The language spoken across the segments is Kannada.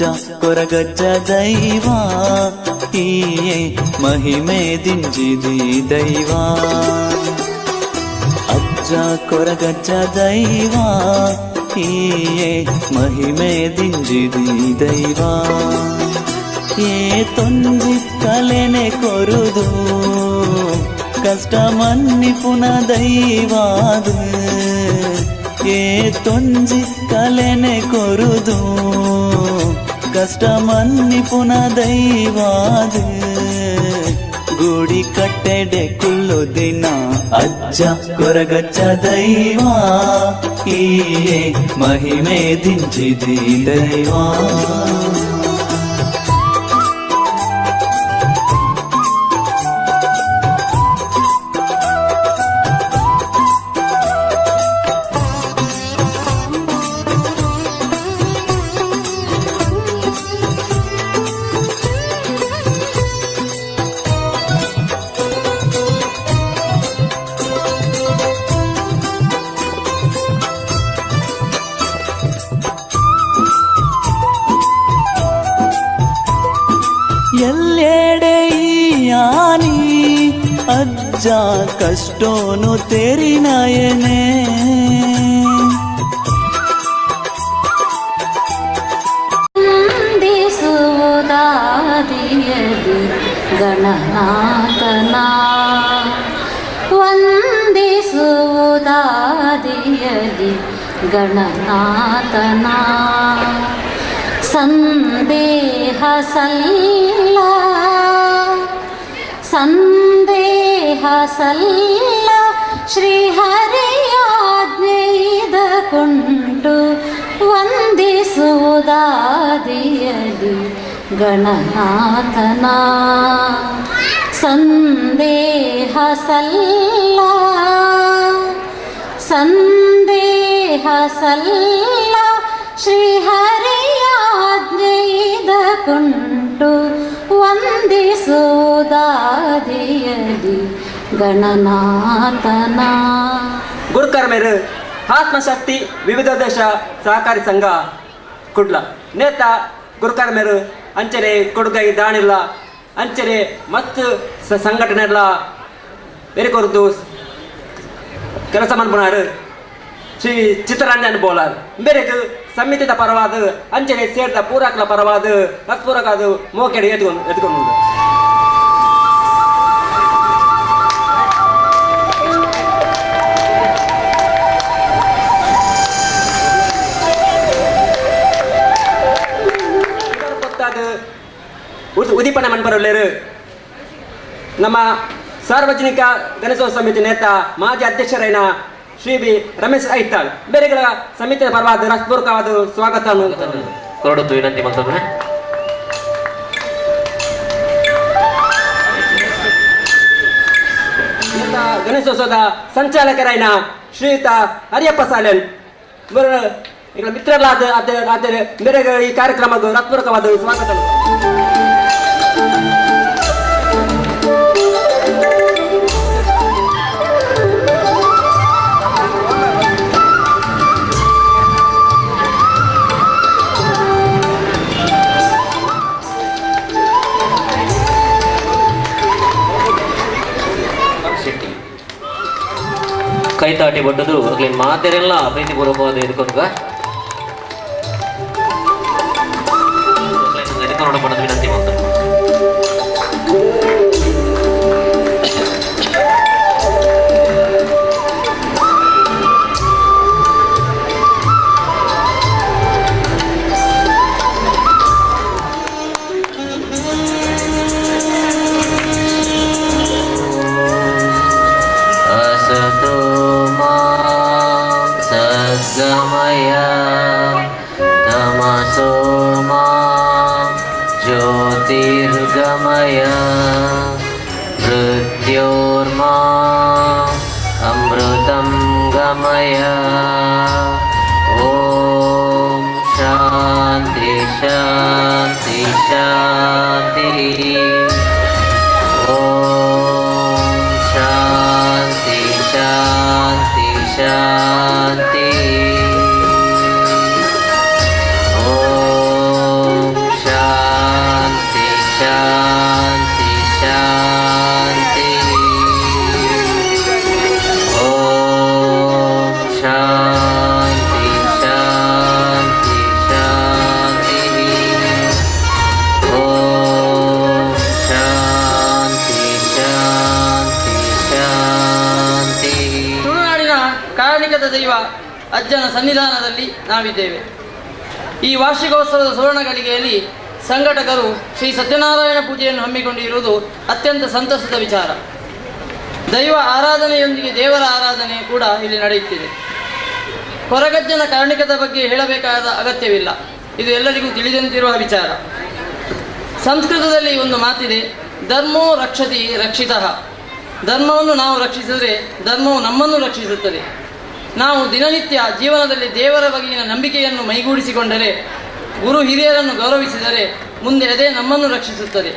ಅಜ್ಜ ಕೊರಗಜ್ಜ ದೈವ ಈಯೆ ಮಹಿಮೆ ದಿಂಜಿದಿ ದೈವ ಅಜ್ಜ ಕೊರಗಜ್ಜ ದೈವ ಈಯೆ ಮಹಿಮೆ ದಿಂಜಿದಿ ದೈವ ಏ ತೊಂಜಿ ಕಲೆನೆ ಕೊರುದು ಕಷ್ಟ ಮನ್ನಿಪುನ ದೈವಾದು ಏ ತೊಂಜಿ ಕಲೆನೆ ಕೊರುದು ಕಷ್ಟ ಮನ್ನಿಪುನ ದೈವಾದು ಗೂಡಿ ಕಟ್ಟೆಡೆ ಕುಲ್ಲು ದಿನ ಅಜ್ಜ ಕೊರಗಜ್ಜ ದೈವ ಈಯೆ ಮಹಿಮೆ ದಿಂಜಿದಿ ದೈವ ಎಲ್ಲೆಡೆ ಯಾನಿ ಅಜ್ಜ ಕಷ್ಟೋನು ತೆರಿ ನಯನೆ ವಂದಿಸುವುದಾದಿಯಲಿ ಗಣನಾಥನ ವಂದಿಸುವುದಾದಿಯಲಿ ಗಣನಾಥನ ಸಂದೇಹ ಸಲ್ಲ ಸಂದೇಹ ಸಲ್ಲ ಶ್ರೀಹರಿಯಾಜ್ಞೆಯಿದ ಕೊಂಟು ವಂದಿಸುವುದಾದಿಯಲಿ ಗಣನಾಥನ ಸಂದೇಹ ಸಲ್ಲ ಸಂದೇಹ ಸಲ್ಲ ಶ್ರೀಹರಿಯಾಜ್ಞೆಯಿದ ಕೊಂಟು ವಂದಿಸುವುದಾದಿಯಲಿ ಗಣನಾಥನ ಗುರುಕರ್ಮೇರು ಆತ್ಮಶಕ್ತಿ ವಿವಿಧ ದೇಶ ಸಹಕಾರಿ ಸಂಘ ಕುಡ್ಲ ನೇತ ಗುರುಕರ್ಮೇರು ಅಂಚನೆ ಕೊಡುಗೈ ದಾಣಿಲ್ಲ ಅಂಚನೆ ಮತ್ತು ಸಂಘಟನೆಲ್ಲ ಬೆರೆಕೊರ್ದು ಕೆಲಸ ಮಾಡ್ಬೋಣಾರು ಶ್ರೀ ಚಿತ್ತರಂಜನ್ ಬೋಲಾರ್ ಬೇರೆದು ಸಮಿತಿದ ಪರವಾದ ಅಂಚನೆ ಸೇರಿದ ಪೂರಕಲ ಪರವಾದ ಹತ್ಪೂರಕಾದ ಮೋಕೆಡೆ ಎದ್ಕೊಂಡು ಉದೀಪನ ಮನ್ಪರಲ್ಲೇರು ನಮ್ಮ ಸಾರ್ವಜನಿಕ ಗಣೇಶೋತ್ಸವ ಸಮಿತಿ ನೇತ ಮಾಜಿ ಅಧ್ಯಕ್ಷರೈನ ಶ್ರೀ ಬಿ ರಮೇಶ್ ಐತಾಳ್ ಬೇರೆಗಳ ಸಮಿತಿಯ ಪರವಾದ ಹೃತ್ಪೂರ್ವಕವಾದ ಸ್ವಾಗತವನ್ನು ಕೊರಡುತ್ತು ವಿನಂತಿ ಮತ್ತೊಮ್ಮೆ. ಗಣೇಶೋತ್ಸವದ ಸಂಚಾಲಕರೈನ ಶ್ರೀಯುತ ಹರಿಯಪ್ಪ ಸಾಲೆನ್ ಮಿತ್ರರಾದ ಬೇರೆ ಈ ಕಾರ್ಯಕ್ರಮದ ಹೃತ್ಪೂರ್ವಕವಾದ ಸ್ವಾಗತ. ಕೈತಾಟಿ ಬಡ್ಡದು ಆಗ್ಲಿ ಮಾತೆರೆಲ್ಲ ಪ್ರೀತಿಪೂರ್ವಕವಾದ ಎದ್ಕೊಂಡ್ಗ ಎದ್ಕೊಂಡು ಬಡದು ವಿನಂತಿ ಮಾಡ್ತಾರೆ. गमय तमसो मा ज्योतिर्गमय मृत्योर्मा अमृतं गमय ॐ शान्ति शान्ति शान्ति ॐ शान्ति शान्ति शान्ति ॐ ಶಾಂತಿ ಶಾಂತಿ ಓಂ ಶಾಂತಿ ಶಾಂತಿ ಶಾಂತಿ ಓಂ ಶಾಂತಿ ಶಾಂತಿ ಶಾಂತಿ. ತುಳುನಾಡಿನ ಕಾರಣಿಕದ ದೈವ ಅಜ್ಜನ ಸನ್ನಿಧಾನದಲ್ಲಿ ನಾವಿದ್ದೇವೆ. ಈ ವಾರ್ಷಿಕೋತ್ಸವದ ಸುವರ್ಣ ಗಳಿಗೆಯಲ್ಲಿ ಸಂಘಟಕರು ಶ್ರೀ ಸತ್ಯನಾರಾಯಣ ಪೂಜೆಯನ್ನು ಹಮ್ಮಿಕೊಂಡಿರುವುದು ಅತ್ಯಂತ ಸಂತಸದ ವಿಚಾರ. ದೈವ ಆರಾಧನೆಯೊಂದಿಗೆ ದೇವರ ಆರಾಧನೆ ಕೂಡ ಇಲ್ಲಿ ನಡೆಯುತ್ತಿದೆ. ಕೊರಗಜ್ಜನ ಕಾರಣಿಕದ ಬಗ್ಗೆ ಹೇಳಬೇಕಾದ ಅಗತ್ಯವಿಲ್ಲ, ಇದು ಎಲ್ಲರಿಗೂ ತಿಳಿದಂತಿರುವ ವಿಚಾರ. ಸಂಸ್ಕೃತದಲ್ಲಿ ಒಂದು ಮಾತಿದೆ, ಧರ್ಮೋ ರಕ್ಷತಿ ರಕ್ಷಿತಃ. ಧರ್ಮವನ್ನು ನಾವು ರಕ್ಷಿಸಿದರೆ ಧರ್ಮವು ನಮ್ಮನ್ನು ರಕ್ಷಿಸುತ್ತದೆ. ನಾವು ದಿನನಿತ್ಯ ಜೀವನದಲ್ಲಿ ದೇವರ ಬಗೆಗಿನ ನಂಬಿಕೆಯನ್ನು ಮೈಗೂಡಿಸಿಕೊಂಡರೆ, ಗುರು ಹಿರಿಯರನ್ನು ಗೌರವಿಸಿದರೆ ಮುಂದೆ ಅದೇ ನಮ್ಮನ್ನು ರಕ್ಷಿಸುತ್ತದೆ.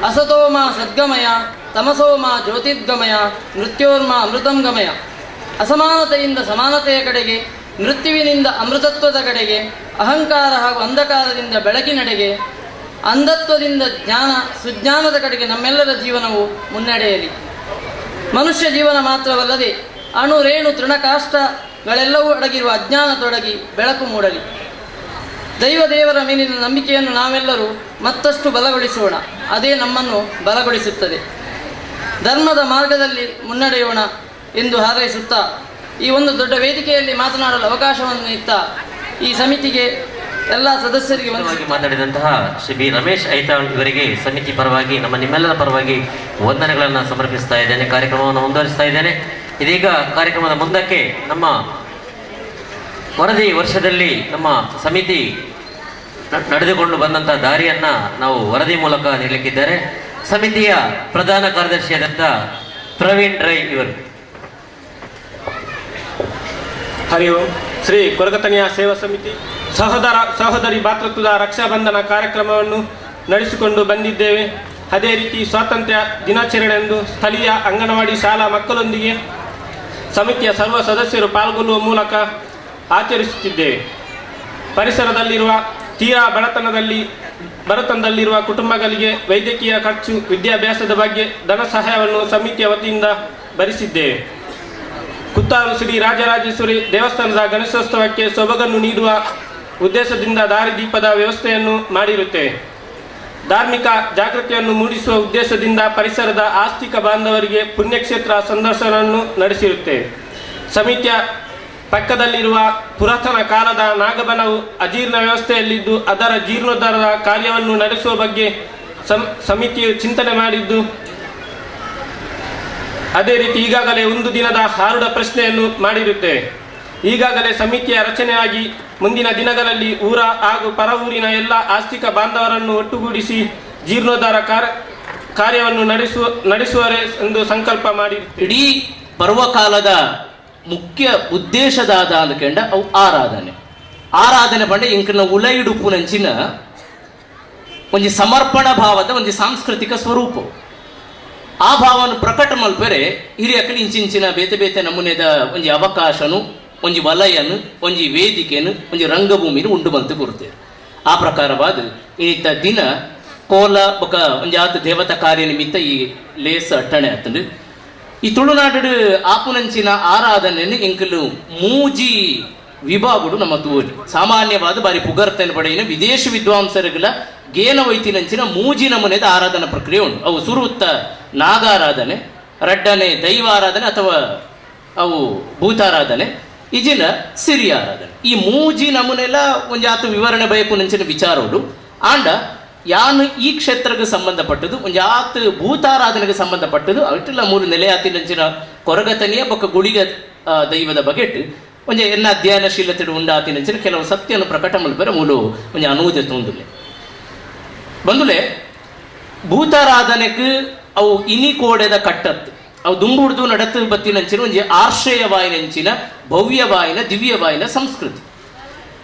ಅಸತೋಮ ಸದ್ಗಮಯ, ತಮಸೋಮ ಜ್ಯೋತಿರ್ಗಮಯ, ಮೃತ್ಯೋರ್ಮ ಅಮೃತಂಗಮಯ. ಅಸಮಾನತೆಯಿಂದ ಸಮಾನತೆಯ ಕಡೆಗೆ, ಮೃತ್ಯುವಿನಿಂದ ಅಮೃತತ್ವದ ಕಡೆಗೆ, ಅಹಂಕಾರ ಹಾಗೂ ಅಂಧಕಾರದಿಂದ ಬೆಳಕಿನೆಡೆಗೆ, ಅಂಧತ್ವದಿಂದ ಜ್ಞಾನ ಸುಜ್ಞಾನದ ಕಡೆಗೆ ನಮ್ಮೆಲ್ಲರ ಜೀವನವು ಮುನ್ನಡೆಯಲಿ. ಮನುಷ್ಯ ಜೀವನ ಮಾತ್ರವಲ್ಲದೆ ಅಣು ರೇಣು ತೃಣಕಾಷ್ಟಗಳೆಲ್ಲವೂ ಅಡಗಿರುವ ಅಜ್ಞಾನ ತೊಡಗಿ ಬೆಳಕು ಮೂಡಲಿ. ದೇವರ ಮೇಲಿನ ನಂಬಿಕೆಯನ್ನು ನಾವೆಲ್ಲರೂ ಮತ್ತಷ್ಟು ಬಲಗೊಳಿಸೋಣ, ಅದೇ ನಮ್ಮನ್ನು ಬಲಗೊಳಿಸುತ್ತದೆ. ಧರ್ಮದ ಮಾರ್ಗದಲ್ಲಿ ಮುನ್ನಡೆಯೋಣ ಎಂದು ಹಾರೈಸುತ್ತಾ ಈ ಒಂದು ದೊಡ್ಡ ವೇದಿಕೆಯಲ್ಲಿ ಮಾತನಾಡಲು ಅವಕಾಶವನ್ನು ಇತ್ತ ಈ ಸಮಿತಿಗೆ ಎಲ್ಲ ಸದಸ್ಯರಿಗೆ ಮಾತನಾಡಿದಂತಹ ಶ್ರೀ ಬಿ ರಮೇಶ್ ಐತಾಳ್ ಇವರಿಗೆ ಸಮಿತಿ ಪರವಾಗಿ ನಿಮ್ಮೆಲ್ಲರ ಪರವಾಗಿ ವಂದನೆಗಳನ್ನು ಸಮರ್ಪಿಸ್ತಾ ಇದ್ದೇನೆ. ಕಾರ್ಯಕ್ರಮವನ್ನು ಮುಂದುವರಿಸ್ತಾ ಇದ್ದೇನೆ. ಇದೀಗ ಕಾರ್ಯಕ್ರಮದ ಮುಂದಕ್ಕೆ ನಮ್ಮ ವರದಿ ವರ್ಷದಲ್ಲಿ ನಮ್ಮ ಸಮಿತಿ ನಡೆದುಕೊಂಡು ಬಂದಂಥ ದಾರಿಯನ್ನ ನಾವು ವರದಿ ಮೂಲಕ ನೀಡಲಿಕ್ಕಿದ್ದಾರೆ. ಸಮಿತಿಯ ಪ್ರಧಾನ ಕಾರ್ಯದರ್ಶಿಯಾದಂಥ ಪ್ರವೀಣ್ ರೈ ಇವರು. ಹರಿ ಓಂ. ಶ್ರೀ ಕೊರಗತನಿಯ ಸೇವಾ ಸಮಿತಿ ಸಹೋದರಿ ಭಾತೃತ್ವದ ರಕ್ಷಾಬಂಧನ ಕಾರ್ಯಕ್ರಮವನ್ನು ನಡೆಸಿಕೊಂಡು ಬಂದಿದ್ದೇವೆ. ಅದೇ ರೀತಿ ಸ್ವಾತಂತ್ರ್ಯ ದಿನಾಚರಣೆಯಂದು ಸ್ಥಳೀಯ ಅಂಗನವಾಡಿ ಶಾಲಾ ಮಕ್ಕಳೊಂದಿಗೆ ಸಮಿತಿಯ ಸರ್ವ ಸದಸ್ಯರು ಪಾಲ್ಗೊಳ್ಳುವ ಮೂಲಕ ಆಚರಿಸುತ್ತಿದ್ದೇವೆ. ಪರಿಸರದಲ್ಲಿರುವ ತೀರಾ ಬಡತನದಲ್ಲಿರುವ ಕುಟುಂಬಗಳಿಗೆ ವೈದ್ಯಕೀಯ ಖರ್ಚು, ವಿದ್ಯಾಭ್ಯಾಸದ ಬಗ್ಗೆ ಧನ ಸಹಾಯವನ್ನು ಸಮಿತಿಯ ವತಿಯಿಂದ ಭರಿಸಿದ್ದೇವೆ. ಕುತ್ತಾರು ಶ್ರೀ ರಾಜರಾಜೇಶ್ವರಿ ದೇವಸ್ಥಾನದ ಗಣೇಶೋತ್ಸವಕ್ಕೆ ಸೊಬಗನ್ನು ನೀಡುವ ಉದ್ದೇಶದಿಂದ ದಾರಿದೀಪದ ವ್ಯವಸ್ಥೆಯನ್ನು ಮಾಡಿರುತ್ತೇವೆ. ಧಾರ್ಮಿಕ ಜಾಗೃತಿಯನ್ನು ಮೂಡಿಸುವ ಉದ್ದೇಶದಿಂದ ಪರಿಸರದ ಆಸ್ತಿಕ ಬಾಂಧವರಿಗೆ ಪುಣ್ಯಕ್ಷೇತ್ರ ಸಂದರ್ಶನವನ್ನು ನಡೆಸಿರುತ್ತೇವೆ. ಸಮಿತಿಯ ಪಕ್ಕದಲ್ಲಿರುವ ಪುರಾತನ ಕಾಲದ ನಾಗಬನವು ಅಜೀರ್ಣ ವ್ಯವಸ್ಥೆಯಲ್ಲಿದ್ದು ಅದರ ಜೀರ್ಣೋದ್ಧಾರದ ಕಾರ್ಯವನ್ನು ನಡೆಸುವ ಬಗ್ಗೆ ಸಮಿತಿಯು ಚಿಂತನೆ ಮಾಡಿದ್ದು, ಅದೇ ರೀತಿ ಈಗಾಗಲೇ ಒಂದು ದಿನದ ಆರುಢ ಪ್ರಶ್ನೆಯನ್ನು ಮಾಡಿರುತ್ತೇವೆ. ಈಗಾಗಲೇ ಸಮಿತಿಯ ರಚನೆಯಾಗಿ ಮುಂದಿನ ದಿನಗಳಲ್ಲಿ ಊರ ಹಾಗೂ ಪರ ಊರಿನ ಎಲ್ಲ ಆಸ್ತಿಕ ಬಾಂಧವರನ್ನು ಒಟ್ಟುಗೂಡಿಸಿ ಜೀರ್ಣೋದ್ಧಾರ ಕಾರ್ಯವನ್ನು ನಡೆಸುವರೆ ಎಂದು ಸಂಕಲ್ಪ ಮಾಡಿ ಇಡೀ ಪರ್ವಕಾಲದ ಮುಖ್ಯ ಉದ್ದೇಶದಾದ ಅಂದ್ಕೊಂಡ ಅವು ಆರಾಧನೆ ಪಂಡ ಇಂಕನ ಉಲ ಇಡುಪುನಂಚಿನ ಒಂದು ಸಮರ್ಪಣಾ ಭಾವದ ಒಂದು ಸಾಂಸ್ಕೃತಿಕ ಸ್ವರೂಪ. ಆ ಭಾವವನ್ನು ಪ್ರಕಟ ಮಲ್ಪರೆ ಹಿರಿಯಕಲಿ ಇಂಚಿನ ಬೇತೆ ಬೇತೆ ನಮೂನೆದ ಒಂದು ಅವಕಾಶನು, ಒಂದು ವಲಯನು, ಒಂದು ವೇದಿಕೆನು, ಒಂದು ರಂಗಭೂಮಿನ ಉಂಡು ಬಂತು ಕೊಡ್ತೇವೆ. ಆ ಪ್ರಕಾರವಾದ ಇನ್ನಿತ್ತ ದಿನ ಕೋಲ ಬೊಕ ಒಂದು ಆತ ದೇವತಾ ಕಾರ್ಯ ನಿಮಿತ್ತ ಈ ಲೇಸ ಅಟ್ಟಣೆ ಆತಂದು ಈ ತುಳುನಾಡು ಆಪುನಂಚಿನ ಆರಾಧನೆಯನ್ನು ಇಂಕಲು ಮೂಜಿ ವಿಭಾಗಗಳು ನಮ್ಮ ತೂರಿ ಸಾಮಾನ್ಯವಾದ ಬಾರಿ ಪುಗರ್ತನ ಪಡೆಯಿನ ವಿದೇಶ ವಿದ್ವಾಂಸರುಗಳ ಗೇನ ವೈತಿನಂಚಿನ ಮೂಜಿ ನಮೂನೆದ ಆರಾಧನಾ ಪ್ರಕ್ರಿಯೆ ಉಂಟು. ಅವು ಸುರುತ್ತ ನಾಗಾರಾಧನೆ, ರಡ್ಡನೆ ದೈವಾರಾಧನೆ ಅಥವಾ ಅವು ಭೂತಾರಾಧನೆ, ಇಜಿನ ಸಿರಿ ಆರಾಧನೆ. ಈ ಮೂಜಿ ನಮೂನೆಲ್ಲ ಒಂದು ಆತು ವಿವರಣೆ ಬೇಕು ನಂಚಿನ ವಿಚಾರಗಳು ಆಂಡ ಯಾನು ಈ ಕ್ಷೇತ್ರಕ್ಕೆ ಸಂಬಂಧಪಟ್ಟದು ಒಂದು ಆತು ಭೂತಾರಾಧನೆಗೆ ಸಂಬಂಧಪಟ್ಟದು ಅವಿಟ್ಟೆಲ್ಲ ಮೂರು ನೆಲೆಯಾತಿನಂಚಿನ ಕೊರಗತನಿಯ ಬೊಕ್ಕ ಗುಳಿಗ ದೈವದ ಬಗೆಟ್ ಒಂದು ಎನ್ನ ಅಧ್ಯಯನಶೀಲತೆ ಉಂಡಾತಿನಂಚಿನ ಕೆಲವು ಸತ್ಯವನ್ನು ಪ್ರಕಟ ಮಲ್ಪರೆ ಮೂಲು ಒಂದು ಅನುವುದ ತೊಂದುಲೆ ಬಂದುಲೆ ಭೂತಾರಾಧನೆಗೆ ಅವು ಇನಿ ಕೋಡೆದ ಕಟ್ಟತ್ತು ಅವು ದುಂಬುಡ್ದು ನಡತು ಬತ್ತಿನಂಚಿನ ಒಂದು ಆಶ್ರಯವಾಯಿನಂಚಿನ ಭವ್ಯವಾಯಿನ ದಿವ್ಯವಾಯಿನ ಸಂಸ್ಕೃತಿ.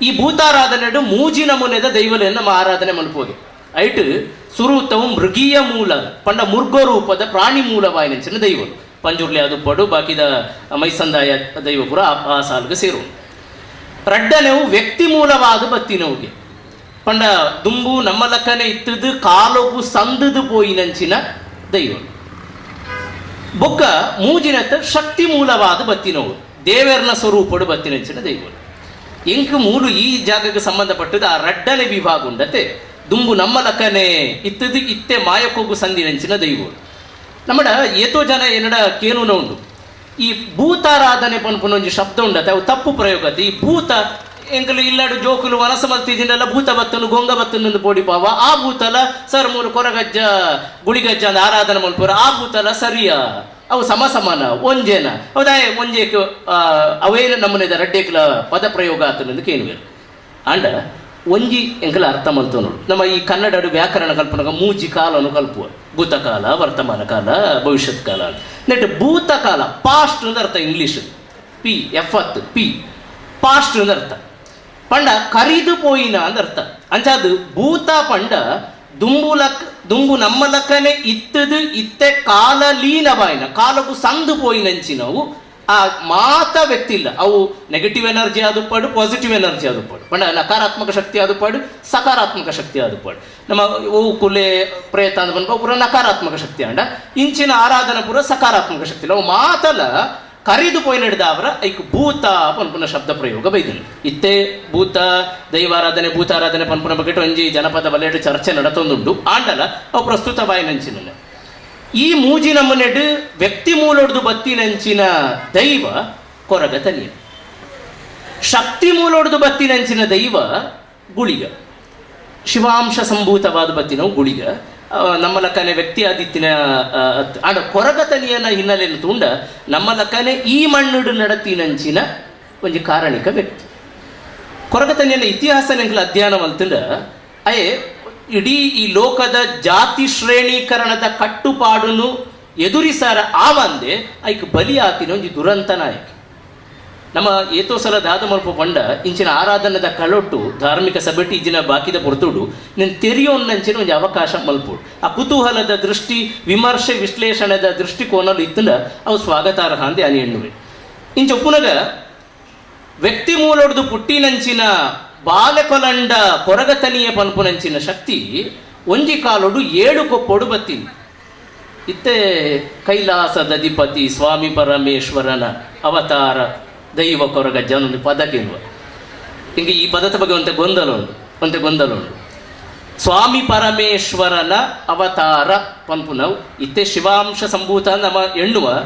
ಈ ಭೂತಾರಾಧನೆ ಮೂಜಿ ನಮೂನೆದ ದೈವಲೆಯನ್ನು ನಮ್ಮ ಆರಾಧನೆ ಮಲ್ಪೋದು ಐಟ್ ಸುರುತವು ಮೃಗೀಯ ಮೂಲ ಪಂಡ ಮುರ್ಗ ರೂಪದ ಪ್ರಾಣಿ ಮೂಲವಾಯಿನಂಚಿನ ದೈವಲು ಪಂಜುರ್ಲಿ ಅದು ಪಡು ಬಾಕಿದ ಮೈಸಂದಾಯ ದೈವ ಪುರ ಆ ಸಾಲ್ಗೆ ಸೇರು. ರಡ್ಡನೆವು ವ್ಯಕ್ತಿ ಮೂಲವಾದ ಬತ್ತಿನವುಗೆ ಪಂಡ ದುಂಬು ನಮ್ಮ ಲಕ್ಕನೆ ಇತ್ತದು ಕಾಲೋಗು ಸಂದದು ಪೋಯಿನಂಚಿನ ದೈವ ಬೊಕ್ಕ ಮೂಜಿನತ್ತ ಶಕ್ತಿ ಮೂಲವಾದ ಬತ್ತಿನವು ದೇವರನ ಸ್ವರೂಪಡು ಬತ್ತಿನಂಚಿನ ದೈವ ಎಂಕ್ ಮೂಲು ಈ ಜಾಗಕ್ಕೆ ಸಂಬಂಧಪಟ್ಟದ್ದು ಆ ರಡ್ಡನೆ ವಿಭಾಗ ಉಂಡತೆ ದುಂಬು ನಮ್ಮ ಲಕ್ಕನೆ ಇತ್ತದು ಇತ್ತೆ ಮಾಯಕ್ಕೋಗು ಸಂದಿನಂಚಿನ ದೈವ ನಮ್ಮಡ ಏತೋ ಜನ ಏನಡ ಕೇನೂನ ಉಂಟು ಈ ಭೂತಾರಾಧನೆ ಪನ್ಪುನೊಂಜಿ ಶಬ್ದ ಉಂಡತೆ ಅವು ತಪ್ಪು ಪ್ರಯೋಗತೆ ಈ ಭೂತ ಎಂಕಲು ಇಲ್ಲಾಡು ಜೋಕುಲು ವನಸ ಮಲ್ತಿಜಿನೆಲ್ಲ ಭೂತ ಬತ್ತನು ಗೊಂಗ ಬತ್ತನು ಪೋಡಿಪಾವ ಆ ಭೂತಲ ಸರ್ ಮೂರು ಕೊರಗಜ್ಜ ಗುಳಿಗಜ್ಜ ಅಂತ ಆರಾಧನೆ ಮಲ್ಪುರ ಆ ಭೂತಲ ಸರಿಯ ಅವು ಸಮಾನ ಒಂಜೇನ ಹೌದಾ ಒಂಜೇಕ್ ಅವೇನು ನಮ್ಮನೆದ ರಡ್ಡೇಕ್ಲ ಪದ ಪ್ರಯೋಗ ಆತನಂದು ಕೇನುವೇರು ಅಂಡ ಒಂಜಿ ಎಂಕಲ ಅರ್ಥ ಮಲ್ತು ನೋಡು ನಮ್ಮ ಈ ಕನ್ನಡ ವ್ಯಾಕರಣ ಕಲ್ಪನಾಗ ಮೂಜಿ ಕಾಲನು ಕಲ್ಪುವ ಭೂತಕಾಲ ವರ್ತಮಾನ ಕಾಲ ಭವಿಷ್ಯತ್ ಕಾಲ ನೆಟ್ ಭೂತಕಾಲ ಪಾಸ್ಟ್ ಅಂತ ಅರ್ಥ ಇಂಗ್ಲಿಷ್ ಪಿ ಎಫತ್ ಪಿ ಪಾಸ್ಟ್ ಅಂತ ಅರ್ಥ ಪಂಡ ಕರಿದು ಪೋಯಿನ ಅಂತ ಅರ್ಥ ಅಂಚಾದು ಭೂತ ಪಂಡ ದುಂಬು ನಮ್ಮ ಲಕ್ಕನೆ ಇತ್ತದು ಇತ್ತೆ ಕಾಲ ಲೀನವಾಯಿನ ಕಾಲಕ್ಕೂ ಸಂದು ಪೋಯಿನಂಚಿನವು ಆ ಮಾತ ವ್ಯಕ್ತಿ ಇಲ್ಲ ಅವು ನೆಗೆಟಿವ್ ಎನರ್ಜಿ ಆದುಪಾಡು ಪಾಸಿಟಿವ್ ಎನರ್ಜಿ ಆದುಪಾಡು ಪಂಡ ನಕಾರಾತ್ಮಕ ಶಕ್ತಿ ಆದುಪಾಡು ಸಕಾರಾತ್ಮಕ ಶಕ್ತಿ ಆದುಪಾಡು ನಮ್ಮ ಓ ಕುಲೆ ಪ್ರೇತ ಅಂತ ಬಂದ ಪೂರ ನಕಾರಾತ್ಮಕ ಶಕ್ತಿ ಅಂಡ ಇಂಚಿನ ಆರಾಧನಾ ಪೂರ ಸಕಾರಾತ್ಮಕ ಶಕ್ತಿ ಇಲ್ಲ ಅವು ಮಾತಲ್ಲ ಕರಿದು ಪೋಯಿನಡ್ದ ಅವರ ಐಕ್ ಭೂತ ಪನ್ಪುನ ಶಬ್ದ ಪ್ರಯೋಗ ಬೈದನು ಇತ್ತೇ ಭೂತ ದೈವಾರಾಧನೆ ಭೂತಾರಾಧನೆ ಪನ್ಪುನ ಬಗ್ಗೆ ಒಂಜಿ ಜನಪದ ಬಲ್ಲೆಡು ಚರ್ಚೆ ನಡತೊಂದುಂಡು ಆಂಡಲ ಅವು ಪ್ರಸ್ತುತ ಬಾಯಿನಂಚಿನ ಈ ಮೂಜಿ ನಮ್ಮನೆಡು ವ್ಯಕ್ತಿ ಮೂಲೊಡ್ದು ಬತ್ತಿನಂಚಿನ ದೈವ ಕೊರಗ ತನಿಯ ಶಕ್ತಿ ಮೂಲೊಡ್ದು ಬತ್ತಿನಂಚಿನ ದೈವ ಗುಳಿಗ ಶಿವಾಂಶ ಸಂಭೂತವಾದ ಬತ್ತಿನವು ಗುಳಿಗ ನಮ್ಮ ಲಕ್ಕನೆ ವ್ಯಕ್ತಿ ಆದಿತ್ತಿನ ಆಡ ಕೊರಗತನಿಯನ ಹಿನ್ನೆಲೆಯನ್ನು ತುಂಡ ನಮ್ಮ ಲಕ್ಕನೆ ಈ ಮಣ್ಣುಡು ನಡತಿನಂಚಿನ ಒಂದು ಕಾರಣಿಕ ವ್ಯಕ್ತಿ ಕೊರಗತನಿಯನ ಇತಿಹಾಸ ನೆಂಕಲ ಅಧ್ಯಯನ ಮಲ್ತಂಡ ಅಯೇ ಇಡೀ ಈ ಲೋಕದ ಜಾತಿ ಶ್ರೇಣೀಕರಣದ ಕಟ್ಟುಪಾಡುನು ಎದುರಿಸಾರ ಆವಂದೆ ಐಕ್ ಬಲಿ ಆತಿನ ಒಂದು ದುರಂತ ನಾಯಕ ನಮ್ಮ ಏತೋ ಸಲ ದಾದ ಮಲ್ಪ ಪಂಡ ಇಂಚಿನ ಆರಾಧನದ ಕಳೊಟ್ಟು ಧಾರ್ಮಿಕ ಸಭೆಟಿ ಇಜಿನ ಬಾಕಿದ ಪೊರ್ತುಡು ನೀನು ತೆರೆಯೋನ್ನಂಚಿನ ಒಂದು ಅವಕಾಶ ಮಲ್ಪುಡು ಆ ಕುತೂಹಲದ ದೃಷ್ಟಿ ವಿಮರ್ಶೆ ವಿಶ್ಲೇಷಣೆದ ದೃಷ್ಟಿಕೋನಲ್ಲಿ ಇತ್ತಂಡ ಅವು ಸ್ವಾಗತಾರ್ಹ ಅಂದೆ ಅನಿ ಎಣ್ಣುವೆ ಇಂಚ ಪುನಗ ವ್ಯಕ್ತಿ ಮೂಲೊಡ್ದು ಪುಟ್ಟಿನಂಚಿನ ಬಾಲೆಕೊಲಂಡ ಕೊರಗತನಿಯ ಪನ್ಪುನಂಚಿನ ಶಕ್ತಿ ಒಂಜಿ ಕಾಲೊಡು 7 ಕೊಪ್ಪೊಡು ಬತ್ತೀನಿ ಇತ್ತೆ ಕೈಲಾಸದ ಅಧಿಪತಿ ಸ್ವಾಮಿ ಪರಮೇಶ್ವರನ ಅವತಾರ ದೈವ ಕೊರಗ ಜನೊಂದು ಪದ ಕೇಳುವ ಹಿಂಗೆ ಈ ಪದದ ಬಗ್ಗೆ ಒಂತೆ ಗೊಂದಲ ಉಂಟು ಸ್ವಾಮಿ ಪರಮೇಶ್ವರನ ಅವತಾರ ಪನ್ಪುನವು ಇತ್ತೆ ಶಿವಾಂಶ ಸಂಭೂತ ನಮ್ಮ ಎಣ್ಣುವ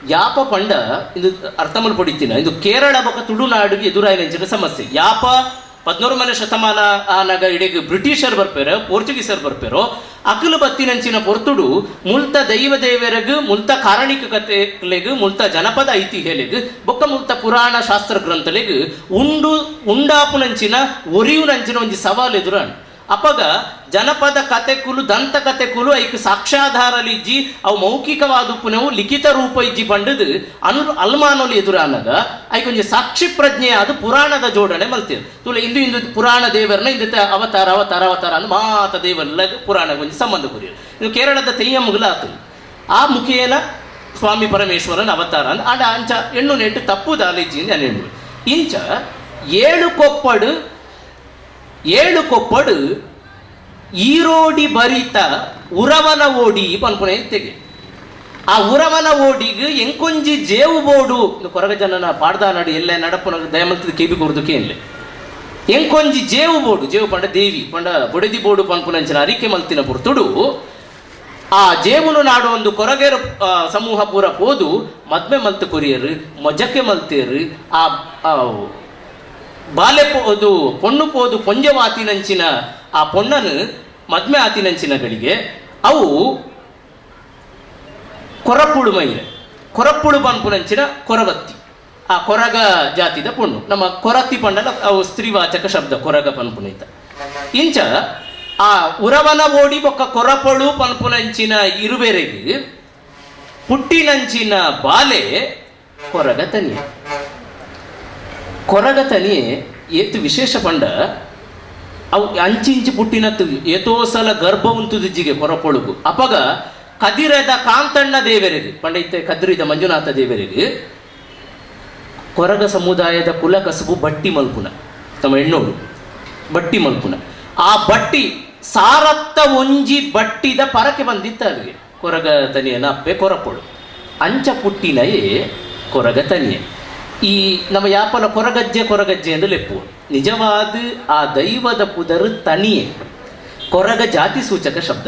ಯಾಪ ಪಂಡ ಇದು ಅರ್ಥ ಮಲ್ಪಡಿತೀನ ಇದು ಕೇರಳ ಬೊಕ್ಕ ತುಳುನಾಡಿಗೆ ಎದುರಾಯಿನ ಸಮಸ್ಯೆ ಯಾಪ 14ನೇ ಶತಮಾನ ಆನಾಗ ಇಡೀ ಬ್ರಿಟಿಷರ್ ಬರ್ಪೇರೋ ಪೋರ್ಚುಗೀಸರ್ ಬರ್ಪೇರೋ ಅಕಲು ಬತ್ತಿನಂಚಿನ ಪೊರ್ತುಡು ಮುಲ್ತ ದೈವ ದೇವರಿಗೂ ಮುಲ್ತ ಕಾರಣಿಕ ಕಥೆಲೆಗೂ ಮುಲ್ತ ಜನಪದ ಐತಿಹ್ಯಲೆಗೂ ಬೊಕ್ಕ ಮುಲ್ತ ಪುರಾಣ ಶಾಸ್ತ್ರ ಗ್ರಂಥಲೆಗೂ ಉಂಡಾಪುನಂಚಿನ ಒರಿಯುನಂಚಿನ ಒಂದು ಸವಾಲು ಎದುರಾಣ ಅಪಗ ಜನಪದ ಕಥೆಕುಲು ದಂತ ಕಥೆಕುಲು ಐಕ್ ಸಾಕ್ಷ್ಯಾಧಾರಲಿಜ್ಜಿ ಅವು ಮೌಖಿಕವಾದುಪುನವು ಲಿಖಿತ ರೂಪ ಇಜ್ಜಿ ಪಂಡದು ಅಲ್ಮಾನೋಲಿ ಎದುರಾನಾಗ ಐಕೊಂಜಿ ಸಾಕ್ಷಿ ಪ್ರಜ್ಞೆ ಅದು ಪುರಾಣದ ಜೋಡಣೆ ಮಲ್ತೇವೆ ತುಲ ಇಂದು ಪುರಾಣ ದೇವರನ್ನ ಇಂದ ಅವತಾರ ಅಂದ್ ಮಾತ ದೇವರೆಲ್ಲ ಪುರಾಣ ಕೊಂಚ ಸಂಬಂಧ ಕುರಿಯರು ಇದು ಕೇರಳದ ತೆಯ್ಯಮ್ಮಗಳ ಆತು ಆ ಮುಖೇನ ಸ್ವಾಮಿ ಪರಮೇಶ್ವರನ ಅವತಾರ ಅಂದ್ ಆಡ ಅಂಚ ಎಣ್ಣು ನೆಟ್ಟು ತಪ್ಪು ದಾಲಿಜ್ಜಿ ಅಂತ ಎಣ್ಣು ಇಂಚ 7 ಕೊಪ್ಪಡು ಈರೋಡಿ ಬರಿತ ಉರವನ ಓಡಿ ಪನ್ಪುನೆ ತೆಗೆ ಆ ಉರವನ ಓಡಿಗೆ ಎಂಕೊಂಜಿ ಜೇವು ಬೋಡು ಕೊರಗ ಜನನ ಪಾಡ್ದ ನಡು ಎಲ್ಲೇ ನಡಪನ ದಯಮಂತದ ಕೇಬಿ ಕೊರ್ದಕ್ಕೆ ಏನ್ಲೆ ಎಂಕೊಂಜಿ ಜೇವು ಪಂಡ ದೇವಿ ಪಂಡ ಬೊಡೆದಿ ಬೋಡು ಪನ್ಪುನಂಚಿನ ಅರಿಕೆ ಮಲ್ತಿನ ಪುರ್ತುಡು ಆ ಜೇವುನು ನಾಡು ಒಂದು ಕೊರಗೇರು ಸಮೂಹ ಪೂರ ಪೋದು ಮದ್ಮೆ ಮಲ್ತು ಕೊರಿಯರು ಮೊಜಕ್ಕೆ ಮಲ್ತೇರು ಆ ಬಾಲೆ ಪೋದು ಪೊಣ್ಣು ಪೋದು ಪೊಂಜವಾತಿನಂಚಿನ ಆ ಪೊಣ್ಣನು ಮದ್ಮೆ ಆತಿನಂಚಿನಗಳಿಗೆ ಅವು ಕೊರಪುಳು ಮೈಲೆ ಕೊರಪುಳು ಪನ್ಪುನಂಚಿನ ಕೊರವತ್ತಿ ಆ ಕೊರಗ ಜಾತಿದ ಪೊಣ್ಣು ನಮ್ಮ ಕೊರತ್ತಿ ಪಂಡಲ ಅವು ಸ್ತ್ರೀವಾಚಕ ಶಬ್ದ ಕೊರಗ ಪನ್ಪುನಿತ ಇಂಚ ಆ ಉರವನ ಓಡಿ ಬೊಕ್ಕ ಕೊರಪಳು ಪನ್ಪುನಂಚಿನ ಇರುವೆರೆಗೆ ಪುಟ್ಟಿನಂಚಿನ ಬಾಲೆ ಕೊರಗ ತನಿಯೇ ಏತು ವಿಶೇಷ ಪಂಡ ಅವು ಅಂಚಿಂಚಿ ಪುಟ್ಟಿನತ್ತು ಏತೋ ಸಲ ಗರ್ಭ ಉಂತುದಿಜ್ಜಿಗೆ ಕೊರಪೊಳುಗು ಅಪಗ ಕದಿರದ ಕಾಂತಣ್ಣ ದೇವರಿಗೆ ಪಂಡ ಇತ್ತೆ ಕದಿರಿದ ಮಂಜುನಾಥ ದೇವರಿಗೆ ಕೊರಗ ಸಮುದಾಯದ ಕುಲ ಕಸಬು ಬಟ್ಟಿ ಮಲ್ಪುನ ತಮ್ಮ ಹೆಣ್ಣೋಡು ಬಟ್ಟಿ ಮಲ್ಪುನ ಆ ಬಟ್ಟಿ ಸಾರತ್ತ ಒಂಜಿ ಬಟ್ಟಿದ ಪರಕೆ ಬಂದಿತ್ತ ಅಲ್ಲಿಗೆ ಕೊರಗ ತನಿಯನ ಅಪ್ಪೆ ಕೊರಪೊಡು ಅಂಚ ಪುಟ್ಟಿನಯೇ ಕೊರಗ ತನಿಯೆ. ಈ ನಮ್ಮ ಯಾಪನ ಕೊರಗಜ್ಜೆ ಎಂದು ಲೆಪ್ಪು ನಿಜವಾದ ಆ ದೈವದ ಪುದರು ತನಿಯೆ ಕೊರಗ ಜಾತಿ ಸೂಚಕ ಶಬ್ದ.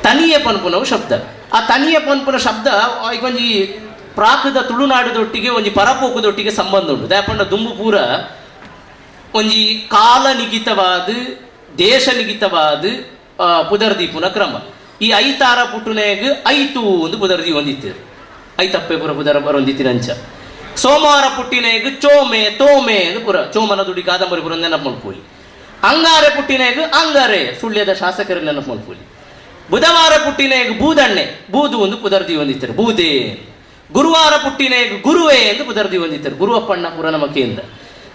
ತನಿಯ ಪನ್ಪುನವು ಶಬ್ದ. ಆ ತನಿಯ ಪನ್ಪುನ ಶಬ್ದ ಒಂಜಿ ಪ್ರಾಕದ ತುಳುನಾಡದೊಟ್ಟಿಗೆ ಒಂಜಿ ಪರಪೋಕದೊಟ್ಟಿಗೆ ಸಂಬಂಧ ಉಂಟು. ದಾಪಂಡ ದುಂಬು ಪೂರ ಒಂಜಿ ಕಾಲ ನಿಗಿತವಾದ ದೇಶ ನಿಗಿತವಾದ ಪುದರ್ದೀಪುನ ಕ್ರಮ. ಈ ಐತಾರ ಪುಟ್ಟುನೆಗ್ ಐತು ಒಂದು ಪುದರ್ದಿ ಹೊಂದಿತ್ತೇರು. ಐತಪ್ಪೆ ಪುರ ಪುದರ ಬರೊಂದಿತ್ತಿನ ಅಂಚ. ಸೋಮವಾರ ಪುಟ್ಟಿನೆಗ್ ಚೋಮೆ ತೋಮೆ ಎಂದು ಪುರ ಚೋಮನ ದುಡಿ ಕಾದಂಬರಿ ಪುರ ನೆನಪು ಮಲ್ಪೋಲಿ. ಅಂಗಾರೆ ಪುಟ್ಟಿನೆಗ್ ಅಂಗಾರೆ ಸುಳ್ಯದ ಶಾಸಕರ ನೆನಪು ಮಲ್ಪೋಲಿ. ಬುಧವಾರ ಪುಟ್ಟಿನೆಗ್ ಬೂದಣ್ಣೆ ಬೂದು ಒಂದು ಪುದರ್ದಿ ಹೊಂದಿತ್ತರು ಬೂದೆ. ಗುರುವಾರ ಪುಟ್ಟಿನೆಗ್ ಗುರುವೆ ಎಂದು ಪುದರ್ದಿ ಹೊಂದಿತ್ತರು ಗುರುವಪ್ಪಣ್ಣ ಪುರ ನಮ್ಮ ಕೇಂದ್ರ.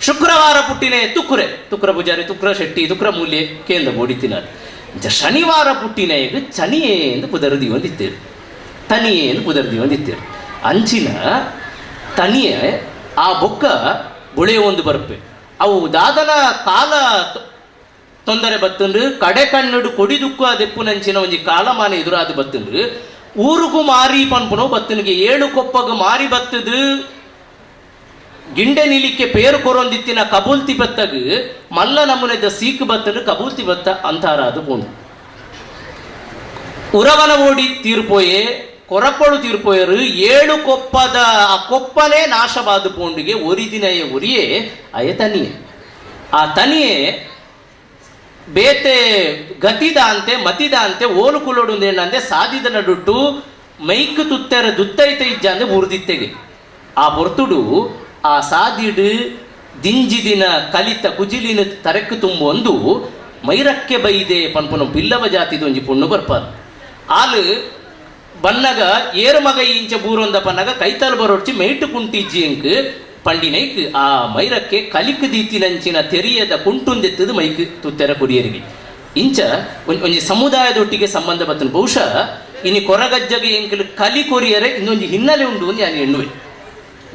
ಶುಕ್ರವಾರ ಪುಟ್ಟಿನೆ ತುಕ್ರ ಪೂಜಾರಿ ತುಕ್ರ ಶೆಟ್ಟಿ ತುಕ್ರ ಮೂಲ್ಯ ಕೇಂದ್ರ ಓಡಿತಿನಾರು. ಶನಿವಾರ ಪುಟ್ಟಿನೆಗ್ ಚನಿಯೇ ಎಂದು ಪುದರ್ದಿ ಹೊಂದಿತ್ತೇರು ತನಿಯೇ ಎಂದು ಪುದರ್ದಿ ಹೊಂದಿತ್ತೇರು. ಅಂಚಿನ ತನಿಯೆ ಆ ಬೊಕ್ಕ ಬುಳೆ ಒಂದು ಬರ್ಪೆ ಅವು ದಾದನ ಕಾಲ ತೊಂದರೆ ಬತ್ತಂದು ಕಡೆ ಕಣ್ಣುಡು ಕೊಡಿದುಕ್ಕು ಅದೆಪ್ಪುನಂಚಿನ ಒಂಜಿ ಕಾಲಮಾನ ಎದುರಾದ ಬತ್ತಂದು ಊರುಗೂ ಮಾರಿ ಪನ್ಪುನೋ ಬತ್ತನಿಗೆ 7 ಕೊಪ್ಪಗ ಮಾರಿ ಬತ್ತದು ಗಿಂಡೆ ನಿಲಿಕ್ಕೆ ಪೇರು ಕೊರೊಂದಿತ್ತಿನ ಕಬೂಲ್ತಿ ಬತ್ತಗ ಮಲ್ಲ ನಮೂನೆದ ಸೀಕ್ ಬತ್ತನು ಕಬೂಲ್ತಿ ಬತ್ತ ಅಂತಾರಾದು ಪೋಂಡು. ಉರವನ ಓಡಿ ತೀರ್ಪೋಯೆ ಕೊರಪಳು ತೀರ್ಪೋಯರು 7 ಕೊಪ್ಪದ ಆ ಕೊಪ್ಪನೇ ನಾಶವಾದ ಪೋಂಡಿಗೆ ಒರಿದಿನಯ ಒರಿಯೇ ಅಯ ತನಿಯೆ. ಆ ತನಿಯೆ ಬೇತೆ ಗತಿದ ಅಂತೆ ಮತಿದ ಅಂತೆ ಓಲು ಕುಲೋಡು ಏನಂದೆ ಸಾದಿದ ನಡುಟ್ಟು ಮೈಕ್ ತುತ್ತೆರ ದುತ್ತೈತ ಇಜ್ಜ ಅಂದೆ ಉರ್ದಿತ್ತೆಗೆ ಆ ಬೊರ್ತುಡು ಆ ಸಾದಿಡು ದಿಂಜಿದಿನ ಕಲಿತ ಕುಜಿಲಿನ ತರೆಕ್ಕು ತುಂಬು ಒಂದು ಮೈರಕ್ಕೆ ಬೈದೆ ಪನ್ಪುನ ಬಿಲ್ಲವ ಜಾತಿದ ಒಂಜಿ ಪುಣ್ಣು ಬರ್ಪಾದ ಆಲು ಬನ್ನಗ ಏರು ಮಗ ಇಂಚ ಬೂರೊಂದ ಪನ್ನಗ ಕೈತಲು ಬರೋಡ್ಚಿ ಮೈಟು ಕುಂಟಿಜ್ಜಿ ಎಂಕ್ ಪಂಡಿನೈಕ್ ಆ ಮೈರಕ್ಕೆ ಕಲಿಕ್ ದೀತಿನಂಚಿನ ತೆರಿಯದ ಕುಂಟುಂದೆತ್ತದು ಮೈಕ್ ತುತ್ತೆರ ಕುರಿಯರಿಗೆ ಇಂಚ ಒಂಜಿ ಸಮುದಾಯದೊಟ್ಟಿಗೆ ಸಂಬಂಧ ಬತ್ತನು. ಬಹುಶಃ ಇನ್ನು ಕೊರಗಜ್ಜಗೆ ಎಂಕಲು ಕಲಿ ಕೊರಿಯರೆ ಇನ್ನೊಂದು ಹಿನ್ನೆಲೆ ಉಂಡು ಅಂತ ನಾನು ಎಣ್ಣುವೆ.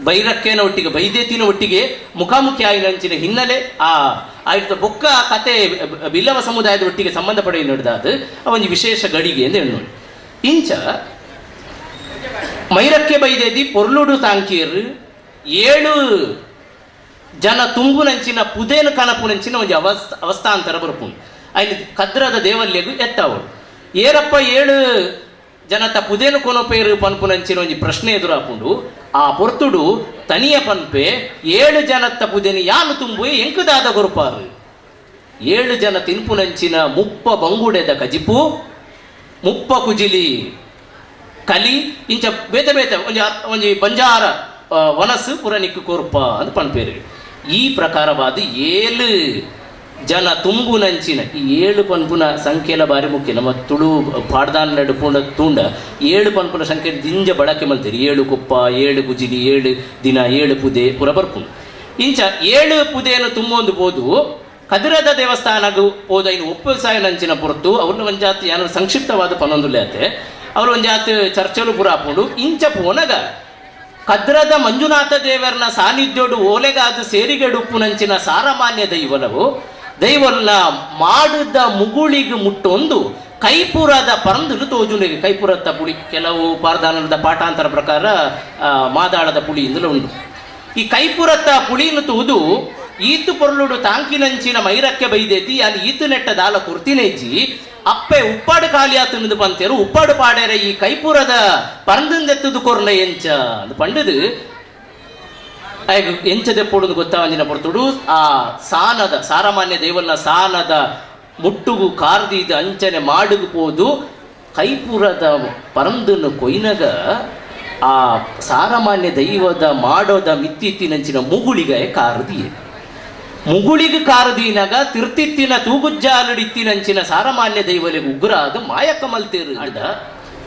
ಬೈರಕ್ಕೇನ ಒಟ್ಟಿಗೆ ಬೈದೇತಿನ ಒಟ್ಟಿಗೆ ಮುಖಾಮುಖಿ ಆಯ್ನಂಚಿನ ಹಿನ್ನೆಲೆ ಆ ಆಯ್ತು ಬೊಕ್ಕ ಕತೆ ಬಿಲ್ಲವ ಸಮುದಾಯದ ಒಟ್ಟಿಗೆ ಸಂಬಂಧ ಪಡೆಯ ನಡೆದಾದ ಒಂದು ವಿಶೇಷ ಗಡಿಗೆ ಎಂದು ಎಣ್ಣುವೆ. ಇಂಚ ಮೈರಕ್ಕೆ ಬೈದೇದಿ ಪೊರ್ಲುಡು ತಾಂಕಿಯರು 7 ಜನ ತುಂಬುನಂಚಿನ ಪುದೇನು ಕನಪುನಂಚಿನ ಒಂದು ಅವಸ್ಥಾಂತರ ಬರ್ಪುಂಡು. ಅಲ್ಲಿ ಕದ್ರದ ದೇವಲ್ಯಗೂ ಎತ್ತವಳು ಏರಪ್ಪ 7 ಜನತ ಪುದೇನು ಕೊನಪೇರು ಪನ್ಪುನಂಚಿನ ಒಂದು ಪ್ರಶ್ನೆ ಎದುರಾಪುಂಡು. ಆ ಪೊರ್ತುಡು ತನಿಯ ಪನ್ಪೆ 7 ಜನತ್ತ ಪುದೇನು ಯಾನು ತುಂಬು ಎಂಕುದಾದ ಗೊರುಪಾರು 7 ಜನ ತಿನ್ಪುನಂಚಿನ ಮುಪ್ಪ ಬಂಗುಡೆದ ಕಜಿಪು ಮುಪ್ಪ ಕುಜಿಲಿ ಕಲಿ ಇಂಚ ಬೇತೆ ಬೇತೆ ಒಂಜಿ ಬಂಜಾರ ವನಸ್ಸು ಪುರನಿಕ್ಕು ಕೋರ್ಪ ಅಂತ ಪನ್ಪೇರು. ಈ ಪ್ರಕಾರವಾದ 7 ಜನ ತುಂಬುನಂಚಿನ ಈ 7 ಪನ್ಪುನ ಸಂಖ್ಯೆಲ ಬಾರಿ ಮುಖ್ಯ. ನಮ್ಮ ತುಳು ಪಾಡ್ದಾನ್ ನಡುಪುಂಡ ತೂಂಡ 7 ಪನ್ಪುನ ಸಂಖ್ಯೆ ದಿಂಜ ಬಳಕೆ ಮಲ್ತೀರಿ. 7 ಕೊಪ್ಪ 7 ಕುಜಿಲಿ 7 ದಿನ 7 ಪುದೆ ಪುರ ಬರ್ಪುಂಡು. ಇಂಚ 7 ಪುದೆಯನ್ನು ತುಂಬೊಂದು ಬೋದು ಕದಿರದ ದೇವಸ್ಥಾನಗೂ ಹೋದ ಇನ್ನು ಒಪ್ಪಸಾಯ ನಂಚಿನ ಪೊರತು ಅವ್ರನ್ನ ಒಂಜಾತ್ ಏನೋ ಸಂಕ್ಷಿಪ್ತವಾದ ಪನ್ನೊಂದುಲ್ಲೆ ಅವ್ರು ಒಂಜಾತ್ ಚರ್ಚಲು ಪುರ ಹಾಕೊಂಡು ಇಂಚ ಪೋನಗ ಕದ್ರದ ಮಂಜುನಾಥ ದೇವರನ ಸಾನ್ನಿಧ್ಯೋಡು ಓಲೆಗಾದು ಸೇರಿಗೆಡುಪ್ಪು ನಂಚಿನ ಸಾರಮಾನ್ಯ ದೈವಲ್ಲ ಮಾಡುದ ಮುಗುಳಿಗೆ ಮುಟ್ಟೊಂದು ಕೈಪುರದ ಪರಂದುಲು ತೋಜುನಿಗೆ ಕೈಪುರದ ಪುಳಿ ಕೆಲವು ಪಾರದಾನದ ಪಾಠಾಂತರ ಪ್ರಕಾರ ಮಾದಾಳದ ಪುಳಿಯಿಂದಲೂ ಉಂಟು. ಈ ಕೈಪುರತ್ತ ಪುಳಿಯನ್ನು ತೂದು ಈತು ಪೊರ್ಲುಡು ತಾಂಕಿನಂಚಿನ ಮೈರಕ್ಕೆ ಬೈದೇತಿ ಅಲ್ಲಿ ಈತು ನೆಟ್ಟ ದಾಲ ಕುರ್ತಿನೆಜ್ಜಿ ಅಪ್ಪೆ ಉಪ್ಪಾಡು ಕಾಲಿಯಾತು ಪಂತೇರು ಉಪ್ಪಾಡು ಪಾಡ್ಯಾರ ಈ ಕೈಪುರದ ಪರಂದೆತ್ತದು ಕೊರ್ನ ಎಂಚ ಅದು ಪಂಡದು ಎಂಚದೆ ಪೋಡುದು ಗೊತ್ತಾವಂಜಿನ ಪೊರ್ತುಡು ಆ ಸಾನದ ಸಾರಮಾನ್ಯ ದೇವಲ್ನ ಸಾನದ ಮುಟ್ಟುಗು ಕಾರ್ದಿದ ಅಂಚನೆ ಮಾಡುಗು ಪೋದು ಕೈಪುರದ ಪರಂದನ್ನು ಕೊಯ್ನಗ ಆ ಸಾರಮಾನ್ಯ ದೈವದ ಮಾಡೋದ ಮಿತ್ತಿತ್ತಿನಂಚಿನ ಮುಗುಳಿಗೆ ಕಾರ್ದಿಯೇ ಮುಗುಳಿಗೆ ಕಾರದೀನಾಗ ತಿರ್ತಿತ್ತಿನ ತೂಗುಜ್ಜಾಲಡಿತ್ತಿನಂಚಿನ ಸಾರಮಾನ್ಯ ದೈವಲಿಗೆ ಉಗ್ರ ಅದು ಮಾಯಕ ಮಲ್ತೇರು ಅಡ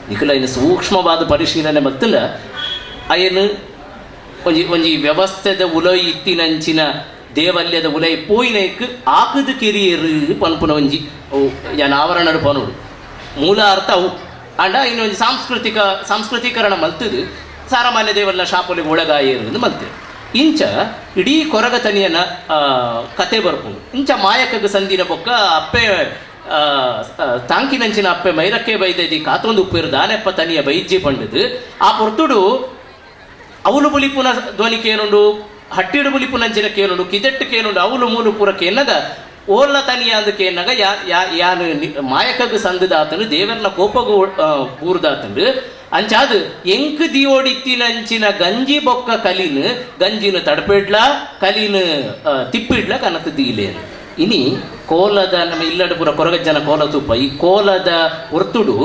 ನಿಖಲ ಇನ್ನು ಸೂಕ್ಷ್ಮವಾದ ಪರಿಶೀಲನೆ ಮತ್ತಲ್ಲ ಅಯ್ಯನು ಒಂಜಿ ವ್ಯವಸ್ಥೆದ ಉಲೈ ಇತ್ತಿನಂಚಿನ ದೇವಲ್ಯದ ಉಲೈ ಪೋಯಿನೈಕ್ ಆಕದು ಕಿರಿಯರು ಪನ್ಪುನ ಒಂಜಿ ಯಾನ ಆವರಣಡು ಪನೋಡು ಮೂಲ ಅರ್ಥ ಅವು ಅಂಡ ಇನ್ನೊಂದು ಸಾಂಸ್ಕೃತಿಕರಣ ಮಲ್ತದು ಸಾರಮಾನ್ಯ ದೇವಲ್ನ ಶಾಪಲಿಗೆ ಒಳಗಾಯರು ಮಲ್ತೇರು ಇಂಚ ಇಡೀ ಕೊರಗ ತನಿಯನ ಕತೆ ಬರ್ಕೊಂಡು ಇಂಚ ಮಾಯಕಗ ಸಂದಿನ ಬೊಕ್ಕ ಅಪ್ಪೆ ತಾಂಕಿನಂಚಿನ ಅಪ್ಪೆ ಮೈರಕ್ಕೆ ಬೈದದಿ ಕಾತೊಂದು ಉಪ್ಪಿರು ದಾನೆಪ್ಪ ತನಿಯ ಬೈಜ್ಜಿ ಪಂಡದು ಆ ಪೊರ್ತುಡು ಅವಳು ಬುಲಿಪುನ ಧ್ವನಿ ಕೇನುಂಡು ಹಟ್ಟಿಡು ಬುಲಿಪುನಂಚಿನ ಕೇನುಂಡು ಕಿದೆಟ್ಟು ಕೇನುಂಡು ಅವಳು ಮೂಲು ಪೂರ ಕೇನಗ ಓಲ್ಲ ತನಿಯ ಅಂದ ಕೇನಾಗ ಯಾನು ಮಾಯಕಗ ಸಂದದಾತನು ದೇವರನ ಕೋಪಗು ಪೂರ್ದಾತಂಡು ಅಂಚಾದು ಎಂಕ್ ದಿಯೋಡಿತ್ತಿನಂಚಿನ ಗಂಜಿ ಬೊಕ್ಕ ಕಲಿನು ಗಂಜಿನ ತಡಪೆಡ್ಲ ಕಲಿನು ತಿಪ್ಪಿಡ್ಲ ಕನಕ ದೀಲೇನು ಇನಿ ಕೋಲದ ನಮ್ಮ ಇಲ್ಲಡ ಪುರ ಕೊರಗಜ್ಜನ ಕೋಲ ತುಪ್ಪ ಈ ಕೋಲದ ಹೊರ್ತುಡು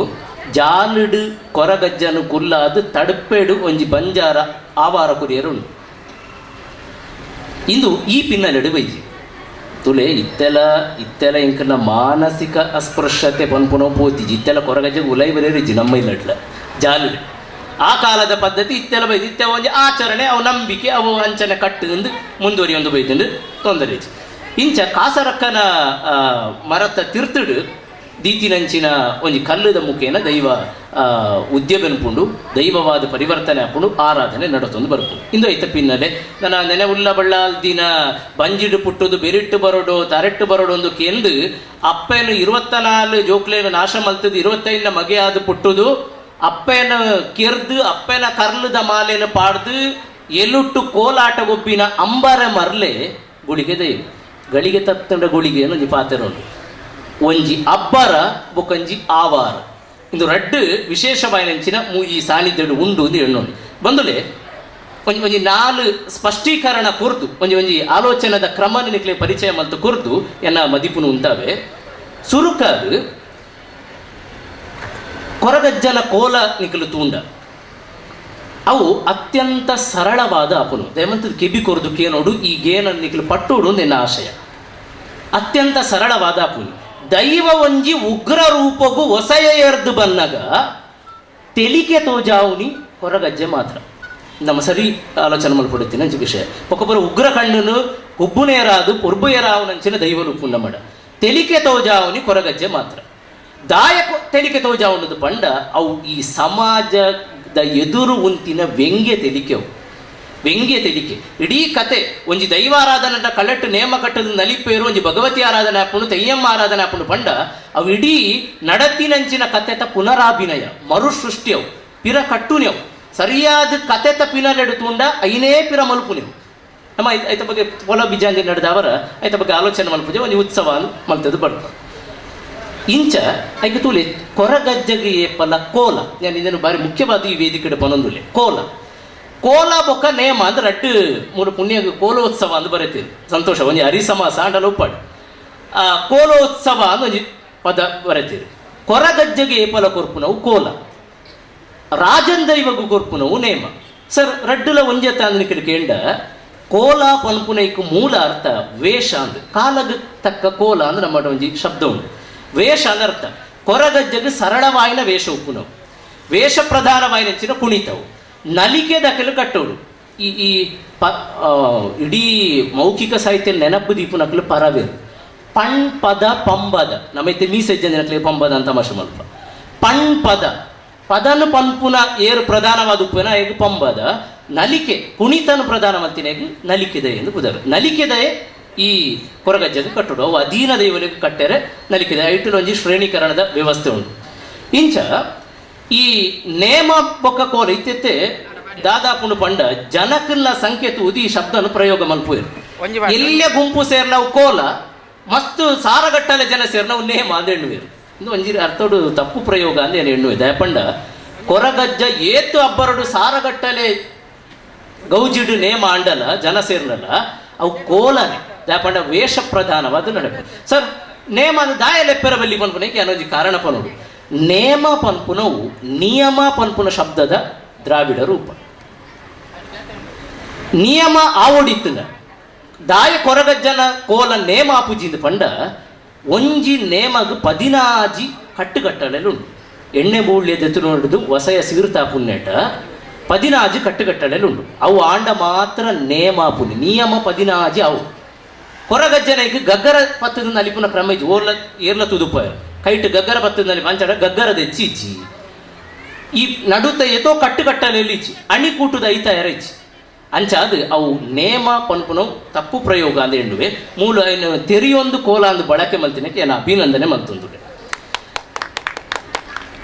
ಜಾಲುಡು ಕೊರಗಜ್ಜನು ಕುಲ್ಲಾದು ತಡಪೆಡು ಒಂಜಿ ಬಂಜಾರ ಆವಾರ ಕುರಿಯರುಂಡು ಇಂದು ಈ ಪಿನ್ನಲೆಡು ಬೈಜಿ ತುಲೆ ಇತ್ತೆಲ ಇಂಕನ ಮಾನಸಿಕ ಅಸ್ಪೃಶ್ಯತೆ ಪನ್ಪುನ ಪೋತಿಜಿ ಇತ್ತೆಲ ಕೊರಗಜ್ಜ ಉಲೈ ಬರೇರಿಜಿ ನಮ್ಮ ಇಲ್ಲಡ್ಲ ಜಾಲುಡು ಆ ಕಾಲದ ಪದ್ಧತಿ ಇತ್ತೆಲ ಬೈದು ಇತ್ತೆ ಒಂಜಿ ಆಚರಣೆ ಅವು ನಂಬಿಕೆ ಅವು ಅಂಚನೆ ಕಟ್ಟು ಮುಂದುವರಿಯೊಂದು ಬೈದು ತೊಂದರೆ ಇಂಚ ಕಾಸರಕ್ಕನ ಮರತ ತಿರ್ತುಡು ದೀತಿನಂಚಿನ ಒಂಜಿ ಕಲ್ಲುದ ಮುಖೇನ ದೈವ ಉದ್ಯಮನ್ಪುಂಡು ದೈವವಾದ ಪರಿವರ್ತನೆ ಹಾಕೊಂಡು ಆರಾಧನೆ ನಡತೊಂದು ಬರ್ಪುಂಡು ಇಂದು ಐತ ಪಿನ್ನಲೆ ನನ್ನ ನೆನೆ ಉಲ್ಲ ಬಳ್ಳಾಲ್ ದಿನ ಬಂಜಿಡು ಪುಟ್ಟುದು ಬೆರಿಟ್ಟು ಬರೋಡು ತರೆಟ್ಟು ಬರೋಡು ಒಂದು ಕೆಂದು ಅಪ್ಪೇನು 24 ಜೋಕ್ಲೇನು ನಾಶ ಮಲ್ತದು 25 ಮಗೆ ಆದು ಪುಟ್ಟುದು ಅಪ್ಪೇನ ಕೆರ್ದು ಅಪ್ಪೇನ ಕರ್ಲದ ಮಾಲೆನ ಪಾಡ್ದು ಎಲುಟ್ಟು ಕೋಲಾಟ ಗೊಬ್ಬಿನ ಅಂಬರ ಮರ್ಲೆ ಗುಳಿಗೆ ದೈವ ಗಳಿಗೆ ತತ್ತಂಡ ಗುಳಿಗೆ ಒಂಜಿ ಪಾತೆರೋಡು ಒಂಜಿ ಅಬ್ಬರ ಬೊಕೊಂಜಿ ಆವಾರ ಇಂದು ರಡ್ಡು ವಿಶೇಷವಾಯಿನಂಚಿನ ಈ ಸಾನ್ನಿಧ್ಯಡು ಉಂಡು ಎಂದು ಎಣ್ಣೋಡಿ ಬಂದುಲೆ ಒಂಜಿ 4 ಸ್ಪಷ್ಟೀಕರಣ ಕುರ್ದು ಒಂಜಿ ಆಲೋಚನದ ಕ್ರಮನ ನಿಕ್ಲೆ ಪರಿಚಯ ಮಲ್ತು ಕುರ್ದು ಎನ್ನ ಮದಿಪುನು ಉಂಟಾವೆ ಸುರುಕಾದು ಕೊರಗಜ್ಜನ ಕೋಲ ನಿಕಲು ತೂಂಡ ಅವು ಅತ್ಯಂತ ಸರಳವಾದ ಅಪನು ದಯಮಂತದ ಕೆಬಿ ಕೊರದು ಕೇನೋಡು ಈ ಗೇನ ನಿಕಲು ಪಟ್ಟೋಡು ನಿನ್ನ ಆಶಯ ಅತ್ಯಂತ ಸರಳವಾದ ಅಪುನು ದೈವ ಒಂಜಿ ಉಗ್ರ ರೂಪಗೂ ಹೊಸಯ ಎರ್ದು ಬನ್ನಗ ತೆಲಿಕೆ ತೋಜಾವುನಿ ಕೊರಗಜ್ಜೆ ಮಾತ್ರ ನಮ್ಮ ಸರಿ ಆಲೋಚನೆ ಮಲ್ಪಡುತ್ತೀನಿ ಅಂಚ ವಿಷಯ ಒಕ್ಕೊಬ್ಬರು ಉಗ್ರ ಕಣ್ಣನು ಹುಬ್ಬುನೇರಾದು ಪುರ್ಬುಯರಾವನಂಚಿನ ದೈವ ರೂಪುಂಡ ಮಡ ತೆಲಿಕೆ ತೋಜಾವುನಿ ಕೊರಗಜ್ಜೆ ಮಾತ್ರ ದಾಯಕ ತೆಲಿಕೆ ತೋಜಾವುನದು ಪಂಡ ಅವು ಈ ಸಮಾಜದ ಎದುರು ಉಂತಿನ ವ್ಯಂಗ್ಯ ತೆಲಿಕೆವು ವ್ಯಂಗ್ಯ ತೆಲಿಕೆ ಇಡೀ ಕತೆ ಒಂಜಿ ದೈವಾರಾಧನ ಕಲೆಟ್ಟು ನೇಮ ಕಟ್ಟದ ನಲಿಪೇರು ಒಂಜಿ ಭಗವತಿ ಆರಾಧನೆ ಹಾಪುಂಡು ತೆಯ್ಯಮ್ಮ ಆರಾಧನೆ ಹಾಪುಂಡು ಪಂಡ ಅವು ಇಡೀ ನಡತಿನಂಚಿನ ಕತೆತ ಪುನರಾಭಿನಯ ಮರುಸೃಷ್ಟಿಯವು ಪಿರ ಕಟ್ಟುನೆವು ಸರಿಯಾದ ಕತೆತ ಪಿನಲೆಡು ತೂಂಡ ಐನೇ ಪಿರ ಮಲ್ಪುನೆವು ನಮ್ಮ ಐತ ಬಗ್ಗೆ ಪೊಲ ಬಿಜಾಂದಿ ನಡೆದವರ ಐತ ಬಗ್ಗೆ ಆಲೋಚನೆ ಮಲ್ಪುಜೆ ಒಂದು ಉತ್ಸವ ಮಲ್ತದ್ದು ಬರ್ತಾರೆ ಇಂಚ ಐಕೆ ತೂಲೆ ಕೊರಗಜ್ಜಗೆ ಏಪಲ ಕೋಲ ನಾನು ಇದನ್ನು ಬಾರಿ ಮುಖ್ಯವಾದ ಈ ವೇದಿಕೆ ಪನೊಂದುಲೆ ಕೋಲ ಬೊಕ್ಕ ನೇಮ ಅಂದ್ರೆ ರಟ್ಟು ಮೂರು ಪುಣ್ಯ ಕೋಲೋತ್ಸವ ಅಂತ ಬರೀತೀರಿ ಸಂತೋಷ ಒಂಜಿ ಹರಿಸಮಾಸ ಅಂಡಲ ಉಪ್ಪಾಡು ಕೋಲೋತ್ಸವ ಅಂತ ಒಂಜಿ ಪದ ಬರೀತೀರಿ ಕೊರಗಜ್ಜಗೆ ಏಪಲ ಕೊರ್ಪುನವು ಕೋಲ ರಾಜಂದೈವಗು ಕೊರ್ಪುನವು ನೇಮ ಸರ್ ರಡ್ಡುಲ ಒಂಜತ್ತ ಅಂದ ಕೇಂಡ ಕೋಲ ಪನ್ಪುನೈಕು ಮೂಲ ಅರ್ಥ ವೇಷ ಅಂದ್ ಕಾಲಗ ತಕ್ಕ ಕೋಲ ಅಂದ್ರೆ ನಮ್ಮ ಒಂಜಿ ಶಬ್ದ ಉಂಟು ವೇಷ ಅಂದ ಅರ್ಥ ಕೊರಗಜ್ಜಗೆ ಸರಳವಾಯಿನ ವೇಷ ಉಪ್ಪುನವು ವೇಷ ಪ್ರಧಾನವಾಯಿನಂಚಿನ ಕುಣಿತವು ನಲಿಕೆ ದಕಲು ಕಟ್ಟೋಡು ಈ ಇಡೀ ಮೌಖಿಕ ಸಾಹಿತ್ಯ ನೆನಪು ದೀಪು ನಕಲು ಪರವೇರು ಪಣ್ ಪದ ಪಂಬದ ನಮ್ಮೈತೆ ಮೀಸಜ್ಜ ನಕಲಿ ಪಂಬದ ಅಂತ ಮಶ ಮಲ್ಪ ಪಣ್ ಪದನು ಪಂಪುನ ಏರು ಪ್ರಧಾನವಾದ ಉಪ್ಪುನ ಹೇಗೆ ಪಂಬದ ನಲಿಕೆ ಕುಣಿತನು ಪ್ರಧಾನ ಮತ್ತಿನಾಗಿ ನಲಿಕೆದೆ ಎಂದು ಕುದರು ನಲಿಕೆದಯೇ ಈ ಕೊರಗಜ್ಜಗೆ ಕಟ್ಟೋಡು ಅವು ಅಧೀನ ದೈವಲಿಗೆ ಕಟ್ಟರೆ ನಲಿಕೆದೆ ಐಟು ಒಂಜಿ ಶ್ರೇಣೀಕರಣದ ವ್ಯವಸ್ಥೆ ಉಂಟು ಇಂಚ ಈ ನೇಮ ಬೊಕ್ಕ ಕೋಲ ಇತ್ತೆ ದಾದಾಪುನು ಪಂಡ ಜನಕಲ್ಲ ಸಂಕೇತ ಉದಿ ಶಬ್ದನು ಪ್ರಯೋಗ ಮಲ್ಪುಯರು ಎಲ್ಲೇ ಗುಂಪು ಸೇರ್ನವು ಕೋಲ ಮಸ್ತ್ ಸಾರಗಟ್ಟಲೆ ಜನ ಸೇರ್ನವು ನೇಮ ಅಂದ ಎಣ್ಣುವೇರು ಇಂದು ಒಂಜಿ ಅರ್ಥೋಡು ತಪ್ಪು ಪ್ರಯೋಗ ಅಂದ ಏನು ಎಣ್ಣುವೆ ದಯಪಂಡ ಕೊರಗಜ್ಜ ಏತು ಅಬ್ಬರಡು ಸಾರಗಟ್ಟಲೆ ಗೌಜಿಡು ನೇಮ ಅಂಡಲ ಜನ ಸೇರ್ನಲ್ಲ ಅವು ಕೋಲನೆ ದಯಪಂಡ ವೇಷ ಪ್ರಧಾನವಾದ ನಡೆಪ ಸರ್ ನೇಮ ದಾಯ ಲೆಪ್ಪೆರ ಬಲ್ಲಿ ಪನ್ಪುನಕ್ಕೆ ಅನ್ನೋಜಿ ಕಾರಣ ಪನೋಡು ನೇಮ ಪನ್ಪುನವು ನಿಯಮ ಪನ್ಪುನ ಶಬ್ದದ ದ್ರಾವಿಡ ರೂಪ ನಿಯಮ ಆವಡಿತ್ತನ ದಾಯ ಕೊರಗಜ್ಜನ ಕೋಲ ನೇಮ ಆಪುಜಿಂದ ಪಂಡ ಒಂಜಿ ನೇಮಗ್ 16 ಕಟ್ಟುಕಟ್ಟಲೆಲು ಎಣ್ಣೆ ಬೂಳ್ಯದೆತ್ತು ನೋಡಿದು ಹೊಸಯ ಸಿಗುರ್ತಾ ಪುಣ್ಯಟ 16 ಕಟ್ಟುಕಟ್ಟಲೆಲು ಅವು ಆಂಡ ಮಾತ್ರ ನೇಮಾಪುನಿ ನಿಯಮ 16 ಅವು ಕೊರಗಜ್ಜನಕ್ಕೆ ಗಗ್ಗರ ಪತ್ತದ ನಲಿಪುನ ಕ್ರಮ ಇಜ್ಜಿ ಓರ್ಲ ಏರ್ಲ ತುದುಪ ಕೈಟ್ ಗಗ್ಗರ ಪತ್ತದಲ್ಲಿ ಪಂಚಡ ಗಗ್ಗರದ ಹೆಚ್ಚಿ ಈ ನಡುತ್ತ ಏತೋ ಕಟ್ಟುಕಟ್ಟಲೆಲ್ಲಿ ಇಚ್ಚಿ ಅಣಿ ಕೂಟದ ಐತ ಎರಚ್ಚಿ ಅಂಚಾದ ಅವು ನೇಮ ಪನ್ಪುನ ತಪ್ಪು ಪ್ರಯೋಗ ಅಂದ ಎನ್ನುವೆ ಮೂಲ ಏನು ತೆರಿಯೊಂದು ಕೋಲ ಅಂದು ಬಳಕೆ ಮಲ್ತಿನಕ್ಕೆ ಏನು ಅಭಿನಂದನೆ ಮಲ್ತೊಂದು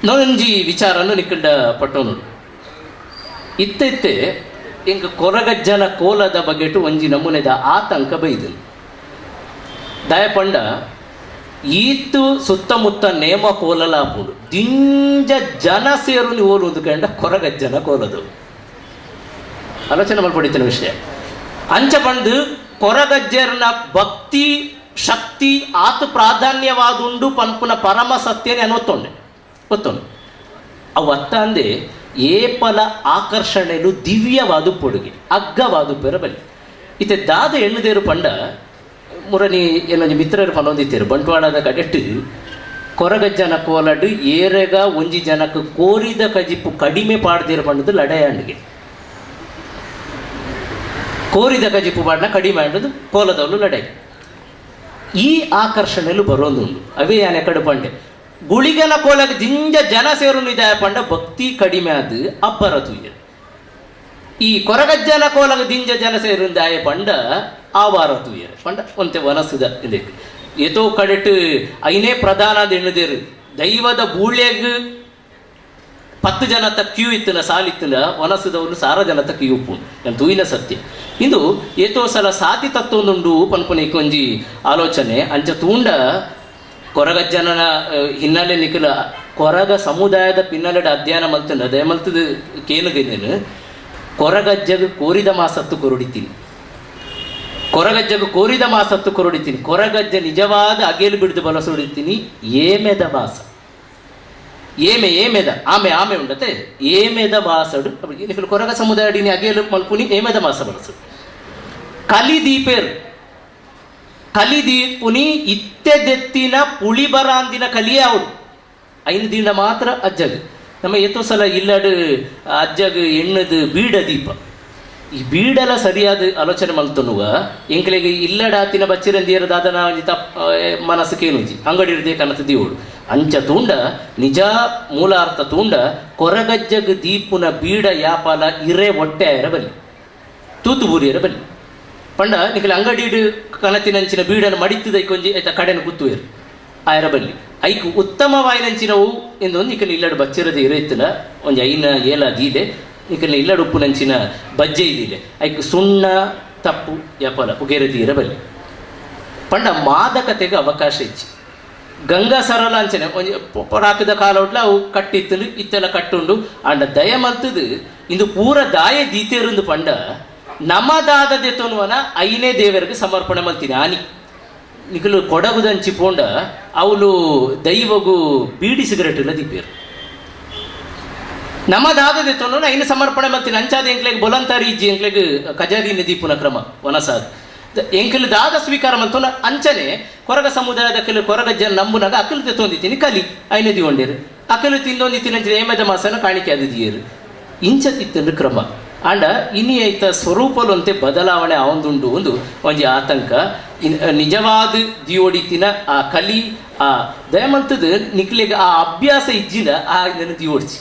ನೊಂಜಿ ವಿಚಾರನು ನಿಕ್ಕಂಡ ಪಟ್ಟೋನು ಇತ್ತೆ ಇಂಕ ಕೊರಗಜ್ಜನ ಕೋಲದ ಬಗೆಟು ಒಂಜಿ ನಮೂನೆದ ಆತಂಕ ಬೈದನು ದಯಪಂಡ ಈತು ಸುತ್ತಮುತ್ತ ನೇಮ ಕೋಲಲಾಪುಡು ದಿಂಜ ಜನ ಸೇರು ನೀವು ಓಲುವುದು ಕಂಡ ಕೊರಗಜ್ಜನ ಕೋಲದು ಆಲೋಚನೆ ಮಾಡ್ಬಿಡ್ತೀನಿ ವಿಷಯ ಅಂಚ ಬಂದು ಕೊರಗಜ್ಜರನ ಭಕ್ತಿ ಶಕ್ತಿ ಆತು ಪ್ರಾಧಾನ್ಯವಾದುಂಡು ಪನ್ಪುನ ಪರಮ ಸತ್ಯನೇ ಅನ್ನೊತ್ತೊಂಡೆ ಗೊತ್ತೊಂಡು ಅವು ಅತ್ತ ಅಂದೆ ಏಪಲ ಆಕರ್ಷಣೆಲು ದಿವ್ಯವಾದು ಪೊಡುಗೆ ಅಗ್ಗವಾದು ಬೆರಬಲಿ ಇತ್ತೆ ದಾದ ಎಣ್ಣದೇರು ಪಂಡ ಮುರನಿ ಏನೊಂದು ಮಿತ್ರರು ಪನ್ನೊಂದಿತ್ತೇರು ಬಂಟ್ವಾಳದ ಕಡೆಟ್ಟು ಕೊರಗಜ್ಜನ ಕೋಲಡು ಏರೆಗ ಒಂಜಿ ಜನಕ್ಕೆ ಕೋರಿದ ಕಜಿಪ್ಪು ಕಡಿಮೆ ಪಾಡ್ದಿರು ಪಂಡದು ಲಡೆಯಾಂಡಿಗೆ ಕೋರಿದ ಕಜಿಪ್ಪು ಪಾಡ್ನ ಕಡಿಮೆ ಆಂಡದು ಕೋಲದವಳು ಲಡೆ ಈ ಆಕರ್ಷಣೆಲು ಬರೋದುಂಡು ಅವೇ ಯಾನೆ ಕಡು ಪಂಡೆ ಗುಳಿಗನ ಕೋಲಕ್ಕೆ ಜಿಂಜ ಜನ ಸೇರು ನಿದಾಯ ಪಂಡ ಭಕ್ತಿ ಕಡಿಮೆ ಆದ ಅಬ್ಬರ ತುಯ್ಯ ಈ ಕೊರಗಜ್ಜನ ಕೋಲಗ ದಿಂಜ ಜನ ಸೇರು ದಾಯ ಪಂಡ ಆವಾರ ತುಯ್ಯ ಪಂಡ ಒಂತೆ ವನಸುದ ಇದಕ್ಕೆ ಏತೋ ಕಡೆಟ್ ಐನೇ ಪ್ರಧಾನ ಎಣ್ಣದೇರು ದೈವದ ಬೂಳ್ಯಗ್ 10 ಜನತ ಕ್ಯೂ ಇತ್ತನ ಸಾಲಿತ್ತನ ವನಸುದವರು ಸಾರ ಜನತ ಕ್ಯೂ ಉಪ್ಪು ನಾನು ತೂಯಿನ ಸತ್ಯ ಇಂದು ಏತೋ ಸಲ ಸಾತಿ ತತ್ತೊಂದುಂಡು ಪನ್ಪುನಿ ಒಂಜಿ ಆಲೋಚನೆ ಅಂಚ ತೂಂಡ ಕೊರಗಜ್ಜನನ ಹಿನ್ನೆಲೆ ನಿಖಿಲ ಕೊರಗ ಸಮುದಾಯದ ಪಿನ್ನಲೆಡ ಅಧ್ಯಯನ ಮಲ್ತನ ದಯ ಮಲ್ತದ ಕೇನುಗೇನು ಕೊರಗಜ್ಜಗ ಕೋರಿದ ಮಾಸತ್ತು ಕೊರಡಿತೀನಿ ಕೊರಗಜ್ಜಗ ಕೋರಿದ ಮಾಸತ್ತು ಕೊರಡಿತೀನಿ ಕೊರಗಜ್ಜ ನಿಜವಾದ ಅಗೇಲು ಬಿಡಿದು ಬಲಸೊಡಿತೀನಿ ಏಮೆದ ಮಾಸ ಏಮೆದ ಆಮೆ ಉಂಡತೆ ಏಮೆದ ಮಾಸಡು ನಿಖಿಲ ಕೊರಗ ಸಮುದಾಯಡಿನಿ ಅಗೇಲು ಮಲ್ಪುನಿ ಏಮೆದ ಮಾಸ ಬಳಸು ಕಲಿದೀಪುನಿ ಇತ್ತೆದೆತ್ತಿನ ಪುಳಿಬರಾಂದಿನ ಕಲಿಯೇ ಅವಳು 5 ದಿನ ಮಾತ್ರ ಅಜ್ಜಗ ನಮ್ಮ ಎತ್ತೋ ಸಲ ಇಲ್ಲಡು ಅಜ್ಜಗ ಎಣ್ಣದು ಬೀಡ ದೀಪ ಈ ಬೀಡಲ ಸರಿಯಾದ ಆಲೋಚನೆ ಮಲ್ತನುವ ಎಂಕ್ಲೆಗೆ ಇಲ್ಲಡಾತಿನ ಬಚ್ಚಿರಂದಿಯರ ದಾದನ ಮನಸ್ಸು ಕೇನುಜಿ ಅಂಗಡಿ ಇರದೆ ಕನಸು ದೀವಳು ಅಂಚ ತೂಂಡ ನಿಜ ಮೂಲಾರ್ಥ ತೂಂಡ ಕೊರಗಜ್ಜಗ ದೀಪುನ ಬೀಡ ಯಾಪಾಲ ಇರೆ ಹೊಟ್ಟೆ ಇರಬಲ್ಲಿ ತೂತುಬೂರಿಯರ ಬಲ್ಲಿ ಪಂಡ ನಿಖಿಲ ಅಂಗಡಿ ಕನತಿನಂಚಿನ ಬೀಡನ್ನು ಮಡಿತದ ಕೊಂಜಿ ಆಯ್ತ ಕಡೆನ ಕುತ್ತುವೇರು ಆಯರ ಬಲ್ಲಿ ಐಕು ಉತ್ತಮವಾಯಿನಂಚಿನವು ಎಂದೊಂದು ನಿಖಿಲ ಇಲ್ಲಡು ಬಚ್ಚಿರದ ಇರೈತನ ಒಂಜಿ ಐನ ಏಲ ದೀದೆ ನಿಖಿಲ ಇಲ್ಲಡು ಉಪ್ಪುನಂಚಿನ ಬಜ್ಜೆ ಇದಿದೆ ಐಕು ಸುಣ್ಣ ತಪ್ಪು ಯಪಲ ಉಗೇರದಿ ಇರಬಲ್ಲಿ ಪಂಡ ಮಾದಕತೆಗೆ ಅವಕಾಶ ಇಚ್ಚಿ ಗಂಗಾ ಸರಳ ಅಂಚನೆ ಒಂಜಿ ಪೊರಾಕದ ಕಾಲ ಉಡ್ಲ ಅವು ಕಟ್ಟಿತ್ತು ಇತ್ತೆಲ್ಲ ಕಟ್ಟುಂಡು ಅಂಡ ದಯ ಮಲ್ತದು ಇಂದು ಪೂರ ದಾಯ ದೀತೇರುಂದು ಪಂಡ ನಮದಾದದೆ ತೊನುವನ ಐನೇ ದೇವರಿಗೆ ಸಮರ್ಪಣೆ ಮಲ್ತೀನಿ ಆನಿ ನಿಖಲು ಕೊಡಗುದಂಚಿ ಪೋಂಡ ಅವಳು ದೈವಗು ಬೀಡಿ ಸಿಗರೇಟ್ ಇಲ್ಲ ದೀಪೇರು ನಮದಾದದೆ ತೊನುವನ ಐನ ಸಮರ್ಪಣೆ ಮಲ್ತೀನಿ ಅಂಚಾದ ಎಂಕ್ಲೆಗೆ ಬೊಲಂತಾರಿ ಇಜ್ಜಿ ಎಂಕ್ಲೆಗೆ ಕಜಾರಿನ ದೀಪುನ ಕ್ರಮ ವನಸಾದ ಎಂಕಲು ದಾದ ಸ್ವೀಕಾರ ಮಲ್ತೋನ ಅಂಚನೆ ಕೊರಗ ಸಮುದಾಯದ ಕೆಲವು ಕೊರಗಜ್ಜನ ನಂಬುನಾಗ ಅಕಲು ತೆತ್ತೊಂದಿತೀನಿ ಕಲಿ ಐನದಿ ಹೊಂಡೇರು ಅಕಲು ತಿಂದೊಂದಿತ್ತೀನಿ ಅಂಚನೆ ಏಮದ ಮಾಸನ ಕಾಣಿಕೆ ಆದಿಯರು ಇಂಚ ತಿತ್ತಂದು ಕ್ರಮ ಆಂಡ ಇನಿ ಐತ ಸ್ವರೂಪಲೊಂತೆ ಬದಲಾವಣೆ ಆವೊಂದುಂಡು ಒಂಜಿ ಆತಂಕ ನಿಜವಾದ ದಿಯೋಡಿತಿನ ಆ ಕಲಿ ಆ ದಯಮಂತದ ನಿಕ್ಲೆಗೆ ಆ ಅಭ್ಯಾಸ ಇಜ್ಜಿನ ಆ ಇದನ್ನು ದಿಯೋಡ್ಸಿ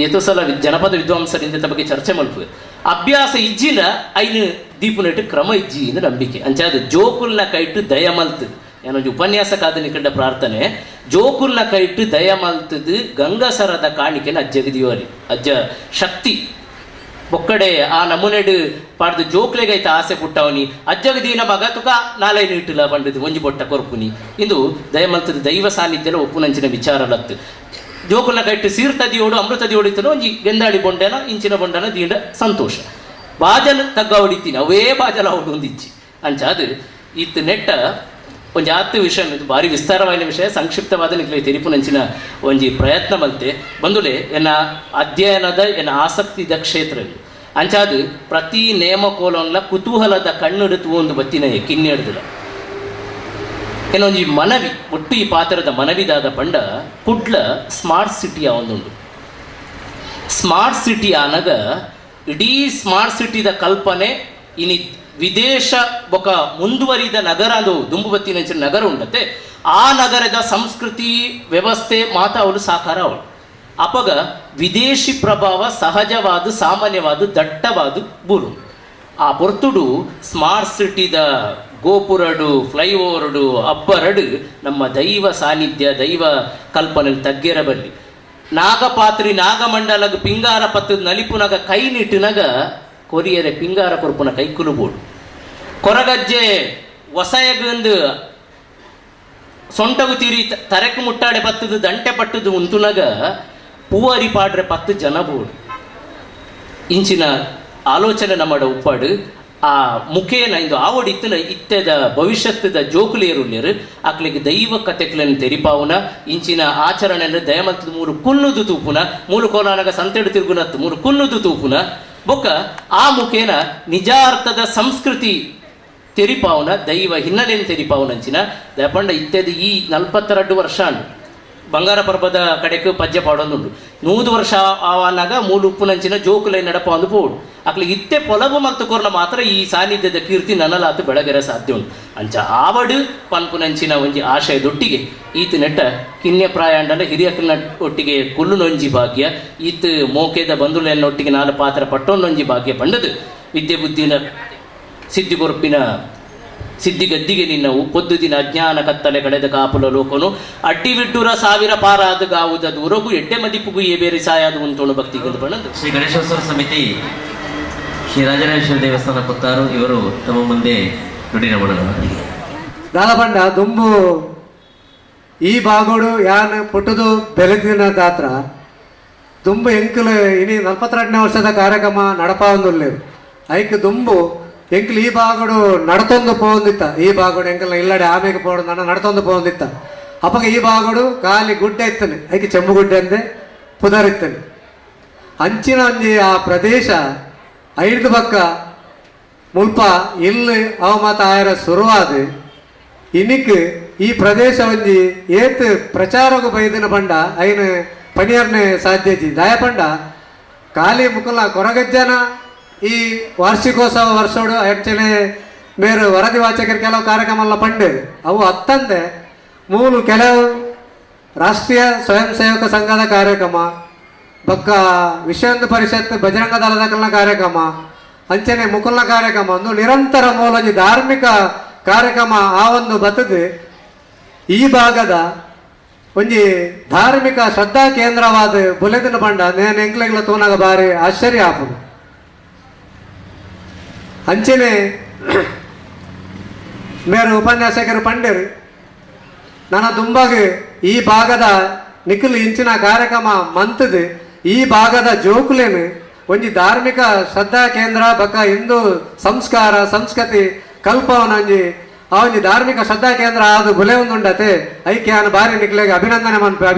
ಎತ್ತೋ ಸಲ ಜನಪದ ವಿದ್ವಾಂಸರಿಂದ ಬಗ್ಗೆ ಚರ್ಚೆ ಮಲ್ಪುವೆ ಅಭ್ಯಾಸ ಇಜ್ಜಿನ ಐನು ದೀಪುನಟ್ಟು ಕ್ರಮ ಇಜ್ಜಿ ಎಂದು ನಂಬಿಕೆ ಅಂಚಾದ ಜೋಕುಲ್ನ ಕೈಟ್ಟು ದಯಮಲ್ತದು ಏನೊಂದು ಉಪನ್ಯಾಸ ಕಾದ ನಿಕಂಡ ಪ್ರಾರ್ಥನೆ ಜೋಕುಲ್ನ ಕೈಟ್ಟು ದಯಮಲ್ತದು ಗಂಗಸರದ ಕಾಣಿಕೆನ ಅಜ್ಜಗ ದಿಯೋಲಿ ಅಜ್ಜ ಶಕ್ತಿ ಬೊಕ್ಕಡೆ ಆ ನಮೂನೆಡು ಪಾಡ್ದು ಜೋಕ್ಲೆಗೈತ ಆಸೆ ಪುಟ್ಟವನಿ ಅಜ್ಜಗ ದೀನ ಮಗ ತುಕ ನಾಲೈನು ಇಟ್ಟುಲ ಪಂಡದು ಒಂಜಿ ಬೊಟ್ಟ ಕೊರ್ಪುನಿ ಇಂದು ದಯಮಲ್ತದ ದೈವ ಸಾನ್ನಿಧ್ಯಲ ಒಪ್ಪುನಂಚಿನ ವಿಚಾರಲತ್ತು ಜೋಕುಲ್ನ ಕೈಟ್ಟು ಸೀರ್ತದಿಯೋಡು ಅಮೃತದಿಯೋಡಿತನು ಒಂಜಿ ಗೆಂದಾಳಿ ಬೊಂಡೆನ ಇಂಚಿನ ಬೊಂಡನ ದೀಂಡ ಸಂತೋಷ ಬಾಜಲ್ ತಗ್ಗ ಹೊಡಿತೀನಿ ಅವೇ ಬಾಜಲ ಅವಳು ಹೊಂದಿಚ್ಚಿ ಅಂಚಾದು ಇತ್ತು ನೆಟ್ಟ ಒಂಜಿ ಆತ್ತು ವಿಷಯ ಇದು ಭಾರಿ ವಿಸ್ತಾರವಾದ ವಿಷಯ ಸಂಕ್ಷಿಪ್ತವಾದ ನಿಕ್ಲೆ ತೆರಿಪುನಂಚಿನ ಒಂಜಿ ಪ್ರಯತ್ನ ಬಂತೆ ಬಂದುಲೆ ಎನ್ನ ಅಧ್ಯಯನದ ಎನ್ನ ಆಸಕ್ತಿದ ಕ್ಷೇತ್ರ ಅಂಚಾದು ಪ್ರತಿ ನೇಮಕೋಲಂಲ ಕುತೂಹಲದ ಕಣ್ಣಿಡುತ್ತು ಒಂದು ಬತ್ತಿನ ಕಿನ್ನೆಡ್ದಿಲ್ಲ ಏನೊಂಜಿ ಮನವಿ ಒಟ್ಟು ಈ ಪಾತ್ರದ ಮನವಿದಾದ ಪಂಡ ಕುಡ್ಲ ಸ್ಮಾರ್ಟ್ ಸಿಟಿಯ ಒಂದುಂಡು ಸ್ಮಾರ್ಟ್ ಸಿಟಿ ಆನಗ ಇಡೀ ಸ್ಮಾರ್ಟ್ ಸಿಟಿದ ಕಲ್ಪನೆ ಇನಿ ವಿದೇಶ ಬೊಕ ಮುಂದುವರಿದ ನಗರ ಅದು ದುಂಬುಬತ್ತಿನ ನಗರ ಉಂಡತೆ ಆ ನಗರದ ಸಂಸ್ಕೃತಿ ವ್ಯವಸ್ಥೆ ಮಾತ ಅವಳು ಸಾಕಾರ ಅವಳು ಅಪಗ ವಿದೇಶಿ ಪ್ರಭಾವ ಸಹಜವಾದ ಸಾಮಾನ್ಯವಾದ ದಟ್ಟವಾದ ಬೂರು ಆ ಪೊರ್ತುಡು ಸ್ಮಾರ್ಟ್ ಸಿಟಿದ ಗೋಪುರಡು ಫ್ಲೈಓವರ್ಡು ಅಬ್ಬರಡು ನಮ್ಮ ದೈವ ಸಾನ್ನಿಧ್ಯ ದೈವ ಕಲ್ಪನೆ ತಗ್ಗೆರಬಲ್ಲಿ ನಾಗಪಾತ್ರಿ ನಾಗಮಂಡಲಗ ಪಿಂಗಾರ ಪತ್ತದ ನಲಿಪುನಗ ಕೈ ನಿಟ್ಟಿನಗ ಕೊರಿಯರೆ ಪಿಂಗಾರ ಕೊರ್ಪುನ ಕೈ ಕುಲುಬೋಡು ಕೊರಗಜ್ಜೆ ಹೊಸಯಗಂದು ಸೊಂಟಗು ತೀರಿ ತರೆಕು ಮುಟ್ಟಾಡೆ ಪತ್ತದು ದಂಟೆ ಪಟ್ಟದು ಉಂತುನಗ ಪೂವರಿ ಪಾಡ್ರೆ 10 ಜನ ಬೋಡು ಇಂಚಿನ ಆಲೋಚನೆ ನಮ್ಮಡ ಉಪ್ಪಾಡು ಆ ಮುಖೇನ ಇಂದು ಆವಡಿತ್ತನ ಇತ್ತೆದ ಭವಿಷ್ಯತ್ತದ ಜೋಕುಲೇರುಲ್ಯರು ಅಕ್ಲಿಗೆ ದೈವ ಕಥೆಗಳನ್ನು ತೆರಿಪಾವುನ ಇಂಚಿನ ಆಚರಣೆಯನ್ನು ದಯಮಂತದ 3 ಕುನ್ನುದು ತೂಪುನ 3 ಕೋಲಾನಗ ಸಂತೆಡು ತಿರುಗುನತ್ತು 3 ಕುನ್ನುದು ತೂಪುನ ಬೊಕ್ಕ ಆ ಮುಖೇನ ನಿಜಾರ್ಥದ ಸಂಸ್ಕೃತಿ ತೆರಿಪಾವುನ ದೈವ ಹಿನ್ನೆಲೆಯನ್ನು ತೆರಿಪಾವುನಂಚಿನ ದಯಪಂಡ ಇತ್ತೆದ ಈ 42 ವರ್ಷ ಬಂಗಾರ ಪರ್ಬದ ಕಡೆಗೆ ಪದ್ಯ ಪಾಡೊಂದುಂಡು 100 ವರ್ಷ ಆವನಾಗ ಮೂಲು ಉಪ್ಪುನಂಚಿನ ಜೋಕುಲೈ ನಡಪ ಒಂದು ಪೋಡು ಅಕ್ಲಿಗೆ ಇತ್ತೆ ಪೊಲಬು ಮತ್ತು ಕೊರ್ನ ಮಾತ್ರ ಈ ಸಾನ್ನಿಧ್ಯದ ಕೀರ್ತಿ ನನಲಾತು ಬೆಳಗೆರ ಸಾಧ್ಯ ಉಂಟು ಅಂಚ ಆವಡು ಪನ್ಪುನಂಚಿನ ಒಂಜಿ ಆಶಯದೊಟ್ಟಿಗೆ ಈತ ನೆಟ್ಟ ಕಿನ್ಯ ಪ್ರಾಯಾಂಡನ ಹಿರಿಯಕ್ಕನ ಒಟ್ಟಿಗೆ ಕುಲ್ಲು ನೊಂಜಿ ಭಾಗ್ಯ ಈತ ಮೋಕೆದ ಬಂಧುಲೆನ್ನೊಟ್ಟಿಗೆ 4 ಪಾತ್ರ ಪಟ್ಟೊಂದೊಂಜಿ ಭಾಗ್ಯ ಪಂಡದು ವಿದ್ಯೆ ಬುದ್ಧಿನ ಸಿದ್ಧಿ ಕೊರಪಿನ ಸಿದ್ಧಿ ಗದ್ದಿಗೆ ನಿನ್ನವು ಪೊದ್ದು ದಿನ ಅಜ್ಞಾನ ಕತ್ತಲೆ ಕಳೆದ ಕಾಪುಲ ಲೋಕನು ಅಡ್ಡಿ ಬಿಟ್ಟುರ 1000 ಪಾರಾದ ಗಾವುದ ದೂರಗೂ ಎಡ್ಡೆ ಮದಿಪ್ಪುಗೂ ಏ ಬೇರೆ ಸಾಯಾದ ಉಂಟೋಣ ಭಕ್ತಿಗೆ ಬಣ್ಣದು ಶ್ರೀ ಗಣೇಶೋತ್ಸವ ಸಮಿತಿ ಶ್ರೀ ರಾಜರಾಜೇಶ್ವರ ದೇವಸ್ಥಾನ ಪುತ್ತಾರು ಇವರು ತಮ್ಮ ಮುಂದೆ ನುಡಿ ನಮನಗಳಿಗೆ ದಾಲಬಂಡ ದುಂಬು ಈ ಬಾಗೋಡು ಯಾನ್ ಪುಟ್ಟದು ಬೆಳೆದಿನ ದಾತ್ರ ದುಂಬು ಎಂಕಲು ಇನಿ 42ನೇ ವರ್ಷದ ಕಾರ್ಯಕ್ರಮ ನಡಪಾವಂದುಲ್ಲೇರು ಐಕ್ ದುಂಬು ಎಂಕಲ್ ಈ ಬಾಗೋಡು ನಡತೊಂದು ಪೋಂದಿತ್ತ ಈ ಬಾಗೋಡು ಎಂಕಲ್ ಇಲ್ಲಡೆ ಆಮೆಗೆ ಪೋಡು ನನ್ನ ನಡತೊಂದು ಪೋಂದಿತ್ತ ಅಪ್ಪಗ ಈ ಬಾಗೋಡು ಖಾಲಿ ಗುಡ್ಡೆ ಇತ್ತನೆ ಐಕೆ ಚೆಂಬು ಗುಡ್ಡೆ ಅಂದೆ ಪುದರಿತ್ತನೆ ಅಂಚಿನ ಒಂಜಿ ಆ ಪ್ರದೇಶ 5 ಬಕ್ಕ ಮುಲ್ಪ ಇಲ್ಲಿ ಅವ ಮಾತ ಆಯರ ಶುರುವಾದ ಇನಿಕ್ ಈ ಪ್ರದೇಶ ಒಂಜಿ ಏತ್ ಪ್ರಚಾರಗೂ ಬೈದಿನ ಪಂಡ ಐನ ಪನಿಯರ್ನೆ ಸಾಧ್ಯಜಿ ದಯ ಪಂಡ ಖಾಲಿ ಮುಕುಲ ಕೊರಗಜ್ಜನ ಈ ವಾರ್ಷಿಕೋತ್ಸವ ವರ್ಷೋಡು ಆ್ಯಕ್ಚುಲಿ ಬೇರೆ ವರದಿ ವಾಚಕರು ಕೆಲವು ಕಾರ್ಯಕ್ರಮ ಪಂಡೇರು ಅವು ಹತ್ತಂದೆ ಮೂಲು ಕೆಲವು ರಾಷ್ಟ್ರೀಯ ಸ್ವಯಂ ಸೇವಕ ಸಂಘದ ಕಾರ್ಯಕ್ರಮ ಬಕ್ಕ ವಿಶ್ವ ಹಿಂದೂ ಪರಿಷತ್ ಬಜರಂಗ ದಳದ ಕಾರ್ಯಕ್ರಮ ಅಂಚನೆ ಮುಕುಲ್ನ ಕಾರ್ಯಕ್ರಮ ಒಂದು ನಿರಂತರ ಮೂಲಜಿ ಧಾರ್ಮಿಕ ಕಾರ್ಯಕ್ರಮ ಆ ಒಂದು ಬತ್ತದು ಈ ಭಾಗದ ಒಂಜಿ ಧಾರ್ಮಿಕ ಶ್ರದ್ಧಾ ಕೇಂದ್ರವಾದ ಬುಲೆದಿನ ಬಂಡ ನೇನು ಎಂಕ್ಲೆಗ್ಲ ತೋನಾಗ ಬಾರಿ ಆಶ್ಚರ್ಯ ಆಪುದು ಅಂಚನೆ ಮೇರು ಉಪನ್ಯಾಸಕರು ಪಂಡೇರು ನನ್ನ ದುಂಬಾಗ ಈ ಭಾಗದ ನಿಖಿಲ್ ಇಂಚಿನ ಕಾರ್ಯಕ್ರಮ ಮಂತದು ಈ ಭಾಗದ ಜೋಕುಲೇನು ಒಂಜಿ ಧಾರ್ಮಿಕ ಶ್ರದ್ಧಾ ಕೇಂದ್ರ ಬಕ್ಕ ಹಿಂದೂ ಸಂಸ್ಕಾರ ಸಂಸ್ಕೃತಿ ಕಲ್ಪವನ ಒಂಜಿ ಆ ಒಂಜಿ ಧಾರ್ಮಿಕ ಶ್ರದ್ಧಾ ಕೇಂದ್ರ ಅದು ಬುಲೆ ಒಂದುಂಡತೆ ಐಕ್ಯ ನಾನು ಬಾರಿ ನಿಖಿಲೆಗೆ ಅಭಿನಂದನೆ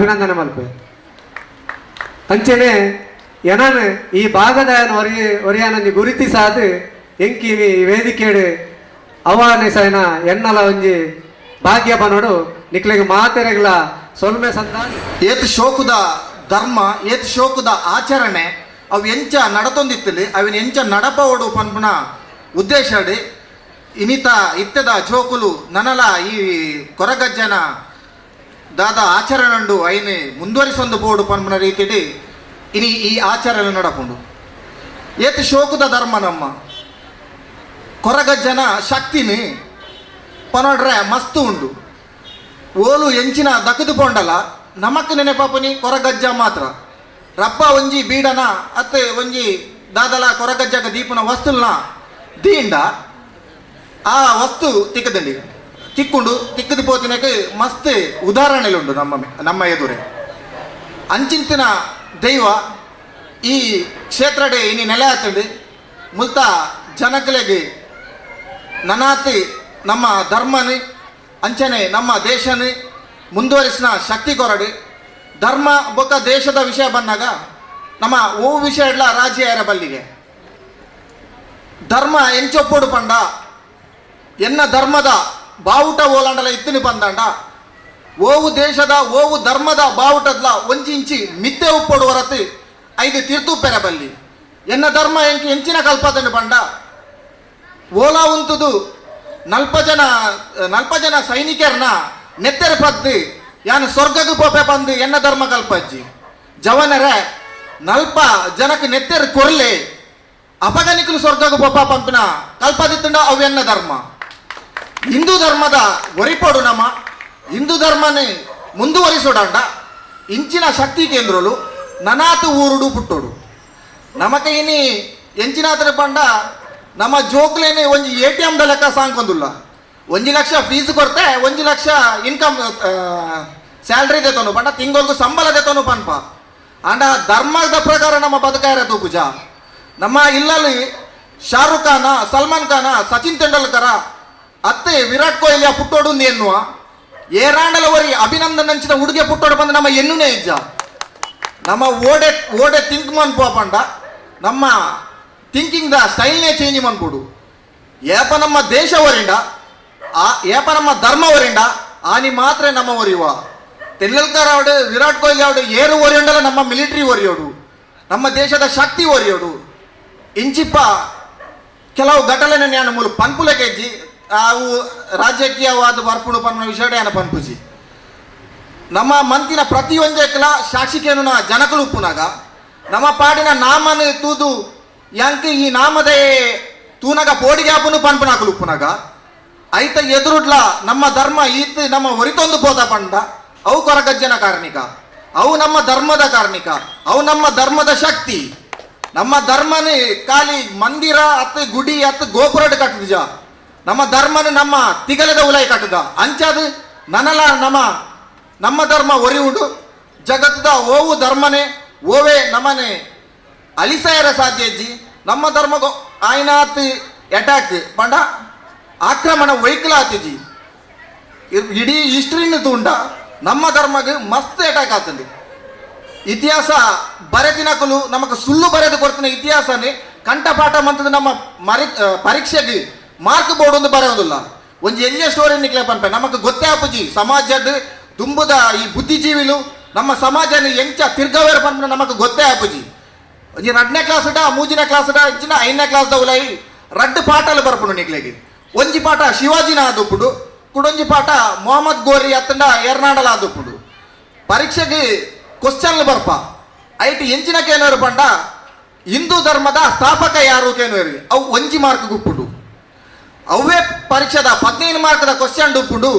ಮಲ್ಪೆ ಅಂಚನೆ ಎನಾನು ಈ ಭಾಗದ ಒರಿಯಾನೊಂಜಿ ಗುರುತಿಸಾದ ಎಂಕಿ ವೇದಿಕೆಡು ಅವಾರ್ನೆಸೈನ ಎನ್ನಲ ಒಂಜಿ ಭಾಗ್ಯ ಬನೋಡು ನಿಕ್ಲೆಗೆ ಮಾತೆರೆಗ್ಲ ಸೊಲ್ಮೆ ಸಂತಾನ ಏತ್ ಶೋಕುದ ಧರ್ಮ ಏತ್ ಶೋಕುದ ಆಚರಣೆ ಅವು ಎಂಚ ನಡತೊಂದಿತ್ತಲಿ ಅವಿನ ಎಂಚ ನಡಪವಡು ಪನ್ಪುನ ಉದ್ದೇಶಡು ಇನಿತ ಇತ್ತದ ಜೋಕುಲು ನನಲ ಈ ಕೊರಗಜ್ಜನ ದಾದ ಆಚರಣೆಂಡು ಐನು ಮುಂದುವರಿಸೊಂದು ಬೋಡು ಪನ್ಪುನ ರೀತಿಡಿ ಇನಿ ಈ ಆಚರಣೆ ನಡಪುಂಡು ಏತ್ ಶೋಕುದ ಧರ್ಮ ನಮ್ಮ ಕೊರಗಜ್ಜನ ಶಕ್ತಿನಿ ಪನೋಡ್ರೆ ಮಸ್ತು ಉಂಡು ಓಲು ಎಂಚಿನ ದಕ್ಕದು ಪೋಂಡಲ ನಮಕ್ ನೆನೆಪಾಪನಿ ಕೊರಗಜ್ಜ ಮಾತ್ರ ರಪ್ಪ ಒಂಜಿ ಬೀಡನ ಅತ್ತೆ ಒಂಜಿ ದಾದಲ ಕೊರಗಜ್ಜಗ ದೀಪನ ವಸ್ತುಲ್ನ ದೀಂಡ ಆ ವಸ್ತು ತಿಕ್ಕದಂಡಿ ತಿಕ್ಕೊಂಡು ತಿಕ್ಕದು ಪೋತಿನಕ್ಕೆ ಮಸ್ತ್ ಉದಾಹರಣೆಲುಂಡು ನಮ್ಮ ಎದುರೇ ಅಂಚಿಂತಿನ ದೈವ ಈ ಕ್ಷೇತ್ರಡೆ ಇನಿ ನೆಲೆ ಆತಂಡು ಮುಲ್ತ ಜನಕಲೆಗೆ ನನಾತಿ ನಮ್ಮ ಧರ್ಮನಿ ಅಂಚನೆ ನಮ್ಮ ದೇಶನಿ ಮುಂದುವರಿಸಿನ ಶಕ್ತಿ ಕೊರಡು ಧರ್ಮ ಬೊಕ್ಕ ದೇಶದ ವಿಷಯ ಬಂದಾಗ ನಮ್ಮ ಓ ವಿಷಯ ಎಲ್ಲ ರಾಜ್ಯ ಬಲ್ಲಿಗೆ ಧರ್ಮ ಎಂಚೊಪ್ಪೊಡು ಪಂಡ ಎನ್ನ ಧರ್ಮದ ಬಾವುಟ ಓಲಾಂಡಲ ಇತ್ತಿನ ಬಂದಂಡ ಓವು ದೇಶದ ಓವು ಧರ್ಮದ ಬಾವುಟದ್ಲ ಒಂಜಿ ಇಂಚಿ ಮಿತ್ತೆ ಉಪ್ಪೊಡು ಹೊರತು 5 ತೀರ್ಥುಪ್ಪೆರೆ ಬಲ್ಲಿ ಎನ್ನ ಧರ್ಮ ಎಂಚಿನ ಕಲ್ಪತನು ಪಂಡ ಓಲಾ ಉಂತುದು 40 ಜನ ಸೈನಿಕರನ್ನ ನೆತ್ತೆರೆ ಪದ್ದು ಯಾನು ಸ್ವರ್ಗಕ್ಕೆ ಪೋಪೆ ಬಂದು ಎನ್ನ ಧರ್ಮ ಕಲ್ಪಜ್ಜಿ ಜವನರೆ ನಲ್ಪ ಜನಕ್ಕೆ ನೆತ್ತೆರು ಕೊರ್ಲೆ ಅಪಗನಿಕಲು ಸ್ವರ್ಗಕ್ಕೆ ಪೊಪ್ಪ ಪಂಪಿನ ಕಲ್ಪದಿತ್ತಂಡ ಅವ್ಯನ್ನ ಧರ್ಮ. ಹಿಂದೂ ಧರ್ಮದ ಒರಿಪೋಡು ನಮ್ಮ ಹಿಂದೂ ಧರ್ಮನೇ ಮುಂದುವರಿಸೋಡಂಡ ಇಂಚಿನ ಶಕ್ತಿ ಕೇಂದ್ರಲು ನನಾತು ಊರುಡು ಪುಟ್ಟೋಡು ನಮಕ್ಕೆ ಇನಿ ಎಂಚಿನಾತ್ರ ಪಂಡ ನಮ್ಮ ಜೋಕ್ಲೇನೆ ಒಂಜಿ ATM ದ ಲೆಕ್ಕ ಸಾಂಕೊಂದುಲ್ಲ. 1 ಲಕ್ಷ ಫೀಸ್ ಕೊಡ್ತೆ 1 ಲಕ್ಷ ಇನ್ಕಮ್ ಸ್ಯಾಲ್ರಿ ದೇತೋನು ಪಂಡ ತಿಂಗಳಿಗೆ ಸಂಬಳ ದೇತೋನು ಪನ್ಪ ಅಂಡ ಧರ್ಮದ ಪ್ರಕಾರ ನಮ್ಮ ಬದುಕಾಯಿರ ತೂಕುಜ. ನಮ್ಮ ಇಲ್ಲಲ್ಲಿ ಶಾರುಖ್ ಖಾನ, ಸಲ್ಮಾನ್ ಖಾನ, ಸಚಿನ್ ತೆಂಡೂಲ್ಕರ ಅತ್ತೆ ವಿರಾಟ್ ಕೊಹ್ಲಿಯ ಪುಟ್ಟೋಡು ಎನ್ನುವ ಏರಾಂಡಲವರಿ ಅಭಿನಂದನ್ ಹಂಚಿದ ಹುಡುಗೆ ಪುಟ್ಟೋಡು ಬಂದು ನಮ್ಮ ಎನ್ನುನೇ ಇಜ್ಜ. ನಮ್ಮ ಓಡೆ ಥಿಂಕ್ ಮನ್ಪು ಪಂಡ ನಮ್ಮ ಥಿಂಕಿಂಗ್ ದ ಸ್ಟೈಲ್ನೇ ಚೇಂಜ್ ಮನ್ಪುಡು. ಏಪ ನಮ್ಮ ದೇಶ ವರಿಂಡ ಏಪ ನಮ್ಮ ಧರ್ಮ ವರಿಂಡ ಆನಿ ಮಾತ್ರ ನಮ್ಮ ಒರಿಯುವ. ತೆಂಡೂಲ್ಕರ್ ಅವಡು, ವಿರಾಟ್ ಕೊಹ್ಲಿ ಅವಡು ಏರು ಒರಿಯೋಡಲ್ಲ ನಮ್ಮ ಮಿಲಿಟರಿ ಒರಿಯೋಡು, ನಮ್ಮ ದೇಶದ ಶಕ್ತಿ ಒರಿಯೋಡು. ಇಂಚಿಪ್ಪ ಕೆಲವು ಘಟನೆ ನಾನು ಮೂಲ ಪನ್ಪುಲ ಕೆಜ್ಜಿ ಅವು ರಾಜಕೀಯವಾದ ಬರ್ಪುಡು ಪನ್ಪ ವಿಷಯ ನಾನು ಪನ್ಪುಜಿ. ನಮ್ಮ ಮಂತಿನ ಪ್ರತಿಯೊಂದಕ್ಕೆಲ್ಲ ಶಾಸಕೇನು ಜನಕಲು ಉಪ್ಪುನಾಗ ನಮ್ಮ ಪಾಡಿನ ನಾಮನ ತೂದು ಯಾಂಕ ಈ ನಾಮದೇ ತೂನಗ ಪೋಡಿಗೆ ಹಾಪುನು ಪನ್ಪನಾಕಲು ಉಪ್ಪುನಾಗ ಐತ ಎದುರುಡ್ಲ ನಮ್ಮ ಧರ್ಮ ಈತ್ ನಮ್ಮ ಹೊರಿತೊಂದು ಪೋದ ಪಂಡ ಅವು ಕೊರಗಜ್ಜನ ಕಾರಣಿಕ, ಅವು ನಮ್ಮ ಧರ್ಮದ ಕಾರಣಿಕ, ಅವು ನಮ್ಮ ಧರ್ಮದ ಶಕ್ತಿ. ನಮ್ಮ ಧರ್ಮನೇ ಖಾಲಿ ಮಂದಿರ ಅತ್ತು ಗುಡಿ ಅತ್ತು ಗೋಪುರಡ್ ಕಟ್ಟುಜ. ನಮ್ಮ ಧರ್ಮನು ನಮ್ಮ ತಿಗಲದ ಉಲೈ ಕಟ್ಟುದ ಅಂಚದು ನನಲ ನಮ್ಮ ಧರ್ಮ ಒರಿ ಉಂಡು ಜಗತ್ತದ ಓವು ಧರ್ಮನೇ ಓವೇ ನಮ್ಮನೆ ಅಲಿಸಾಯರ ಸಾಧ್ಯಜ್ಜಿ. ನಮ್ಮ ಧರ್ಮಗೂ ಆಯ್ನಾತ್ ಅಟ್ಯಾಕ್ ಪಂಡ ಆಕ್ರಮಣ ವೈಕಲ ಆತಿಜಿ. ಇಡೀ ಹಿಸ್ಟ್ರಿನ ತೂಂಡ ನಮ್ಮ ಧರ್ಮಗೆ ಮಸ್ತ್ ಅಟ್ಯಾಕ್ ಆಗ್ತದೆ. ಇತಿಹಾಸ ಬರೆದಿನಕಲು ನಮಗೆ ಸುಳ್ಳು ಬರೆದು ಕೊಡ್ತಿನ ಇತಿಹಾಸನೇ ಕಂಠಪಾಠ ಮಂತದ ನಮ್ಮ ಪರೀಕ್ಷೆಗೆ ಮಾರ್ಕ್ ಬೋರ್ಡ್ ಒಂದು ಬರೆಯೋದಿಲ್ಲ. ಒಂದು ಎಲ್ಲಿಯ ಸ್ಟೋರಿ ನಿಕ್ಲೆ ಪನ್ಪೆ ನಮಗೆ ಗೊತ್ತೇ ಆಪುಜಿ ಸಮಾಜದ ತುಂಬುದ ಈ ಬುದ್ಧಿಜೀವಿಲು ನಮ್ಮ ಸಮಾಜನ ಎಂಚ ತಿರ್ಗವೇರ ಪನ್ಪ ನಮಗೆ ಗೊತ್ತೇ ಆಪುಜಿ. ಒಂಜಿ 2ನೇ ಕ್ಲಾಸ್ ಇಡ 3ನೇ ಕ್ಲಾಸ್ ಇಡ ಇಂಚಿನ 5ನೇ ಕ್ಲಾಸ್ ಉಲೈ 2 ಪಾಠಲು ಬರ್ಪುಡು ನಿಕ್ಲೆಗೆ. ಒಂಜಿ ಪಾಠ ಶಿವಾಜಿನ ಆದುಪ್ಪುಡು, ಕುಡೊಂಜಿ ಪಾಠ ಮೊಹಮ್ಮದ್ ಗೋರಿ ಅತ್ತಂಡ ಎರ್ನಾಡಲ ಆದುಪ್ಪುಡು. ಪರೀಕ್ಷೆಗೆ ಕ್ವಶನ್ಲು ಬರ್ಪ ಐಟಿ ಎಂಚಿನ ಕೇನೋರು ಪಂಡ ಹಿಂದೂ ಧರ್ಮದ ಸ್ಥಾಪಕ ಯಾರು ಕೇನೋರಿ ಅವು 1 ಮಾರ್ಕ್ ಗುಪ್ಪುಡು. ಅವೇ ಪರೀಕ್ಷೆದ 15 ಮಾರ್ಕ್ದ ಕ್ವಶನ್ ಉಪ್ಪುಡು.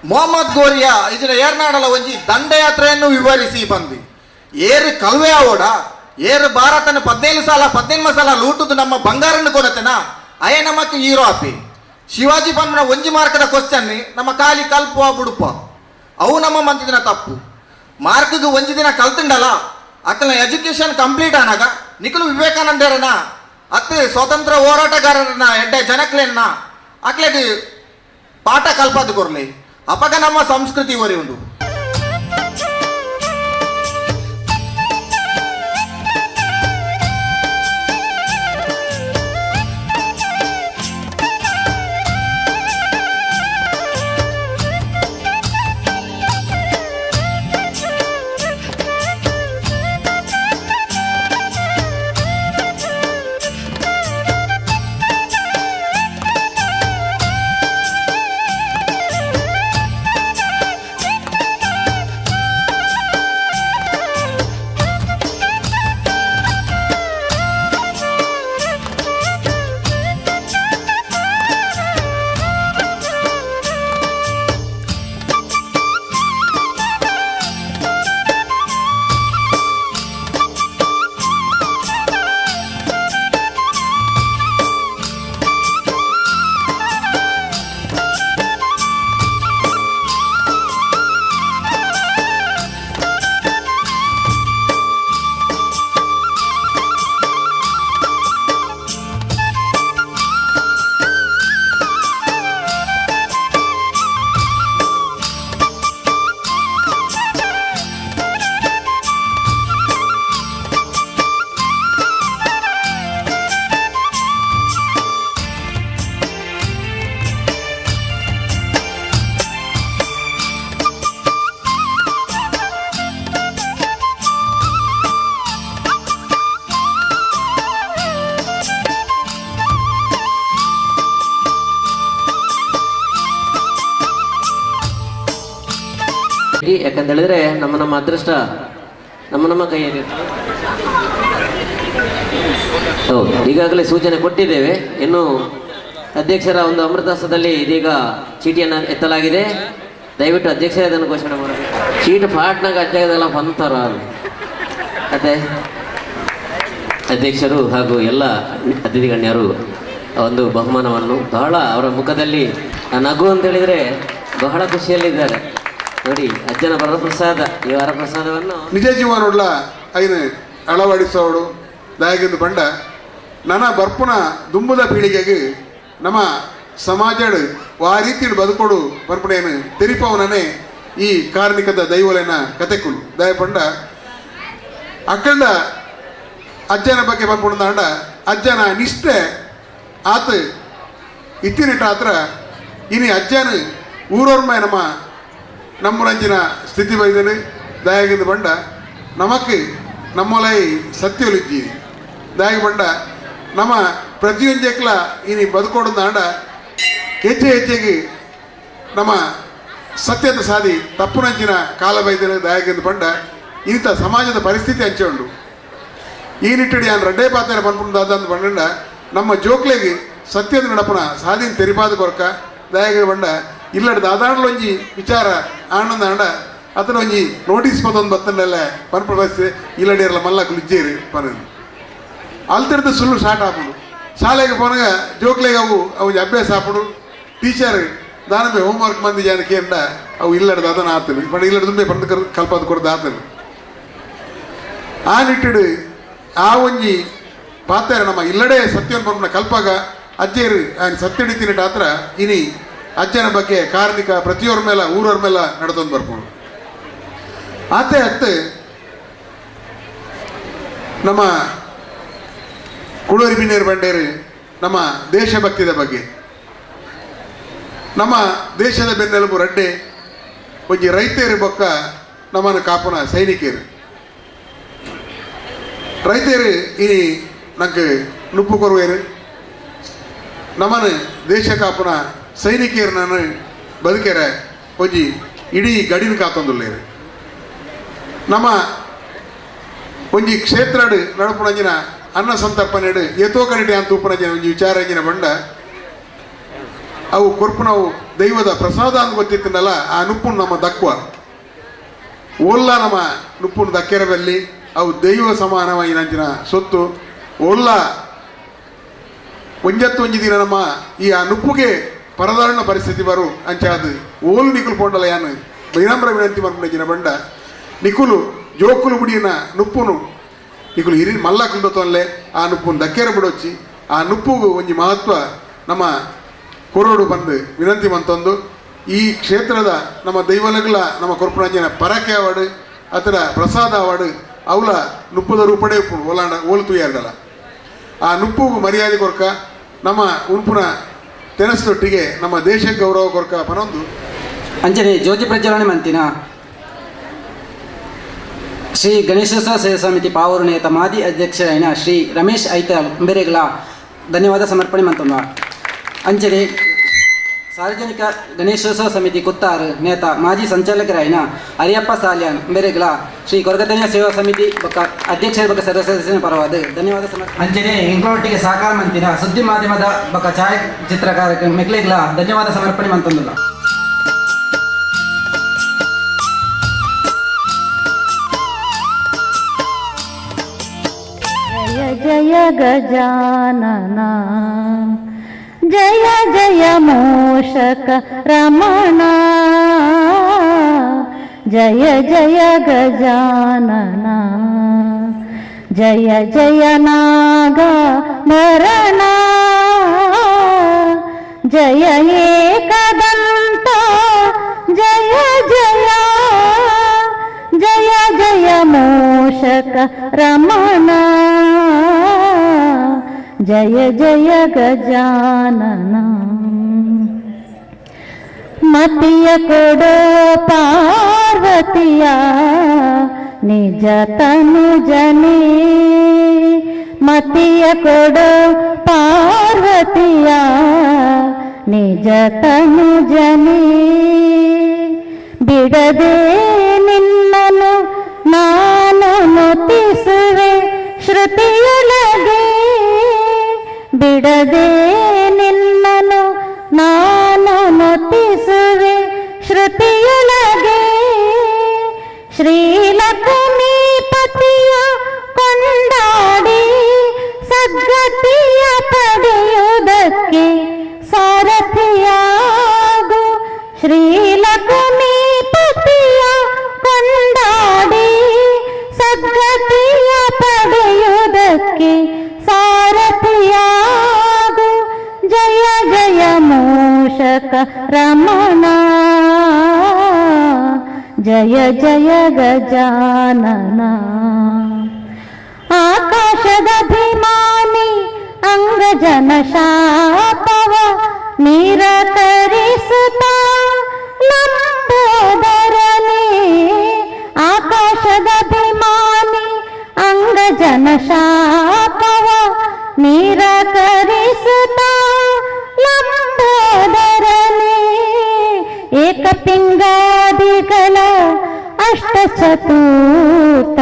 ಮೊಹಮ್ಮದ್ ಗೋರಿಯ ಇದರ ಏರ್ನಾಡಲ ಒಂಜಿ ದಂಡಯಾತ್ರೆಯನ್ನು ವಿವರಿಸಿ ಬಂದಿ ಏರು ಕಲ್ವೆ ಆವೋಡ ಏರು ಭಾರತನ 17 ಸಲ ಲೂಟುದು ನಮ್ಮ ಬಂಗಾರನ್ನು ಕೊನತೆನ ಅಯ್ಯ ನಮಕ್ಕೆ ಹೀರೋ ಆಪಿ. ಶಿವಾಜಿ ಪನ್ಮನ 1 ಮಾರ್ಕ್ದ ಕ್ವಶನ್ ನಮ್ಮ ಖಾಲಿ ಕಲ್ಪುವ ಬುಡುಪ ಅವು ನಮ್ಮ ಮಂತಿದಿನ ತಪ್ಪು. ಮಾರ್ಕ್ಗೆ 1 ದಿನ ಕಲ್ತಂಡಲ್ಲ ಅಕ್ಕನ ಎಜುಕೇಶನ್ ಕಂಪ್ಲೀಟ್ ಆನಾಗ ನಿಖಲು ವಿವೇಕಾನಂದರನ ಅತ್ತೆ ಸ್ವಾತಂತ್ರ್ಯ ಹೋರಾಟಗಾರರನ್ನ ಎಡ್ಡೆ ಜನಕ್ಲೆನ್ನ ಅಕ್ಲೆಗೆ ಪಾಠ ಕಲ್ಪದು ಕೊರ್ಲಿ ಅಪಗ ನಮ್ಮ ಸಂಸ್ಕೃತಿ ಒರಿ ಉಂಡು. ಯಾಕಂತ ಹೇಳಿದ್ರೆ ನಮ್ಮ ಅದೃಷ್ಟ ನಮ್ಮ ಕೈಯಲ್ಲಿ. ಹೌದು, ಈಗಾಗಲೇ ಸೂಚನೆ ಕೊಟ್ಟಿದ್ದೇವೆ. ಇನ್ನು ಅಧ್ಯಕ್ಷರ ಒಂದು ಅಮೃತಾಸದಲ್ಲಿ ಇದೀಗ ಚೀಟಿಯನ್ನು ಎತ್ತಲಾಗಿದೆ. ದಯವಿಟ್ಟು ಅಧ್ಯಕ್ಷರೇ ಅದನ್ನು ಘೋಷಣೆ ಮಾಡಬೇಕು. ಚೀಟ್ ಪಾಟ್ನಾಗ ಅಜ್ಜಾಗದೆಲ್ಲ ಬಂತಾರ ಅದೇ ಅಧ್ಯಕ್ಷರು ಹಾಗೂ ಎಲ್ಲ ಅತಿಥಿ ಗಣ್ಯರು ಒಂದು ಬಹುಮಾನವನ್ನು ಬಹಳ ಅವರ ಮುಖದಲ್ಲಿ ನಗು ಅಂತ ಹೇಳಿದರೆ ಬಹಳ ಖುಷಿಯಲ್ಲಿದ್ದಾರೆ. ನೋಡಿ, ಅಜ್ಜನ ವರಪ್ರಸಾದ, ಈ ವರಪ್ರಸಾದವನ್ನು ನಿಜ ಜೀವನೋಡ್ಲ ಐನು ಅಳವಡಿಸೋಡು ದಯಗಿಂದು ಬಂಡ ನನ್ನ ಬರ್ಪುನ ದುಂಬುದ ಪೀಳಿಗೆಗೆ ನಮ್ಮ ಸಮಾಜಡ್ ಆ ರೀತಿ ಬದುಕೋಡು ಬರ್ಪಣೇನು ತೆರಿಪವನೇ ಈ ಕಾರ್ಮಿಕದ ದೈವಲೆನ ಕತೆಕುಲು ದಯ ಪಂಡ ಅಕ್ಕಂಡ ಅಜ್ಜನ ಬಗ್ಗೆ ಬಂದ್ಕೊಂಡ ಅಜ್ಜನ ನಿಷ್ಠೆ ಆತ ಇತ್ತಿನಿಟ್ಟ ಹತ್ರ ಇನಿ ಅಜ್ಜನ ಊರೊರ್ಮೆ ನಮ್ಮರಂಜಿನ ಸ್ಥಿತಿ ಬೈದನು ದಯಾಗಿಂದು ಬಂಡ ನಮಕ್ ನಮ್ಮೊಲೈ ಸತ್ಯೊಲಿಜ್ಜಿ ದಯಾಗಿ ಬಂಡ ನಮ್ಮ ಪ್ರತಿಯೊಂದಕ್ಲ ಇನಿ ಬದುಕೋಡು ಆಂಡ ಹೆಚ್ಚೆಗೆ ನಮ್ಮ ಸತ್ಯದ ಸಾಧಿ ತಪ್ಪುನಂಚಿನ ಕಾಲ ಬೈದನು ದಯಾಗಿಂದು ಬಂಡ ಇಂಥ ಸಮಾಜದ ಪರಿಸ್ಥಿತಿ ಹಂಚೆ ಉಂಡು. ಈ ನಿಟ್ಟಿಡಿ ನಾನು ರೆಡ್ಡೇ ಪಾತ್ರ ಬಂದ್ಬಿಟ್ಟು ಬಂಡ ನಮ್ಮ ಜೋಕ್ಲೆಗೆ ಸತ್ಯದ ನಡಪನ ಸಾಧಿನ ತೆರಿಪಾದ ಕೊರಕ ದಯಾಗಿ ಬಂಡ ಇಲ್ಲಡ ದಾದಾಂಡ್ಲೊಂಜಿ ವಿಚಾರ ಆನಂದ ಆಂಡ ಅತನ ಒಂಜಿ ನೋಟಿಸ್ ಪದೊಂದು ಬತ್ತಂಡೆಲ್ಲ ಪನ್ಪಡಿಸಿ ಇಲ್ಲಡಿಯರ್ಲ ಮಲ್ಲ ಕುಲಿಜ್ಜೇರಿ ಪನ ಅಲ್ತಿರ್ದು ಸುಳ್ಳು ಸ್ಟಾರ್ಟ್ ಹಾಕೋದು. ಶಾಲೆಗೆ ಪೋನಾಗ ಜೋಕ್ಲೆಗೆ ಅವು ಅಭ್ಯಾಸ ಹಾಕೋಡು. ಟೀಚರ್ ದಾನಬೆ ಹೋಮ್ವರ್ಕ್ ಮಂದಿ ಜನಕ್ಕೆ ಅಂಡ ಅವು ಇಲ್ಲಡ್ದು ಅದನ್ನು ಆತನು ಪಂಡ ಇಲ್ಲಡ ತುಂಬೆ ಪಂಡ ಕಲ್ಪದ ಕೊಡ್ದು ಆತನು. ಆ ನಿಟ್ಟಿಡು ಆ ಒಂಜಿ ಪಾತ್ರ ನಮ್ಮ ಇಲ್ಲಡೆ ಸತ್ಯವನ್ನು ಪಂಪನ ಕಲ್ಪಾಗ ಅಜ್ಜೇರು ఆయన ಸತ್ಯ ಹಿಡಿತಿನ ಹತ್ರ ಇನಿ ಅಜ್ಜನ ಬಗ್ಗೆ ಕಾರ್ಮಿಕ ಪ್ರತಿಯೊರ ಮೇಲೆ ಊರವ್ರ ಮೇಲೆ ನಡೆದೊಂದು ಬರ್ಬೋದು. ಆತೆ ಹತ್ತು ನಮ್ಮ ಕುಳೂರಿ ಬಿನ್ನೇರು ಬಂಡೇರು ನಮ್ಮ ದೇಶಭಕ್ತಿದ ಬಗ್ಗೆ, ನಮ್ಮ ದೇಶದ ಬೆನ್ನೆಲುಬು ರಡ್ಡೆ ಒಂಜಿ ರೈತರು ಬೊಕ್ಕ ನಮ್ಮನ್ನು ಕಾಪುನ ಸೈನಿಕರು. ರೈತರು ಇನಿ ನಂಗೆ ನುಪ್ಪು ಕೊರುವೇರು ನಮ್ಮನ್ನು ದೇಶ ಕಾಪುನ ಸೈನಿಕರು ನಾನು ಬದುಕೆರ ಒಂಜಿ ಇಡೀ ಗಡಿನ ಕಾತೊಂದುಲ್ಲೇರು. ನಮ್ಮ ಒಂಜಿ ಕ್ಷೇತ್ರಡು ನಡಪುನಂಜಿನ ಅನ್ನ ಸಂತರ್ಪಣೆಡು ಏತೋ ಕಡಿಟೆ ಅಂತ ಉಪನಂಜಿನ ಒಂಜಿ ವಿಚಾರ ಅಂಜಿನ ಬಂಡ ಅವು ಕೊರ್ಪುನವು ದೈವದ ಪ್ರಸಾದ ಅಂತ ಗೊತ್ತಿತ್ತನಲ್ಲ, ಆ ನುಪ್ಪುನು ನಮ್ಮ ದಕ್ಕುವ ಓಲ್ಲ ನಮ್ಮ ನುಪ್ಪುನು ದಕ್ಕೆರಬಲ್ಲಿ ಅವು ದೈವ ಸಮಾನವಾಗಿ ನಂಚಿನ ಸೊತ್ತು ಓಲ್ಲ ಒಂಜತ್ತು ದಿನ ನಮ್ಮ ಈ ಆ ನುಪ್ಪುಗೆ ಪರದಾರಣ ಪರಿಸ್ಥಿತಿ ಬರು ಅಂಚಾದು ಓಲು ನಿಕುಲು ಪೋಂಡಲ ಯಾನು ವಿನಮ್ರ ವಿನಂತಿ ಮಾಡ್ಕೊಂಡಂಜಿನ ಬಂಡ ನಿಕುಲು ಜೋಕುಲು ಬುಡಿನ ನುಪ್ಪುನು ನಿಕುಲು ಹಿರಿ ಮಲ್ಲ ಕುಂದತೊನ್ಲೆ ಆ ನುಪ್ಪುನು ದಕ್ಕೆರ ಬಿಡೊಚ್ಚಿ ಆ ನುಪ್ಪುಗು ಒಂಜಿ ಮಹತ್ವ ನಮ್ಮ ಕೊರೋಡು ಬಂದು ವಿನಂತಿ ಮಂತೊಂದು ಈ ಕ್ಷೇತ್ರದ ನಮ್ಮ ದೈವಲಗಳ ನಮ್ಮ ಕೊರ್ಪುಣಂಜಿನ ಪರಕೆ ಅವಾರ್ಡು ಅದರ ಪ್ರಸಾದ ಅವಾರ್ಡು ಅವಳ ನುಪ್ಪದ ರೂಪಡೆ ಉಪ್ಪು ಓಲಾಂಡ ಓಲು ತುಯ್ಯಾರ್ಡಲ್ಲ ಆ ನುಪ್ಪುಗು ಮರ್ಯಾದೆ ಕೊರಕ ನಮ್ಮ ಉಂಪುನ ತೆನಸೊಟ್ಟಿಗೆ ನಮ್ಮ ದೇಶಕ್ಕೆ ಗೌರವ ಕೊರಕ ಪನೊಂದು ಅಂಚನೆ ಜ್ಯೋತಿ ಪ್ರಜ್ವಲನೆ ಮಂತಿನ ಶ್ರೀ ಗಣೇಶೋತ್ಸವ ಸೇವಾ ಸಮಿತಿ ಪಾವೂರು ನೇತ ಮಾಜಿ ಅಧ್ಯಕ್ಷರಾಯಿನ ಶ್ರೀ ರಮೇಶ್ ಐತಾಳ್ ಬೆರೆಗಳ ಧನ್ಯವಾದ ಸಮರ್ಪಣೆ ಮಂತೊಂದ. ಅಂಚನೆ ಸಾರ್ವಜನಿಕ ಗಣೇಶೋತ್ಸವ ಸಮಿತಿ ಕುತ್ತಾರು ನೇತ ಮಾಜಿ ಸಂಚಾಲಕರಾಯಿನ ಅರಿಯಪ್ಪ ಸಾಲ್ಯಾನ್ ಬೆರೆಗಳ ಶ್ರೀ ಕೊರಗತನಿಯ ಸೇವಾ ಸಮಿತಿ ಬೊಕ್ಕ ಅಧ್ಯಕ್ಷರ ಬಗ್ಗೆ ಸದಸ್ಯರ ಪರವಾದ ಧನ್ಯವಾದ ಸಮರ್ಪಣೆ. ಅಂಚನೆ ಇಂಕ್ಲೊಟ್ಟಿಗೆ ಸಹಕಾರ ಮಂತಿನ ಸುದ್ದಿ ಮಾಧ್ಯಮದ ಬೊಕ್ಕ ಛಾಯಾಚಿತ್ರಕಾರಕ ಮೆಕ್ಲೆಗಳ ಧನ್ಯವಾದ ಸಮರ್ಪಣೆ ಮಂತೊಂದುಲ್ಲ. ಜಯ ಗಜಾನನ ಜಯ ಜಯ ಮೂಷಕ ರಮಣ ಜಯ ಜಯ ಗಜಾನನ ಜಯ ಜಯ ನಾಗಭರಣ ಜಯ ಏಕದಂತ ಜಯ ಜಯ ಜಯ ಜಯ ಮೂಷಕ ರಮಣ ಜಯ ಜಯ ಗಜಾನನ ಮತಿಯ ಕೊಡೋ ಪಾರ್ವತಿಯ ನಿಜ ತನು ಜನೇ ಮತಿಯ ಕೊಡೋ ಪಾರ್ವತಿಯ ನಿಜ ತನು ಜನೇ ಬಿಡದೆ ನಿನ್ನನು ನಾನು ಬಿಡದೆ ನಿನ್ನನು ನಾನು ನತಿಸುವೆ ಶ್ರುತಿಯೊಳಗೆ. ಶ್ರೀಲಕ್ಷ್ಮೀಪತಿಯ ಕೊಂಡಾಡಿ ಸದ್ಗತಿಯ ಪಡೆಯುವುದಕ್ಕೆ ಸಾರಥಿಯಾಗು. ಶ್ರೀಲಕ್ಷ್ಮೀಪತಿಯ ಕೊಂಡಾಡಿ ಸದ್ಗತಿಯ ಪಡೆಯುವುದಕ್ಕೆ ಸಾರಥಿಯಾಗು. ಜಯ ಜಯ ಮೂಷಕ ರಮಣ, ಜಯ ಜಯ ಗಜಾನನ. ಆಕಾಶದ ಅಭಿಮಾನಿ ಅಂಗಜನ ಶಾಪವ ನಿರಾಕರಿಸುತ್ತಾ ಲಂಬೋದರನೇ. ಆಕಾಶದ ಅಭಿಮಾನಿ ಅಂಗಜನ ಶಾಪವ ನಿರಾಕರಿಸುತ್ತಾ ಲಂಬೋದರನೇ. ಏಕಪಿಂಗಾದಿಗಳ ಅಷ್ಟಚತುರ್ಥ,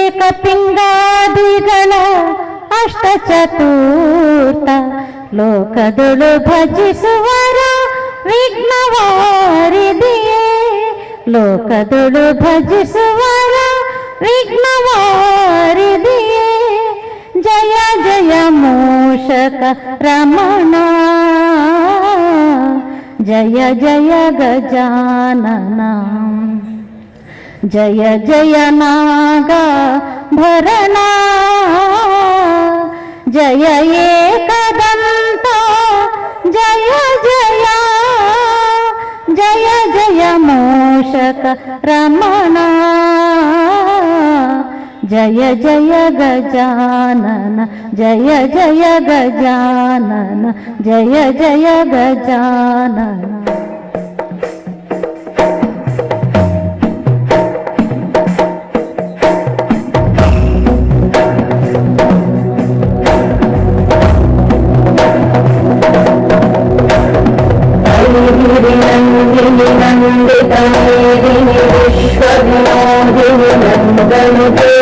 ಏಕಪಿಂಗಾದಿಗಳ ಅಷ್ಟಚತುರ್ಥ. ಲೋಕದೊಳು ಭಜಿಸುವರ ವಿಘ್ನವಾರಿದೆಯೇ, ಲೋಕದೊಳು ಭಜಿಸುವರ ವಿಘ್ನವಾರಿದೆಯೇ. ಜಯ ಜಯ ಮೂಷಕ ರಮಣ, ಜಯ ಜಯ ಗಜಾನನ. ಜಯ ಜಯ ನಾಗಾಭರಣ, ಜಯ ಏಕದಂತ. ಜಯ ಜಯ ಜಯ ಜಯ ಮೂಷಕ ರಮಣ, ಜಯ ಜಯ ಗಜಾನನ. ಜಯ ಜಯ ಗಜಾನನ, ಜಯ ಜಯ ಗಜಾನನ. ನಂದಿತಮೇದಿನಿ ವಿಶ್ವವಿನೋದಿನಿ ನಂದನುತೆ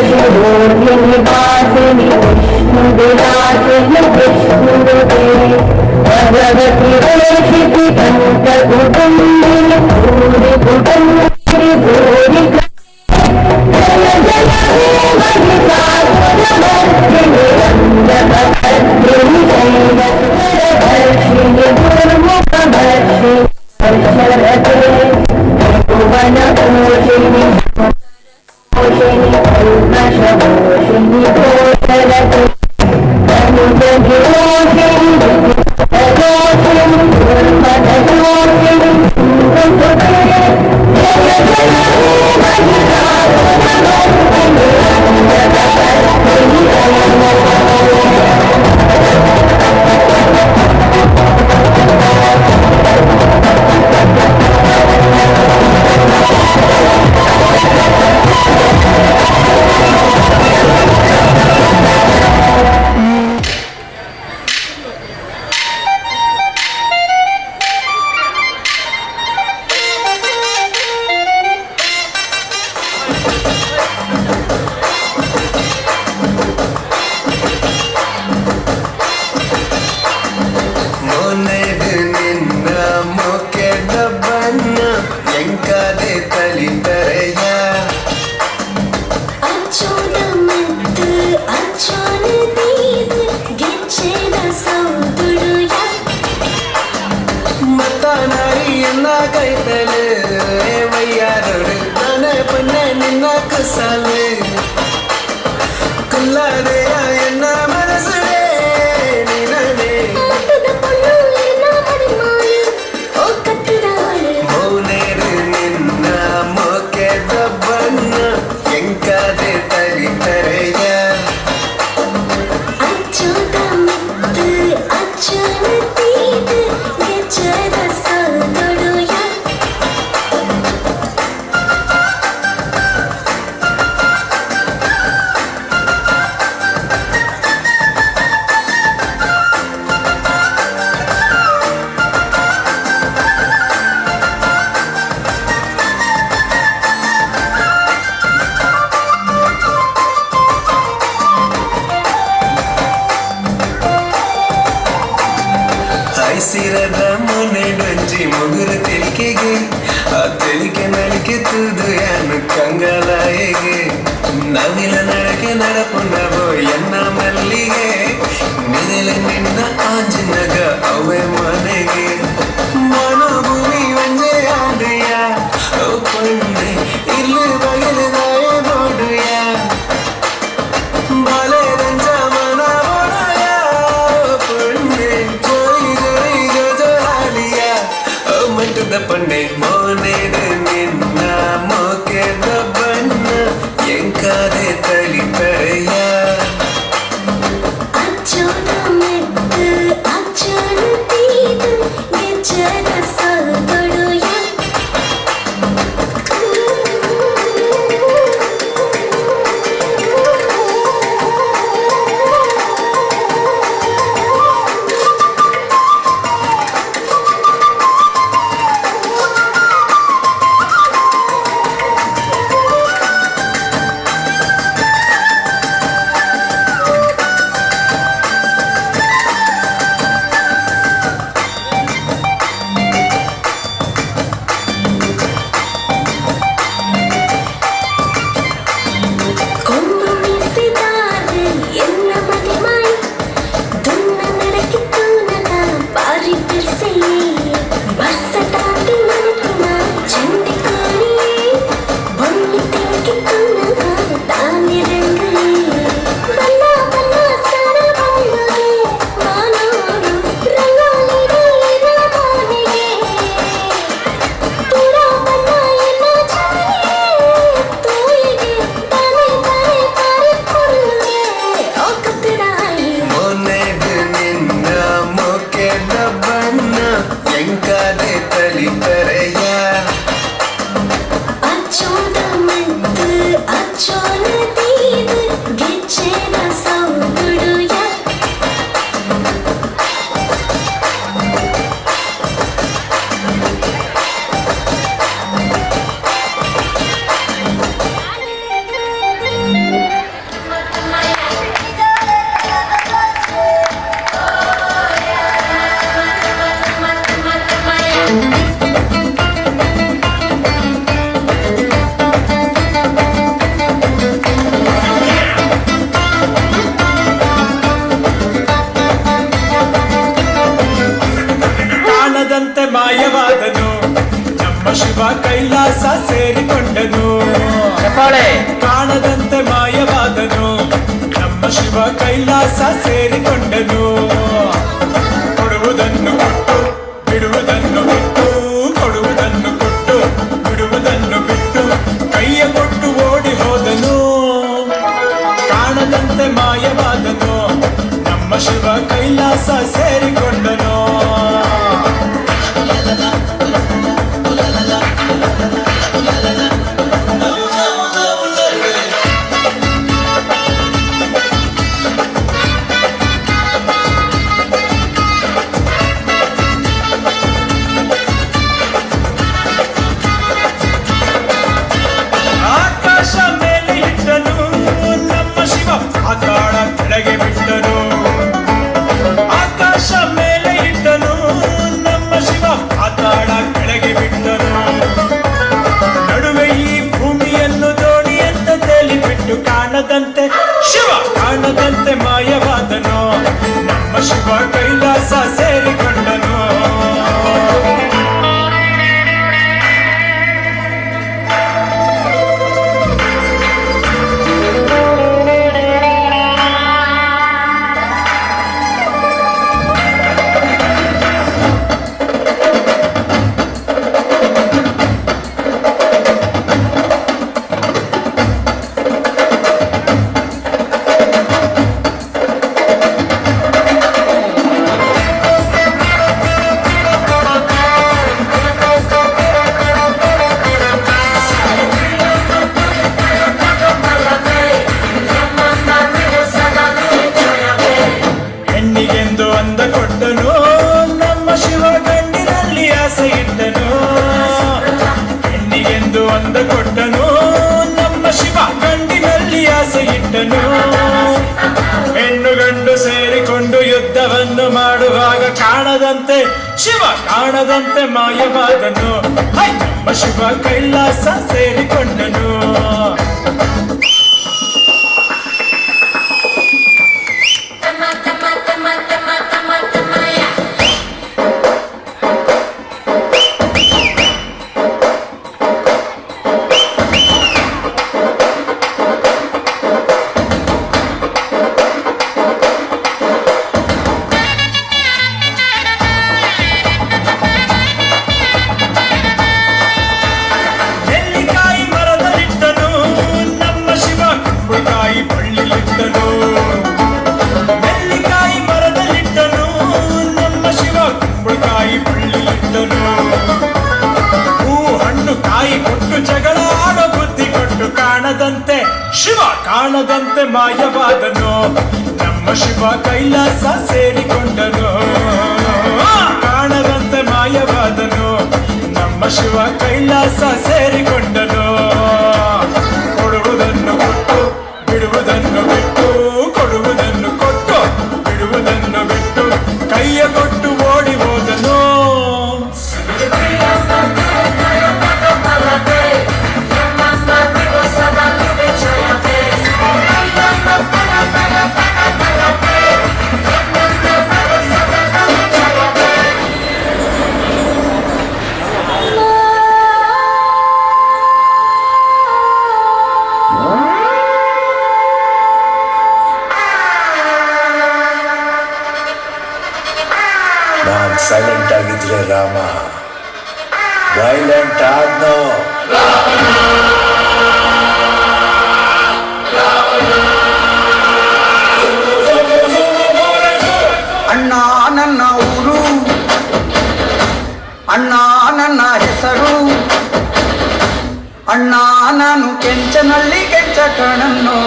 ಶಿರೋಧಿನಿ ವಾಸಿನಿ ವಿಷ್ಣು ವಿಲಾಸಿನಿ ವಿಷ್ಣುನುತೆ ಭಗವತಿ ರೇಷಿತಿ ಕಂಠ ಕುಟುಂಬಿನಿ ಭೂರಿ ಕುಟುಂಬಿ ಭೂರಿ. ಜಯ ಜಯ ಹೇ ಮಹಿಷಾಸುರಮರ್ದಿನಿ ರಂಜಕರ್ದಿನಿ ಶೈಲಧರ್ಷಿಣಿ ದುರ್ಮುಖಭರ್ಷಿ ಶರತೆ ಭುವನಪೋಷಿಣಿ ಪೋಷಿಣಿ ಕಲ್ಮಷಮೋಷಿಣಿ ಘೋಷರತೆ ಧನುಜಘೋಷಿಣಿ ಧೋಷಿಣಿ ದುರ್ಮಧೋಷಿಣಿ ದುರ್ಮುಖೇ. ಜಯ ಜಯ ಹೇ ಮಹಿಷಾಸುರಮರ್ದಿನಿ ರಂಜಕರ್ದಿನಿ ಮಂಗಲಾಯಿಗೆ ನವಿಲ ನಡಕೆ ನಡಪುಂಡವೋ ಎನ್ನ ಮಲ್ಲಿಗೆ ನಿರಲ ನಿನ್ನ ಆಂಜಿನಗ ಅವೇ ಮನೆಗೆ ಮನಭೂಮಿ ಒಂದೇ ಆದೆಯ ಪಣ್ಣೆ ಇಲ್ಲಿ ಬಗೆದಾಯ ನೋಡುಯ ಬಾಲೆ ರಂಜ ಮನ ಬೋಡಯ ಪಣ್ಣೆ ಜೋಯಿ ಜೋಯಿ ಗಜಾಲಿಯ ಮಟ್ಟದ ಪಣ್ಣೆ ಮೋನೆದು ನಿನ್ನ ಮೋಕೆದ ಬಣ್ಣ ಎಂಕಾದೆ ತಳಿಪರೆಯ ಮಾಯವಾದನು ನಮ್ಮ ಶಿವ ಕೈಲಾಸ ಸೇರಿಕೊಂಡನು ಕಾಣದಂತೆ ಮಾಯವಾದನು ನಮ್ಮ ಶಿವ ಕೈಲಾಸ ಸೇರಿಕೊಂಡನು ಕೊಡುವುದನ್ನು ಕೊಟ್ಟು ಬಿಡುವುದನ್ನು ಬಿಟ್ಟು ಕೊಡುವುದನ್ನು ಕೊಟ್ಟು ಬಿಡುವುದನ್ನು ಬಿಟ್ಟು ಕೈಯ ಕೊಟ್ಟು ಓಡಿ ಹೋದನು ಕಾಣದಂತೆ ಮಾಯವಾದನು ನಮ್ಮ ಶಿವ ಕೈಲಾಸ ಸೇರಿಕೊಂಡನು ಆಕಾಶ ಮೇಲೆ ಇಟ್ಟನು ನಮ್ಮ ಶಿವ ಪಾತಾಳ ಕೆಳಗೆ ಬಿಟ್ಟನು ಆಕಾಶ ಮೇಲೆ ಇಟ್ಟನು ನಮ್ಮ ಶಿವ ಪಾತಾಳ ಕೆಳಗೆ ಬಿಟ್ಟನು ನಡುವೆ ಈ ಭೂಮಿಯನ್ನು ದೋಣಿಯಂತ ತೇಲಿಬಿಟ್ಟು ಕಾಣದಂತೆ ಶಿವ ಕಾಣದಂತೆ ಮಾಯವಾದನು ನಮ್ಮ ಶಿವ ಕೈಲಾಸ ಸೇರಿಕೊಂಡನು ಹೆಣ್ಣಿಗೆಂದು ಅಂದ ಕೊಟ್ಟನು ನಮ್ಮ ಶಿವ ಗಂಡಿನಲ್ಲಿ ಆಸೆ ಇಟ್ಟನು ಹೆಣ್ಣಿಗೆಂದು ಅಂದ ಕೊಟ್ಟನು ನಮ್ಮ ಶಿವ ಗಂಡಿನಲ್ಲಿ ಆಸೆ ಇಟ್ಟನು ಹೆಣ್ಣು ಗಂಡು ಸೇರಿಕೊಂಡು ಯುದ್ಧವನ್ನು ಮಾಡುವಾಗ ಕಾಣದಂತೆ ಶಿವ ಕಾಣದಂತೆ ಮಾಯವಾದನು ನಮ್ಮ ಶಿವ ಕೈಲಾಸ ಸೇರಿಕೊಂಡನು ಕಾಣದಂತೆ ಶಿವ ಕಾಣದಂತೆ ಮಾಯವಾದನು ನಮ್ಮ ಶಿವ ಕೈಲಾಸ ಸೇರಿಕೊಂಡನು ಕಾಣದಂತೆ ಮಾಯವಾದನು ನಮ್ಮ ಶಿವ ಕೈಲಾಸ ಸೇರಿಕೊಂಡನು ಕೊಡುವುದನ್ನು ಕೊಟ್ಟು ಬಿಡುವುದನ್ನು ಬಿಟ್ಟು ಕೊಡುವುದನ್ನು ಕೊಟ್ಟು ಬಿಡುವುದನ್ನು ಬಿಟ್ಟು ಕೈಯ ಕೊಟ್ಟು ಓಡಿ ಹೋದನು ನಾನು ಸೈಲೆಂಟ್ ಆಗಿದ್ರೆ ರಾಮ ವೈಲೆಂಟ್ ಆದ್ನೋ ಅಣ್ಣ ನನ್ನ ಊರು ಅಣ್ಣ ನನ್ನ ಹೆಸರು ಅಣ್ಣ ನಾನು ಕೆಂಚನಲ್ಲಿ ಕೆಂಚ ಕಣನ್ನು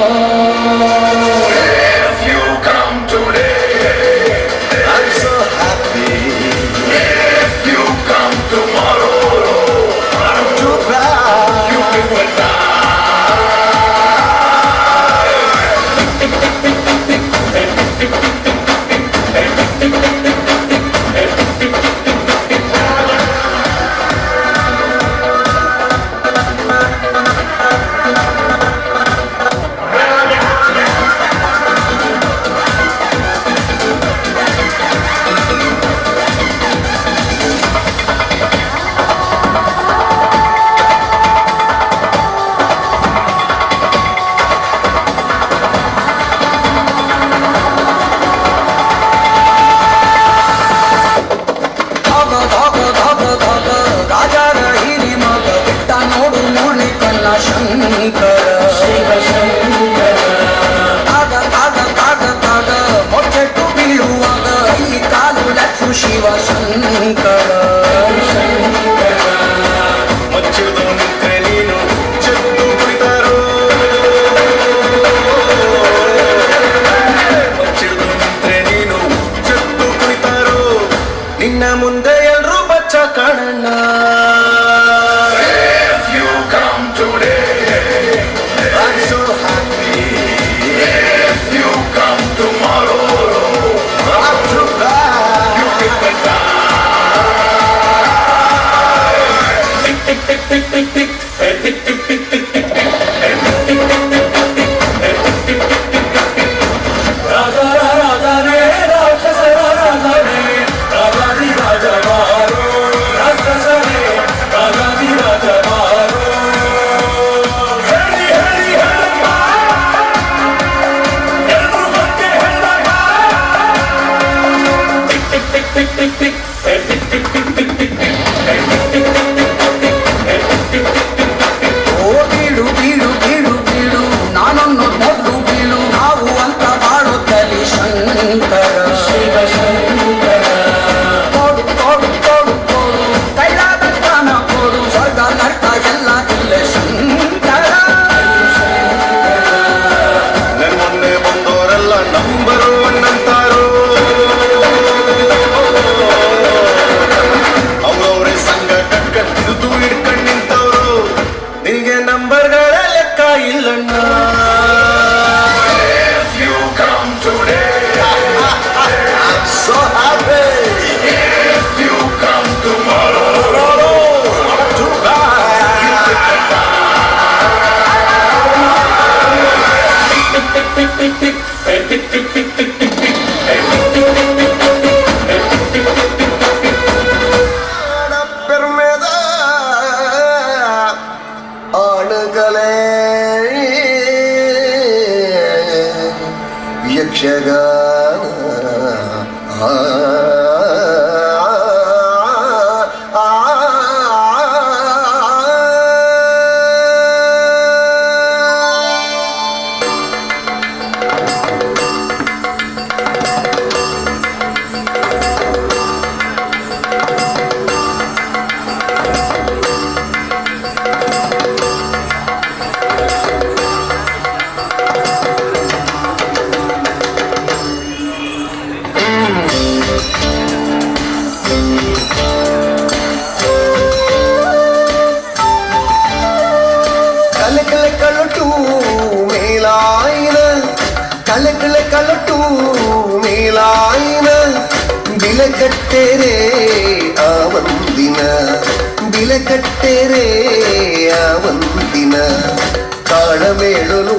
ಶಿವ ಶಂಕರ ಮಚ್ಚಿಡ್ದು ನಿಂತ್ರೆ ನೀನು ಚೆದ್ದು ಕುಳಿತಾರೋ ಮಚ್ಚಿಡ್ದು ನಿಂತ್ರೆ ನೀನು ಚೆದ್ದು ಕುಳಿತಾರೋ ನಿನ್ನ ಮುಂದೆ ಎಲ್ರೂ ಬಚ್ಚ ಕಾಣಣ್ಣ కలకలకలటూ మేలాయిన కలకలకలటూ మేలాయిన ಬಿಲಕಟ್ಟೆರೆ ಆವಂದಿನ ಬಿಲಕಟ್ಟೆರೆ ಆವಂದಿನ ತಾಳಮೇಳಲು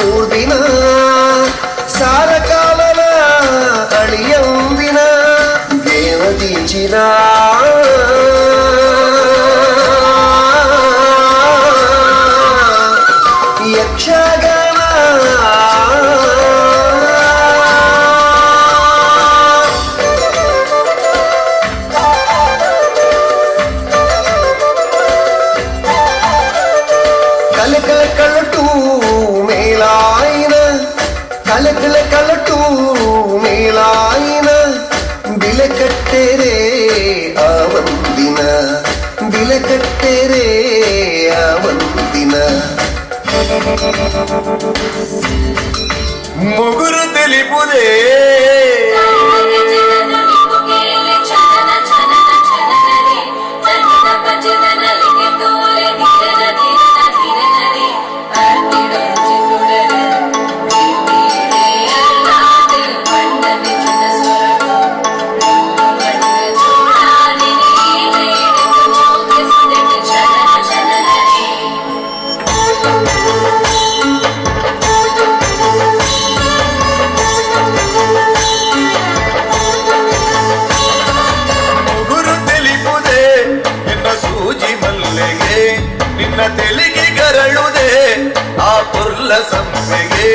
ಕೂರ್ದಿನ ಸಾರಕಾಲನ ಅಳಿಯಂದಿನ ದೇವದೀಚಿನ ಯಕ್ಷಗಾನ ಕಲಕಲಕಲಟೂ ಮೇಲಾಯಿನ ಕಲಕಲಕಲಟೂ ಮೇಲಾಯಿನ ಬಿಲಕಟ್ಟೆರೆ ಆವಂದಿನ ಬಿಲಕಟ್ಟೆರೆ ಆವಂದಿನ ముగురు తెలిపుదే ನಿನ್ನ ತೆಲಿಗೆ ಗರಳುದೆ ಆ ಪುರ್ಲ ಸಂಪೆಗೆ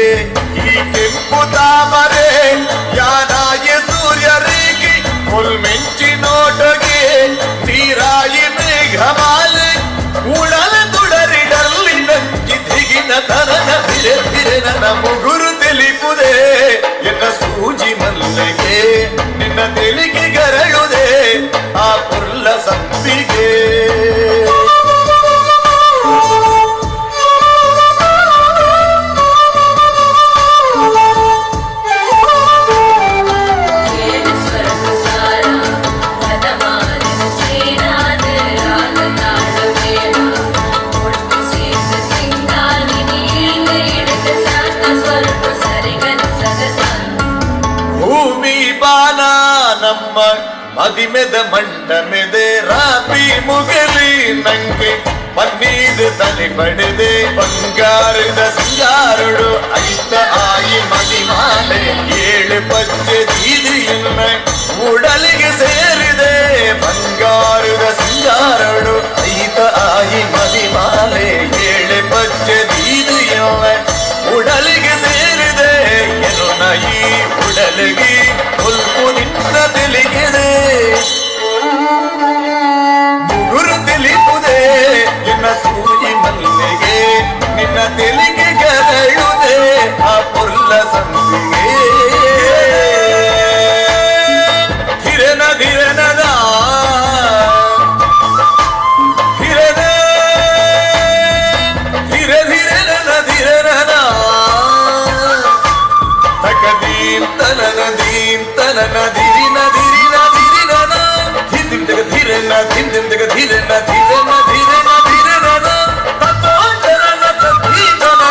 ಈ ಕೆಂಪು ತಾಮರೆ ಯಾನಾಗಿ ಸೂರ್ಯ ರೇಖೆ ಹುಲ್ಮೆಂಚಿ ನೋಟಗೆ ನೀರಾಯಿ ಮೇಘಮಾಲೆ ಉಡಲ ತುಡರಿಡಲ್ಲಿ ನಂಜಿ ದಿಗಿನ ತನನ ಬಿರೆ ಬಿರೆ ನನ್ನ ಮುಗುರು ತಿಳಿಪುದೆ ಎನ್ನ ಸೂಜಿ ಮಲ್ಲಿಗೆ ನಿನ್ನ ತೆಲಿಗೆ ಗರಳುದೆ ಆ ಪುರ್ಲ ಸಂಪಿಗೆ ನಮ್ಮ ಮದಿಮೆದ ಮಂಡಮೆದೆ ರಾಪಿ ಮುಗಲಿ ನಂಗೆ ಪನ್ನೀದು ತಲೆ ಪಡೆದೆ ಬಂಗಾರದ ಸಿಂಗಾರಡು ಐತ ಆಯಿ ಮದಿಮಾಲೆ 7 ಪಚ್ಚೆ ದೀದಿಯನ್ನ ಉಡಲಿಗೆ ಸೇರಿದೆ ಬಂಗಾರದ ಸಿಂಗಾರಡು ಐತ ಆಯಿ ಮದಿಮಾಲೆ 7 ಪಚ್ಚೆ ದೀದಿಯನ್ನ ಉಡಲಿಗೆ ಸೇರಿದೆ ಏನು ನೈ ಉಡಲಿಗೆ ಹುಲ್ಪು ನಿನ್ನ ತಿಳಿಗಿದೆ ಮುಗುರು ತಿಳಿಪುದೆ ನಿನ್ನ ಸೂಜಿ ಮಲ್ಲಿಗೆ ನಿನ್ನ ತೆಲಿಗೆ ಗರಳುದೆ ಆ ಪುರ್ಲ ಸಂಪಿಗೆ ಧಿರನ ಧಿರನದ ಧಿರನ ಧಿರ ಧಿರನ ಧಿರನದ ತಕದೀಂ ತನನ ದೀಂ ತನನ ಧಿರಿನ ಧಿರಿನ ಧಿರಿನನ ಧಿಂದಿಗ ಧಿರನ ಧಿಂದಿಗ ಧಿರನ ಧಿರನ ಧಿರನ ಧಿರನನ ತತೋಂಜನ ತತೀತನ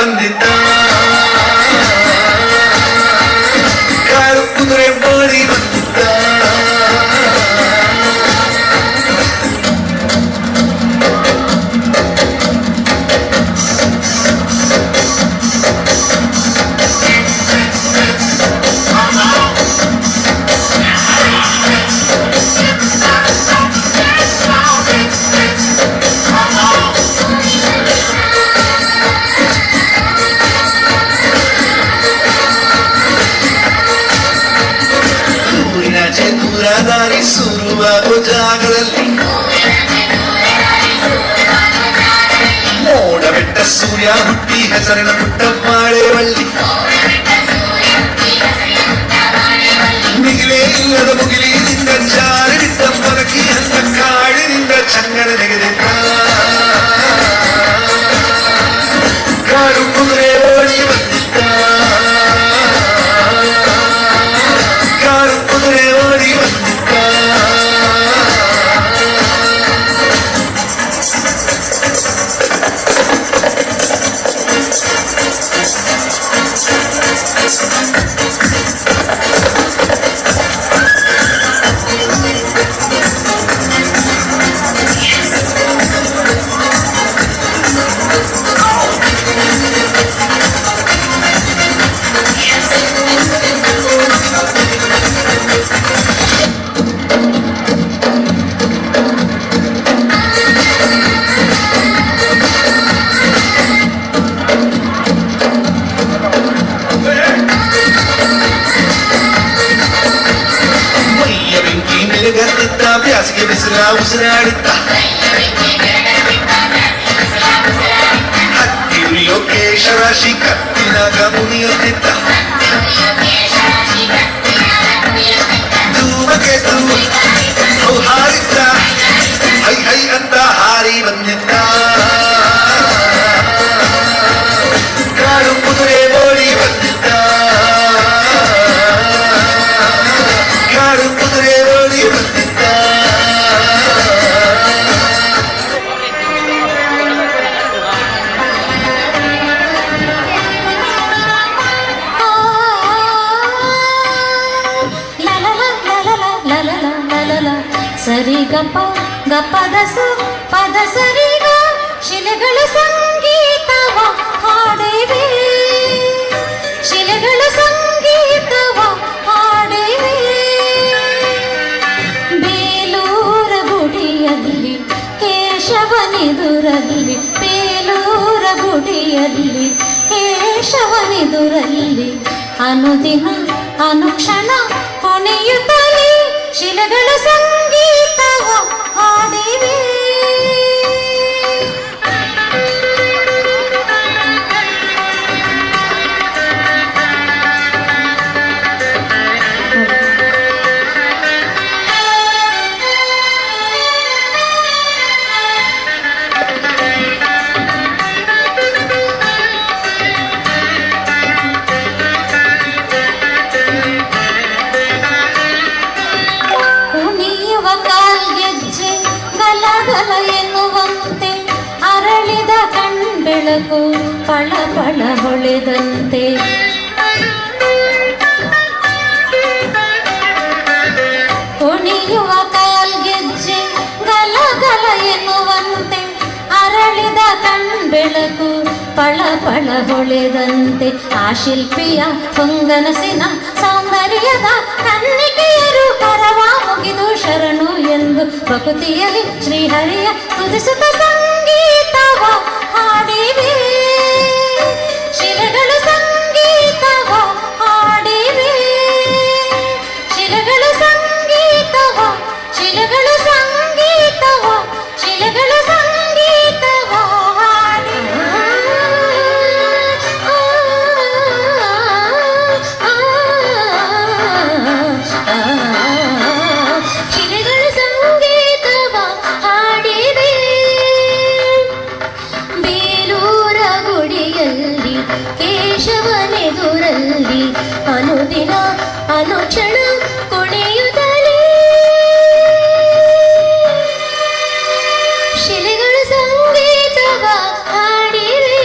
ಬಂದಿದ್ದ ಕಾರು ಕುದುರೆ ಓಡಿ ಬಂದಿದ್ದ ದಾರಿ ಶುರುವಾಗೋ ಜಾಗದಲ್ಲಿ ಮೋಡ ಬೆಟ್ಟ ಸೂರ್ಯ ಹುಟ್ಟಿ ಹೆಸರಿನ ಪುಟ್ಟ ಬಾಳೆವಳ್ಳಿ ಮಿಗಿಲೇ ಇಲ್ಲದ ಮುಗಿಲಿನಿಂದ ಜಾರಿ ಬಿಟ್ಟ ಬರಕಿ ಅಂತ ಕಾಡಿನಿಂದ ಚಂಗನ ನೆಗೆದಿದ್ದ ಕಾಡು ಕುದುರೆ ಓಡಿ ಬಂದಿದ್ದ ಕಾಡು ಕುದುರೆ ಓಡಿ ಬಂದಿದ್ದ ಬ್ಯಾಸಿಗೆ ಬಿಸಿಲ ಉಸಿರಾಡಿದ್ದ ಹತ್ತಿ ಉರಿಯೋ ಕೇಶರಾಶಿ ಕತ್ತಿನಾಗ ಮುನಿಯುತ್ತಿದ್ದ ಧೂಮಕೇತು ಹಾರಿದ್ದ ಹೈ ಹೈ ಅಂತ ಹಾರಿ ಬಂದಿದ್ದ ಕಾಡು ಕುದುರೆ ಓಡಿ ಬಂದಿದ್ದ ಕಾಡು ಕುದುರೆ ಓಡಿ ಬಂದಿದ್ದ ಸರಿ ಗಪ ಗಪದಸು ಪದ ಸರಿಗ ಶಿಲೆಗಳ ಸಂಗೀತವ ಹಾಡಿವೆ ಶಿಲೆಗಳ ಸಂಗೀತವ ಹಾಡಿವೆ ಬೇಲೂರ ಗುಡಿಯಲ್ಲಿ ಕೇಶವನೆದುರಲ್ಲಿ ಬೇಲೂರ ಗುಡಿಯಲ್ಲಿ ಕೇಶವನೆದುರಲ್ಲಿ ಅನುದಿನ ಅನುಕ್ಷಣ ಕುಣಿಯುತ್ತಲೇ ಶಿಲೆಗಳ ಸಂಗೀತವ ಹಾಡಿವೆ ಎನ್ನುವಂತೆ ಅರಳಿದ ಕಣ್ಬೆಳಕು ಪಳ ಪಳ ಹೊಳೆದಂತೆ ಕುಣಿಯುವ ಕಾಲ್ಗೆಜ್ಜೆ ಗಲ ಗಲ ಎನ್ನುವಂತೆ ಅರಳಿದ ಕಣ್ಬೆಳಕು ಪಳ ಪಳ ಹೊಳೆದಂತೆ ಆ ಶಿಲ್ಪಿಯ ಹೊಂಗನಸಿನ ಸೌಂದರ್ಯದ ಕನ್ನಿಕೆಯರು ಕರವ ಮುಗಿದು ಶರಣು ಎಂದು ಪ್ರಕೃತಿಯಲ್ಲಿ ಶ್ರೀಹರಿಯ ತುದಿಸುತ್ತ ಸಂಗೀತವ ಹಾಡಿವೆ ಶಿಲೆಗಳ ಸಂಗೀತವ ಹಾಡಿವೆ ಶಿಲೆಗಳ ಸಂಗೀತವ ಶಿಲೆಗಳ ಸಂಗೀತವ ಶಿಲೆಗಳ ಸಂಗೀತವ ಹಾಡಿವೆ ಶಿಲೆಗಳ ಸಂಗೀತವ ಹಾಡಿವೆ ಬೇಲೂರ ಗುಡಿಯಲ್ಲಿ ಕೇಶವನೆದುರಲ್ಲಿ ಅನುದಿನ ಅನುಕ್ಷಣ ಕುಣಿಯುತ್ತಲೇ ಶಿಲೆಗಳ ಸಂಗೀತವ ಹಾಡಿವೆ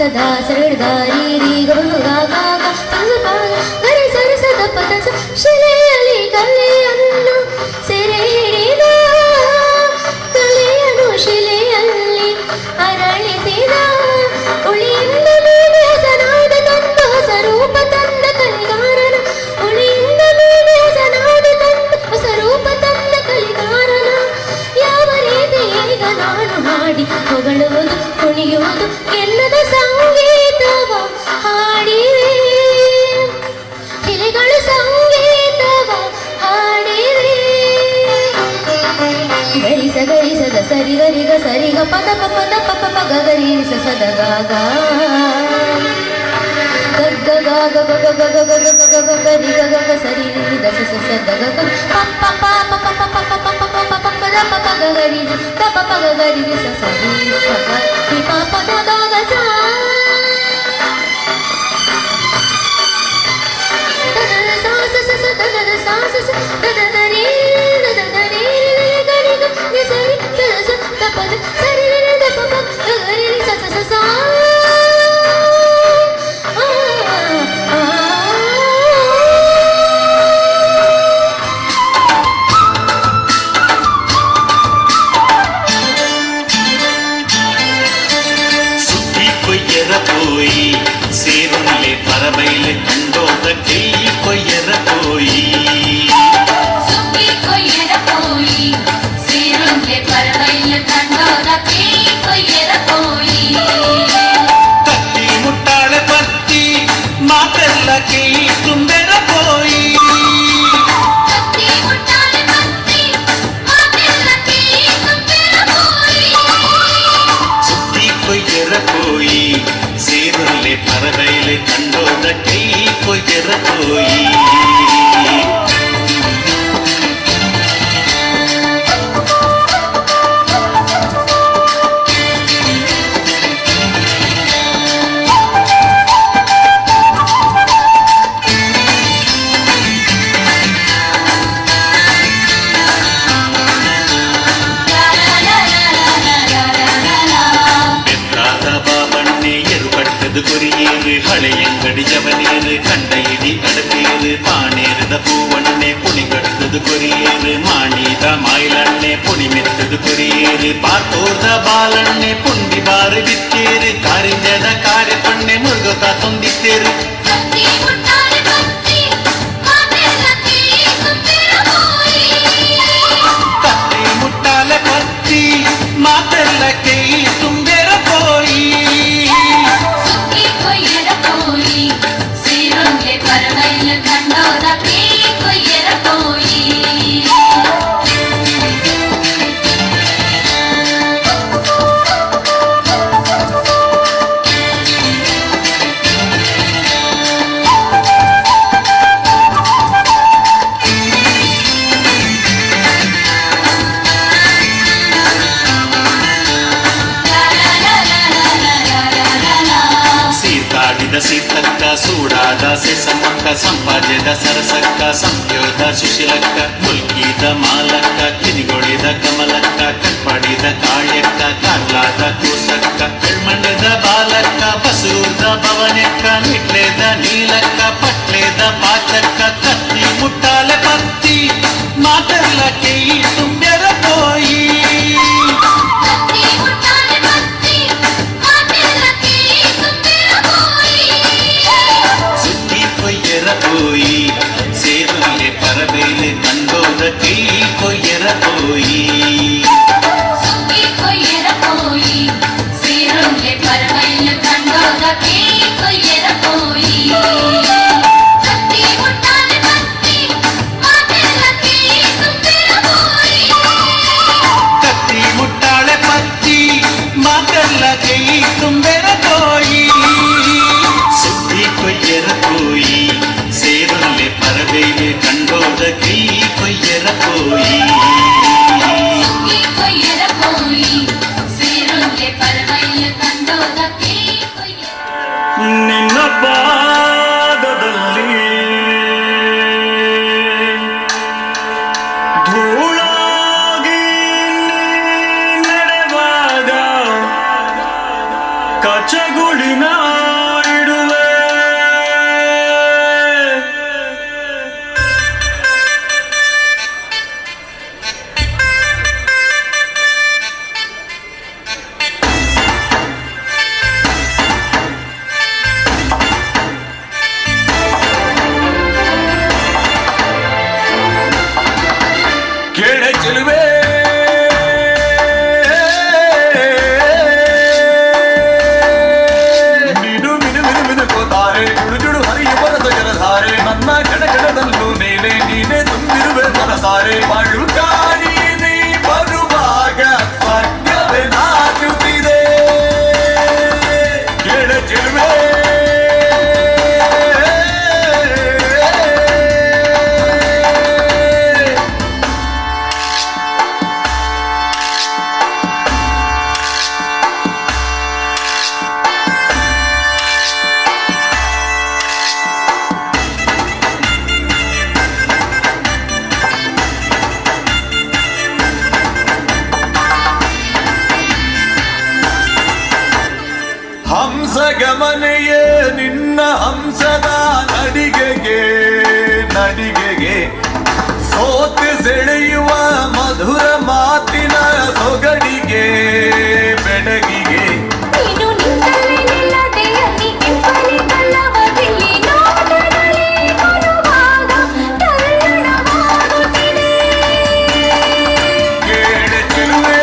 ಸದಾ ಸರಳದಾರಿ ರೀ ಗಮಗ ಗರಿ ಸರಿ ಸದ ಪದ ಶಿಲೆಯಲ್ಲಿ ಕಲೆಯನ್ನು ಸೆರೆ ಹಿಡಿದ ಕಲೆಯನ್ನು ಶಿಲೆಯಲ್ಲಿ ಅರಳಿಸಿದ ಉಳಿಯಿಂದ ಮೇಲೆ ಹಸನಾದ ತಂದ ಹೊಸ ರೂಪ ತಂದ ಕಲಿಗಾರನ ಉಳಿಯಿಂದ ಮೇಲೆ ಹಸನಾದ ತಂದ ಹೊಸ ರೂಪ ತಂದ ಕಲಿಗಾರನ ಯಾವ ರೀತಿ ಈಗ ನಾನು ಹಾಡಿ ಹೊಗಳುವುದು ಕುಣಿಯುವುದು ಎಲ್ಲದ ಸಂಗೀತವ ಹಾಡಿವೆ ಶಿಲೆಗಳು ಸಂಗೀತವ ಹಾಡಿವೆ ಗರಿಸದ ಸರಿ ಗರಿಗ ಸರಿಗ ಪದ ಪದ ಪಪ ಪಗ ಗರಿಸ ಸದ ಗಾಗ ಗಗ್ಗ ಗಾಗ ಗಗ ಗಗ ಗಗ ಗಗ ಗರಿ ಗಗ ಗ ಸರಿ ದ ಸ ಸ ದ ಗ ಪ ಪ ಪ ಪ ಪ ಪ ಪ ಪ ಪ ಪ ಪ ಪ ದ ಪ ಪ ಗ ಗರಿ ದ ಪ ಪ ಗ ಗರಿ ಸ ಸ ರಿ ಪ ಪ ರಿ ಪ ಪ ದ ದ ಗ ಸ ದ ದ ಸ ಸ ಸ ಸ ದ ದ ಸ ಸ ಸ ದ ದ ದ ರಿ ದ ದ ದ ರಿ ಗರಿ ಗ ಗ ಸರಿ ದ ಸ ದ ಪ ದ ಸರಿ ರಿ ದ ಪ ಪ ಗ ಗರಿ ಸ ಸ ಸ ಸ పోయి సేరులే పరబైలే కండోద చెయ్యి కొయ్యర పోయి సుఖి కొయ్యర పోయి సేరులే పరబైలే కండోద చెయ్యి కొయ్యర పోయి కత్తి ముట్టాళ పత్తి మాటల్లకి తుంబెర పోయి కత్తి ముట్టాళ పత్తి మాటల్లకి తుంబెర పోయి సుఖి కొయ్యర పోయి ಸೇರುಲ್ಲೆ ಪರದೈಲೆ ಕಂಡೋದ ಕೈ ಕೊಯ್ಯರ ಹೋಯಿ ಕೊರಿಯೇರು ಹಳೆಯಂಗಡಿ ಜವನೇರು ಕಂಡ ಇಡಿ ಅಡತೇರು ಪಾಣೇರದ ಪೂವಣ್ಣೆ ಪುಣಿಗಟ್ಟದು ಕೊರಿಯೇರು ಮಾಣಿದ ಮಾಯಿಲಣ್ಣೆ ಪುಣಿ ಮೆತ್ತದು ಕೊರಿಯೇರು ಪಾತೋದ ಬಾಲಣ್ಣೆ ಪುಂಡಿ ಬಾರು ಬಿತ್ತೇರು ಕಾರಿಂಜದ ಕಾರ್ಯ ಪಣ್ಣೆ ಮುರುಗತ ತೊಂದಿತ್ತೇರು ಕತ್ತಿ ಮುಟ್ಟಾಲೆ ಪತ್ತಿ ಮಾತೆಲ್ಲ ಕೈ ತುಂಬೆರ ಪೋಯಿ ಸೇರುಂಗೆ ಪರವೈಲ ಕಂಡೋದ ಕೈ ಕೊಯ್ಯರ ಪೋಯಿ ಸೀತಕ್ಕ ಸೂಡಾದ ಸೆಸಮಕ್ಕ ಸಂಪಾದ್ಯದ ಸರಸಕ್ಕ ಸಂಪ್ಯೋದ ಸುಶೀಲಕ್ಕ ಮುಲ್ಕಿದ ಮಾಲಕ್ಕ ಕಿನಿಗೊಳಿದ ಕಮಲಕ್ಕ ಕಟ್ಪಾಡಿದ ಕಾಳ್ಯಕ್ಕ ಕಾರ್ಲಾದ ಕೂಸಕ್ಕ ಕಳ್ಮಣ್ಣದ ಬಾಲಕ್ಕ ಬಸೂರ್ದ ಭವನಕ್ಕ ನಿಟ್ಲೇದ ನೀಲಕ್ಕ ಪಟ್ಲೇದ ಪಾಚಕ್ಕ ಕತ್ತಿ ಮುಟ್ಟಾಲೆ ಪತ್ತಿ ಮಾತಲ್ಲ ಕೈ ತುಂಬ್ಯರ ಪೋಯಿ పోయి సేరులే పరబైలే కండోద కై కొయ్యర పోయి సుఖి కొయ్యర పోయి సేరులే పరవైల కండోద కై కొయ్యర పోయి కత్తి ముట్టాలే పత్తి మాటల్లకి తుంబెర పోయి కత్తి ముట్టాలే పత్తి మాటల్లకి తుంబెర పోయి సుఖి కొయ్యర పోయి ಸೇರುಲ್ಲೆ ಪರಬೈಲೆ ಕಂಡೋದ ಕೈ ಕೊಯ್ಯರ ಪೋಯಿ ಕೊಯ್ಯರ ಪೋಯಿ ಸೇರುಲ್ಲೆ ಪರವೈಲ ಕಂಡೋದ ಕೈ ಕೊಯ್ಯರ ನಿನ್ನ ಪಾದದಲ್ಲಿ ಧೂಳಾಗಿ ನಡೆವಾಗ ಕಚಗುಳಿ ದಿನ ಇಡುವೆ. ಕೇಳ ಚೆಲುವೆ ನೀನು ಮಿನು ಮಿನು ಮಿನುಕೋತಾರೆ ಜುಡು ಜುಡು ಹರಿಯುವ ಜಲಧಾರೆ ನನ್ನ ಕಣಕಣದಲ್ಲೂ ನೀನೆ ನೀನೆ ತುಂಬಿರುವೆ ಮನಸಾರೆ ಬಾಳು ಕಾಣಿ ನೀ ಬರುವಾಗ ಸ್ವರ್ಗವೇ ನಾಚುತ್ತಿದೆ. ಕೇಳ ಚೆಲುವೆ ಹಂಸಗಮನೆಯೇ ನಿನ್ನ ಹಂಸದ ನಡಿಗೆಗೆ ನಡಿಗೆಗೆ ಸೋತು ಸೆಳೆಯುವ ಮಧುರ ಮಾತಿನ ಸೊಗಡಿಗೆ ಬೆಡಗಿಗೆ ನೀನು ನಿಂತಲ್ಲಿ ನಿಲ್ಲದೆ ಅಲ್ಲಿ ಕೆಂಪಲಿ ಕಲ್ಲವದಿಲ್ಲಿ ನೋಟದಲ್ಲಿ ಬರುವಾಗ ತಲ್ಲಣವಾಗುತ್ತಿದೆ. ಕೇಳ ಚೆಲುವೆ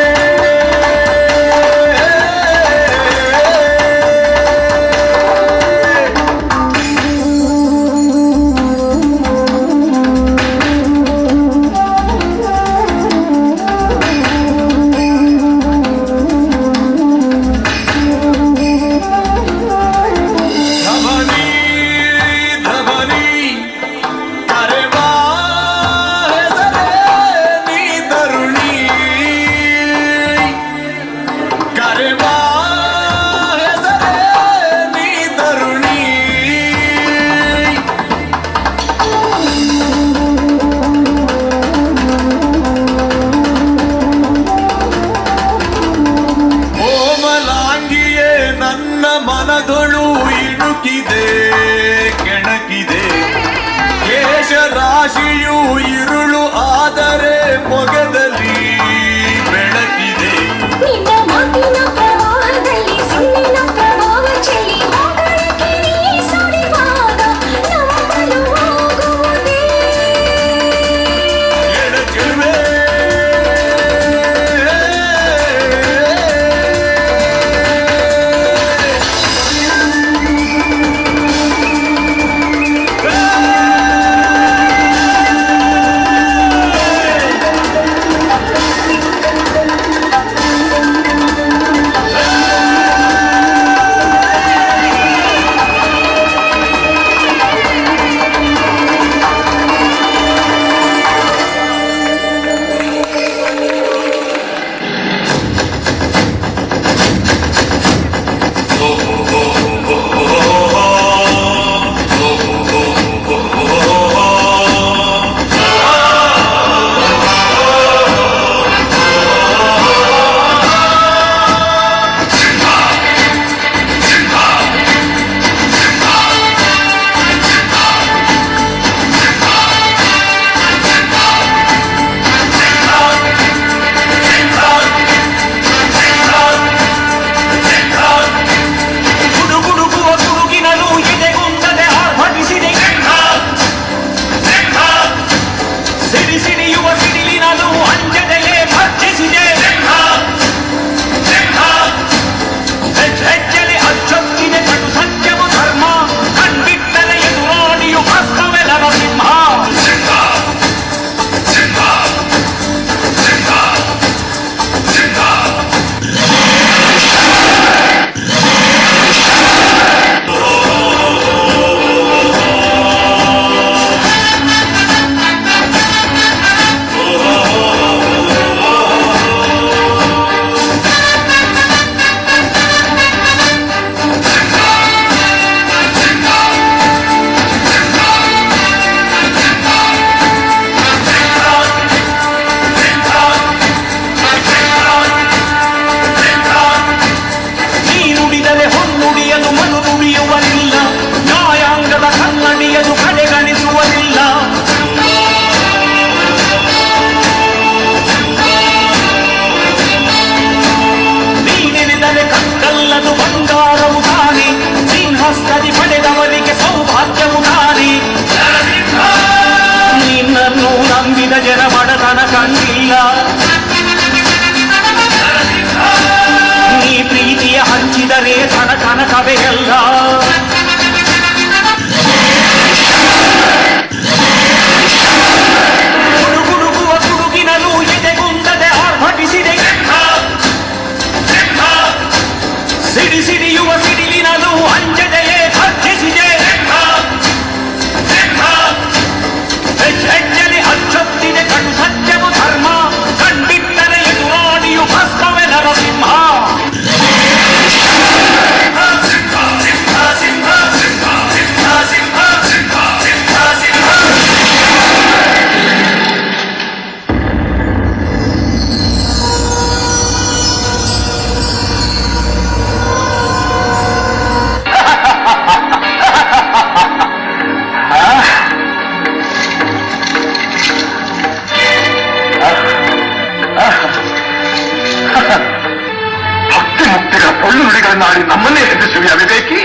ಧನ ಕಂಡಿಲ್ಲ. ನೀ ಪ್ರೀತಿಯ ಹಂಚಿದರೆ ಧನ ಕನಕವೇ ಅಲ್ಲ. ಗುಡುಗುಡುಗುವ ಗುಡುಗಿನಲ್ಲೂ ಎದೆಗುಂದದೆ ಆರ್ಭಟಿಸಿದೆ. ಸಿಡಿ ಸಿಡಿಯುವ ಸಿಡಿಲಿನಲ್ಲೂ ಅಂಜದೆಯೇ ಘರ್ಜಿಸಿದೆ. ಹೆಜ್ಜೆಯಲ್ಲಿ ಹಚ್ಚೊತ್ತಿದೆ ಕಡು ಸತ್ಯವು ಧರ್ಮ. ಕಂಡಿಟ್ಟರೆ ಎದುರಾಡಿಯು ಭಸ್ಮವೇ ನರಸಿಂಹ. ಭಕ್ತಿ ಮುಕ್ತಿಗಳ ಪೊಳ್ಳು ನುಡಿಗಳನ್ನಾಡಿ ನಮ್ಮನ್ನೇ ಹೆದರಿಸುವ ವಿವೇಕಿ.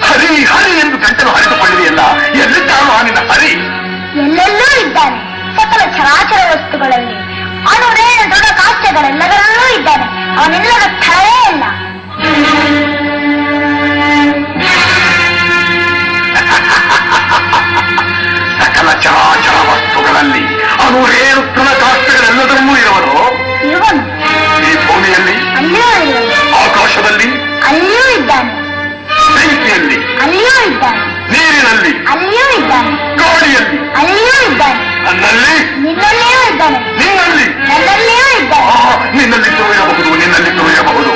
ಹರಿ ಹರಿ ಎಂದು ಗಂಟಲು ಹರಿದುಕೊಳ್ಳಿದೆಯಲ್ಲ, ಎಲ್ಲಿದ್ದಾನು ಆ ನಿನ್ನ ಹರಿ? ಎಲ್ಲೆಲ್ಲೂ ಇದ್ದಾನೆ. ಸಕಲ ಚರಾಚರ ವಸ್ತುಗಳಲ್ಲಿ ಅಣುರೇಣ ದೃಢ ಕಾಶ್ಯಗಳೆಲ್ಲದರಲ್ಲೂ ಇದ್ದಾನೆ. ಅವನೆಲ್ಲದ ಸ್ಥಳವೇ ಇಲ್ಲ. ಸಕಲ ಚರಾಚರ ವಸ್ತುಗಳಲ್ಲಿ ಅಣುರೇಣು ತೃಣ ಕಾಶ್ಯಗಳೆಲ್ಲದರಲ್ಲೂ ಇರುವನು. ಇವನು ಈ ಭೂಮಿಯಲ್ಲಿ, ಅಲ್ಲಿಯೂ ಇರುವನು. ಆಕಾಶದಲ್ಲಿ, ಅಲ್ಲಿಯೂ ಇದ್ದಾನೆ. ಬೆಂಕಿಯಲ್ಲಿ, ಅಲ್ಲಿಯೂ ಇದ್ದಾನೆ. ನೀರಿನಲ್ಲಿ, ಅಲ್ಲಿಯೂ ಇದ್ದಾನೆ. ಗಾಳಿಯಲ್ಲಿ, ಅಲ್ಲಿಯೂ ಇದ್ದಾನೆ. ನನ್ನಲ್ಲಿ, ನಿನ್ನಲ್ಲಿಯೂ ಇದ್ದಾನೆ. ನಿನ್ನಲ್ಲಿ, ನನ್ನಲ್ಲಿಯೂ ಇದ್ದಾನೆ. ನಿನ್ನಲ್ಲಿದ್ದೂ ಇರಬಹುದು, ನಿನ್ನಲ್ಲಿದ್ದೂ ಇರಬಹುದು.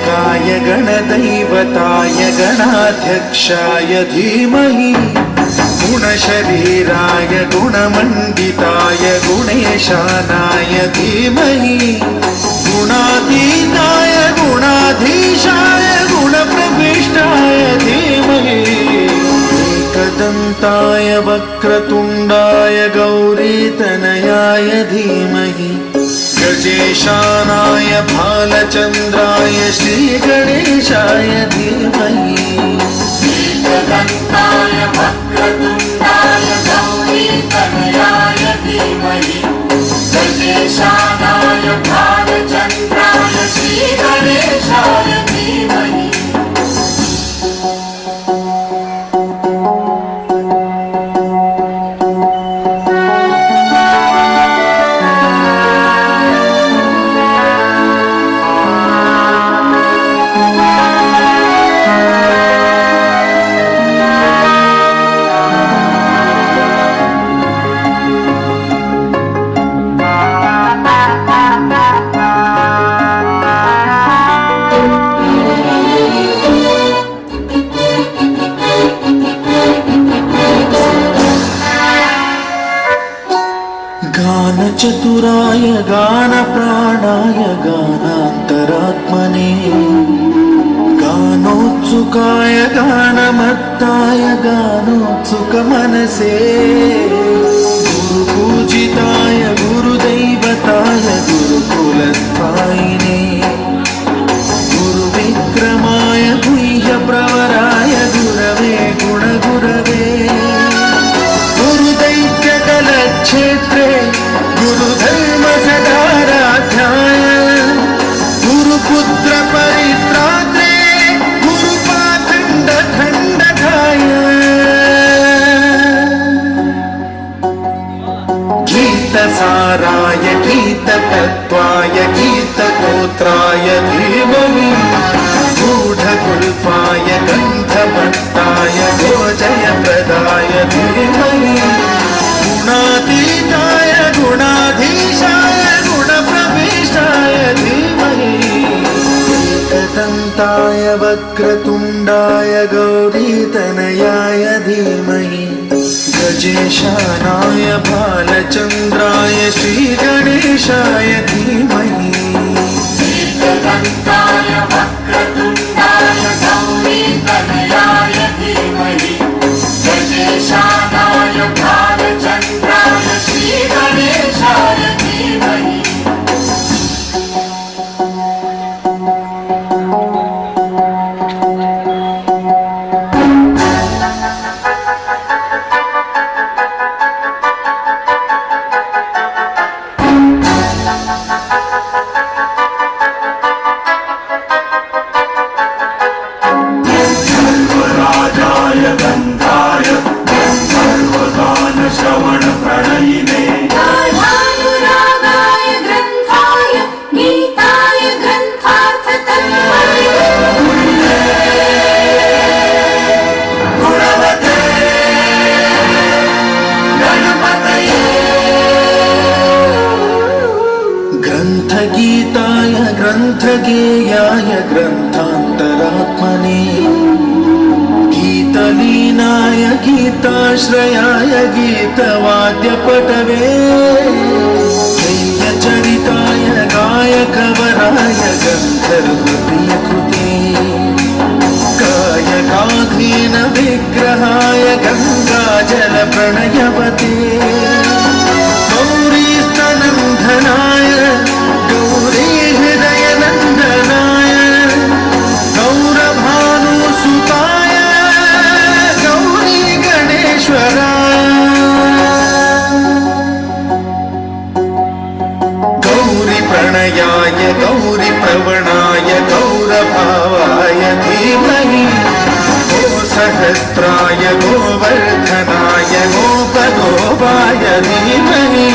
गणाध्यक्षाय गणदैवताय गणाध्यक्षाय धीमहि गुणशरीराय गुणमण्डिताय गुणेशानाय धीमहि गुणातीताय गुणाधीशाय गुणप्रविष्टाय धीमहि एकदन्ताय वक्रतुण्डाय गौरीतनयाय धीमहि गजेशानाय भालचन्द्राय श्रीगणेशाय धीमहि एकदन्ताय वक्रतुण्डाय गौरीतनयाय धीमहि गजेशानाय भालचन्द्राय श्रीगणेशाय धीमहि चतुराय गानप्राणाय गानान्तरात्मने गानोत्सुकाय गानमत्ताय गानोत्सुकमनसे गुरुपूजिताय गुरुदैवताय गुरुकुलस्थायिने गुरुविक्रमाय गुह्यप्रवराय गुरवे गुणगुरवे गुरुदैत्यकलक्षेत्रे गुरुधर्म सदाराध्याय गुरुपुत्र परित्रात्रे गुरुपाखण्ड खण्डकाय गीतसाराय गीततत्त्वाय गीतगोत्राय धीमहि गूढगुल्फाय गन्धभट्टाय गोजयप्रदाय धीमहि गुणातीताय गुणाधीशाय गुणप्रविष्टाय धीमहि एकदन्ताय वक्रतुण्डाय गौरीतनयाय धीमहि गजेशानाय भालचन्द्राय श्रीगणेशाय धीमहि एकदन्ताय वक्रतुण्डाय गौरीतनयाय धीमहि गजेशानाय भालचन्द्राय श्रीगणेशाय धीमहि ग्रन्थगीताय ग्रन्थगेयाय ग्रन्थान्तरात्मने गीतलीनाय गीताश्रयाय गीतवाद्यपटवे गैयचरिताय गायकवराय गन्धर्वप्रियकृते कायकाधीन विग्रहाय गङ्गाजलप्रणयवते गौरीस्तनन्दनाय गौरी हृदयनन्दनाय गौरभानुसुताय गौरी गणेश्वराय गौरी प्रणयाय गौरी प्रवणाय गौरभावाय धीमहि गो सहस्राय गोवर्धनाय गोपगोपाय धीमहि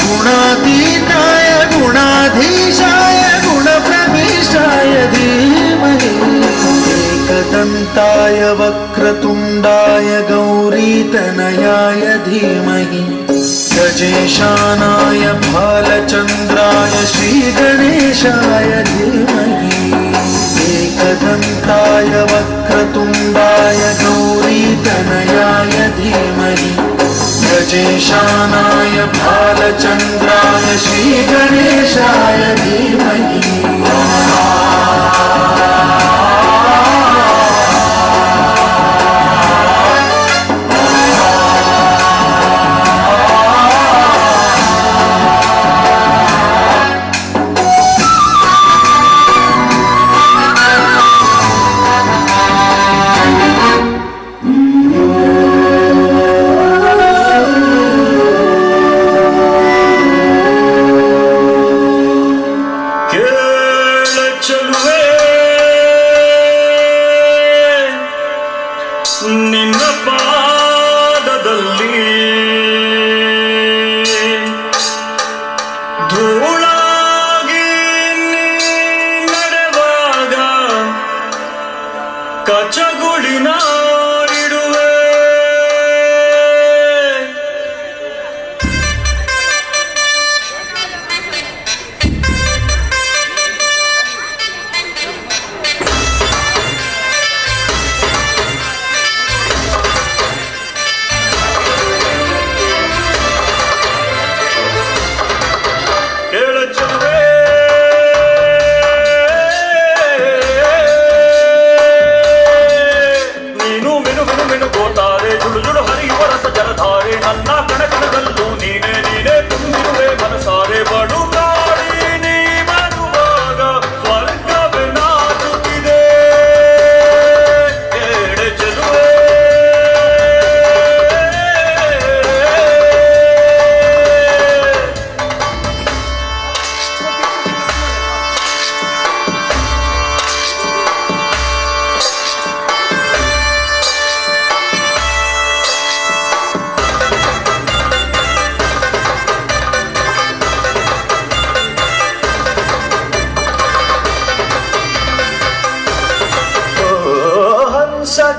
गुणातीताय गुणाधीशाय गुणप्रविष्टाय धीमहि एकदन्ताय वक्रतुण्डाय गौरीतनयाय धीमहि गजेशानाय भालचन्द्राय श्रीगणेशाय धीमहि धीमहि गजेशानाय भालचन्द्राय श्रीगणेशाय धीमहि ನಿನ್ನ ಪಾದದಲ್ಲಿ ಧೂಳಾಗಿ ನಡೆವಾಗ ಕಚಗುಳಿನ ಇಡುವೆ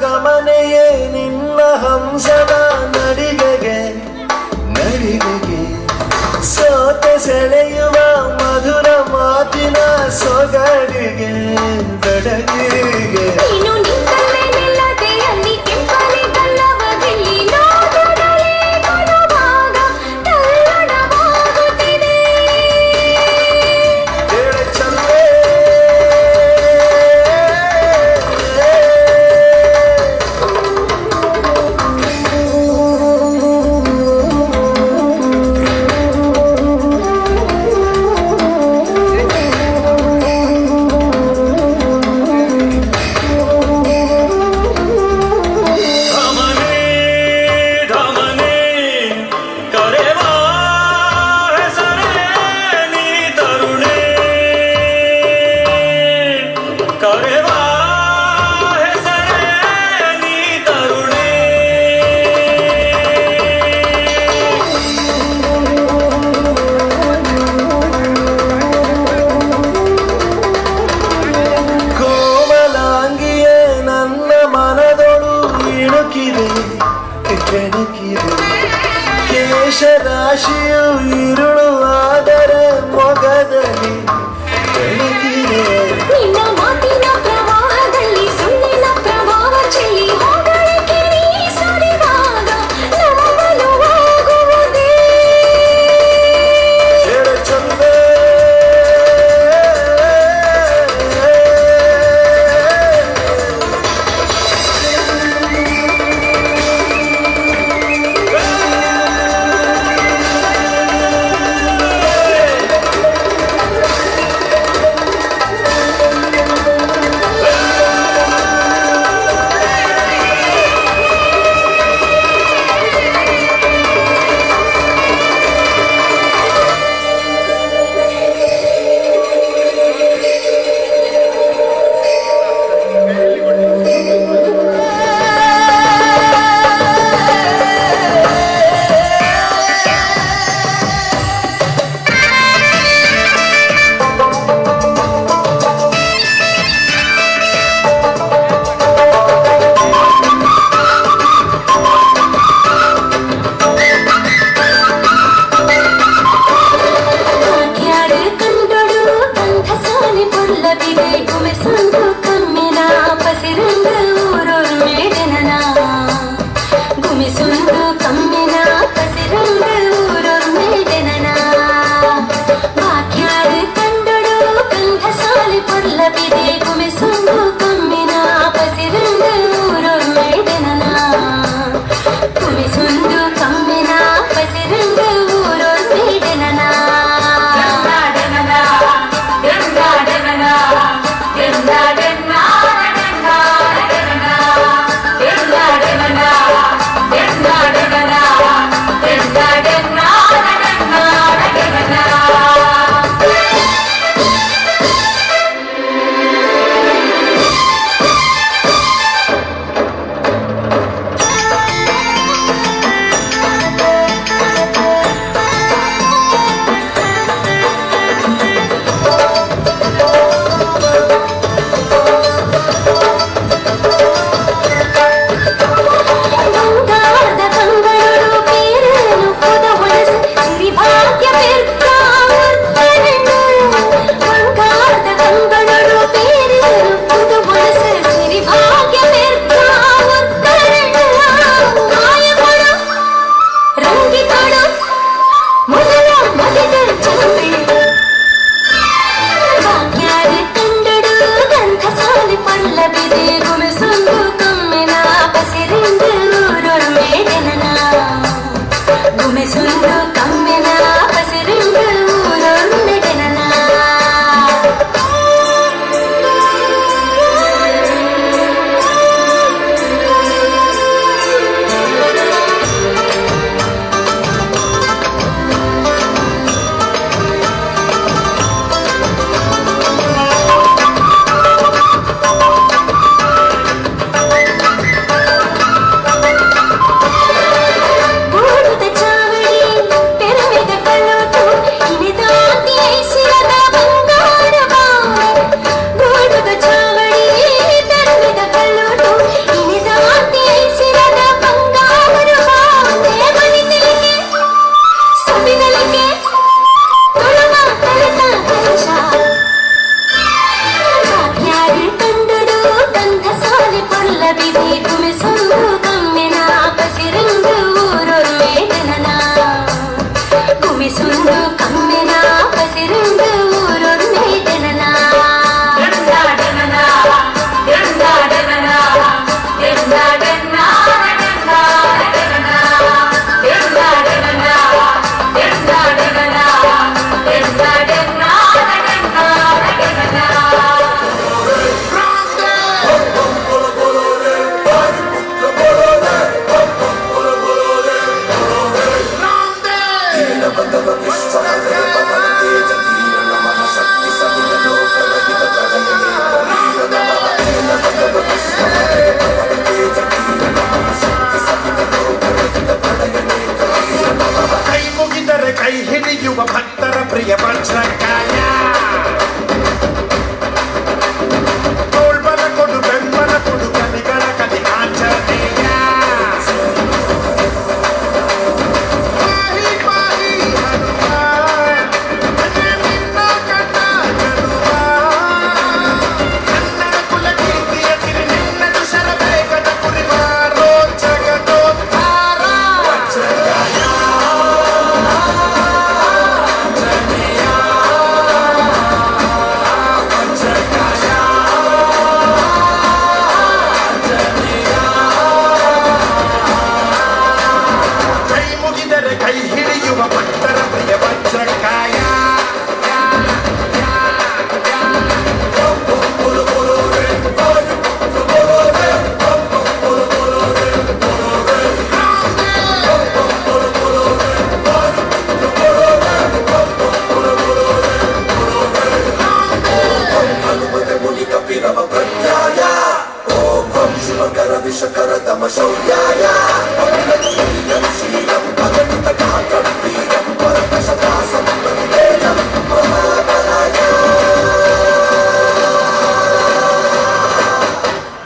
ಗಮನೆಯೇ ನಿನ್ನ ಹಂಸದ ನಡಿಗೆಗೆ ಸೋತೆ ಸೆಳೆಯುವ ಮಧುರ ಮಾತಿನ ಸೊಗಡಿಗೆ ಬೆಡಗಿಗೆ ಕೇಶರಾಶಿಯು ಇರುಳು ಆದರೆ ಮೊಗದಲ್ಲಿ ಬೆಳಕಿದೆ ನಿನ್ನ ಮಾತಿನ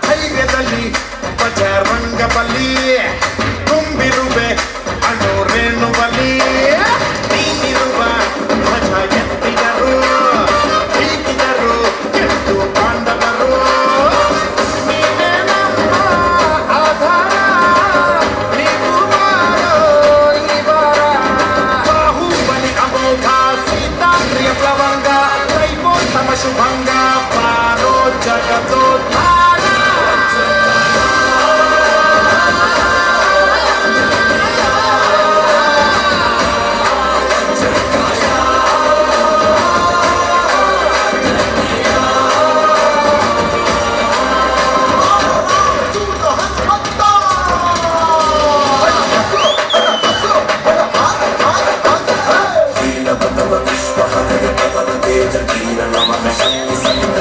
ಧೈರ್ಯದಲ್ಲಿ ಬಜರಂಗ ಬಲಿ ತುಂಬಿರುವೆ ಅಣುರೇಣು ಬಲಿ ನೀನಿರುವ ಧ್ವಜ ಎತ್ತಿದರು ಹೀಗಿದರು ಎಂದು ಪಾಂಡವರು ನೀನೇ ನಮ್ಮ ಆಧಾರ ನೀವು ಮಾಡೋ ಈ ವಾರ ಬಾಹುಬಲಿ ಅಮೋಘ ಸೀತಾಂದ್ರಿಯ ಪ್ಲವಂಗ ದೈವೋತ್ತಮ ಶುಭಂಗ Paro ಜಗದೋದ್ಧಾರ Viva Viva Viva Viva Viva Viva Viva Viva Viva Viva Viva Viva